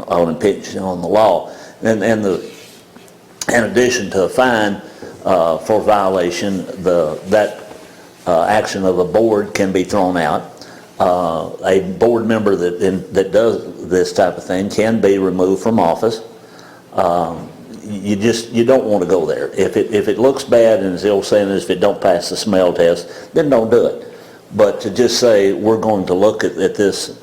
impinging on the law. And in addition to a fine for violation, that action of a board can be thrown out. A board member that does this type of thing can be removed from office. You don't want to go there. If it looks bad, and as the old saying is, if it don't pass the smell test, then don't do it. But to just say we're going to look at this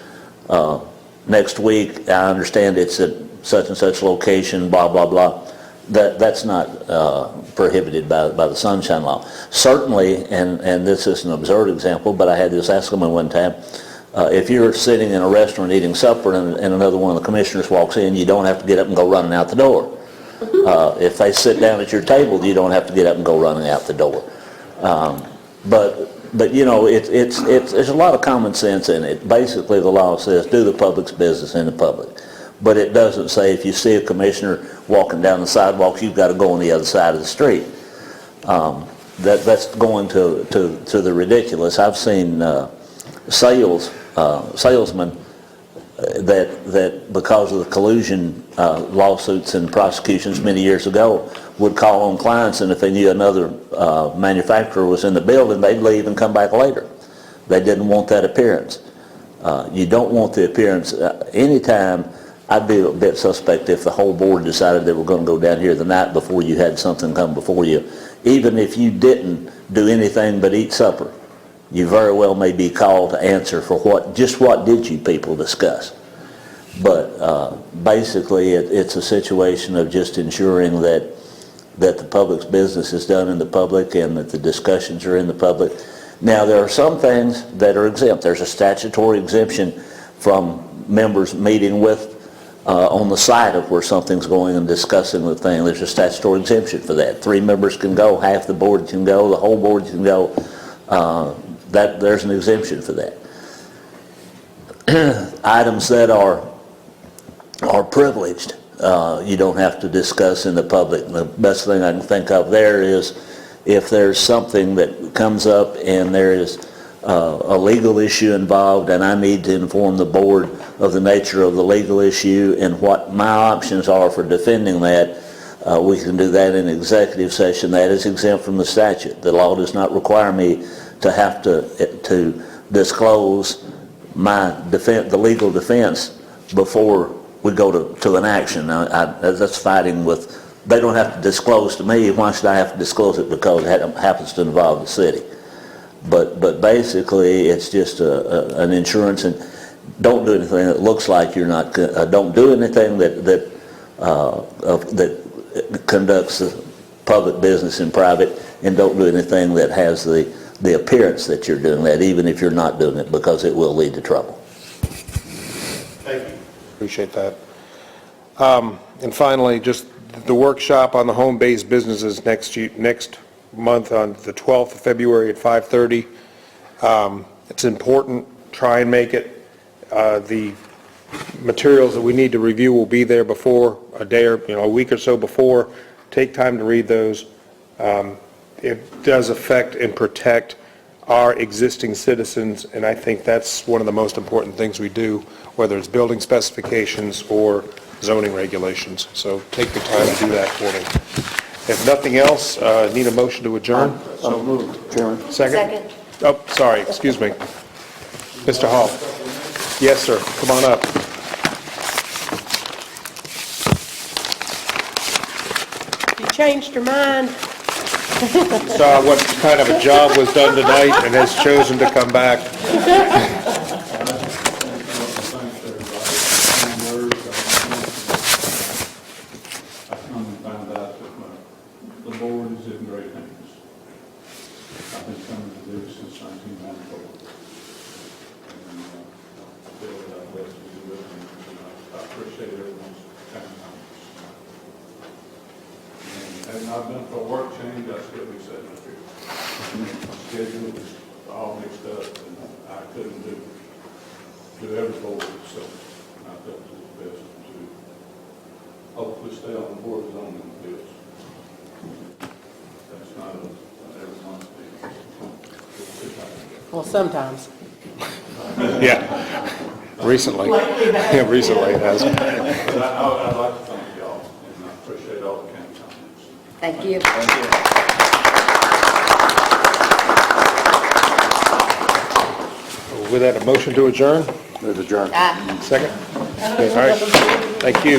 next week, I understand it's at such and such location, blah blah blah. That's not prohibited by the Sunshine Law. Certainly, and this is an absurd example, but I had this asked me one time. If you're sitting in a restaurant eating supper and another one of the commissioners walks in, you don't have to get up and go running out the door. If they sit down at your table, you don't have to get up and go running out the door. But you know, there's a lot of common sense in it. Basically, the law says, do the public's business in the public. But it doesn't say if you see a commissioner walking down the sidewalks, you've got to go on the other side of the street. That's going to the ridiculous. I've seen salesmen that because of the collusion lawsuits and prosecutions many years ago would call on clients, and if they knew another manufacturer was in the building, they'd leave and come back later. They didn't want that appearance. You don't want the appearance. Anytime, I'd be a bit suspect if the whole board decided they were going to go down here the night before you had something come before you. Even if you didn't do anything but eat supper, you very well may be called to answer for what did you people discuss. But basically, it's a situation of just ensuring that the public's business is done in the public and that the discussions are in the public. Now, there are some things that are exempt. There's a statutory exemption from members meeting with on the side of where something's going and discussing the thing. There's a statutory exemption for that. 3 members can go, half the board can go, the whole board can go. There's an exemption for that. Items that are privileged, you don't have to discuss in the public. The best thing I can think of there is if there's something that comes up and there is a legal issue involved and I need to inform the board of the nature of the legal issue and what my options are for defending that, we can do that in executive session. That is exempt from the statute. The law does not require me to have to disclose the legal defense before we go to an action. Now, that's fighting with, they don't have to disclose to me. Why should I have to disclose it because it happens to involve the city? But basically, it's just an insurance, and don't do anything that looks like you're not. Don't do anything that conducts the public business in private, and don't do anything that has the appearance that you're doing that, even if you're not doing it, because it will lead to trouble. Thank you. Appreciate that. And finally, just the workshop on the home-based businesses next month on the 12th of February at 5:30. It's important. Try and make it. The materials that we need to review will be there before a day or a week or so before. Take time to read those. It does affect and protect our existing citizens, and I think that's one of the most important things we do, whether it's building specifications or zoning regulations. So take the time to do that for me. If nothing else, need a motion to adjourn? So moved, Chairman. Second? Oh, sorry, excuse me. Mr. Hall. Yes, sir. Come on up. You changed your mind. Saw what kind of a job was done tonight and has chosen to come back. Had it not been for a work change, I'd still be sitting up here. My schedule was all mixed up, and I couldn't do every board, so I felt it was best to hopefully stay on the board as on the bills. That's not every month's thing. Well, sometimes. Yeah, recently. Yeah, recently it has. But I'd like to thank y'all, and I appreciate all the county comments. Thank you. With that, a motion to adjourn? Move adjourn. Second? Okay, all right. Thank you.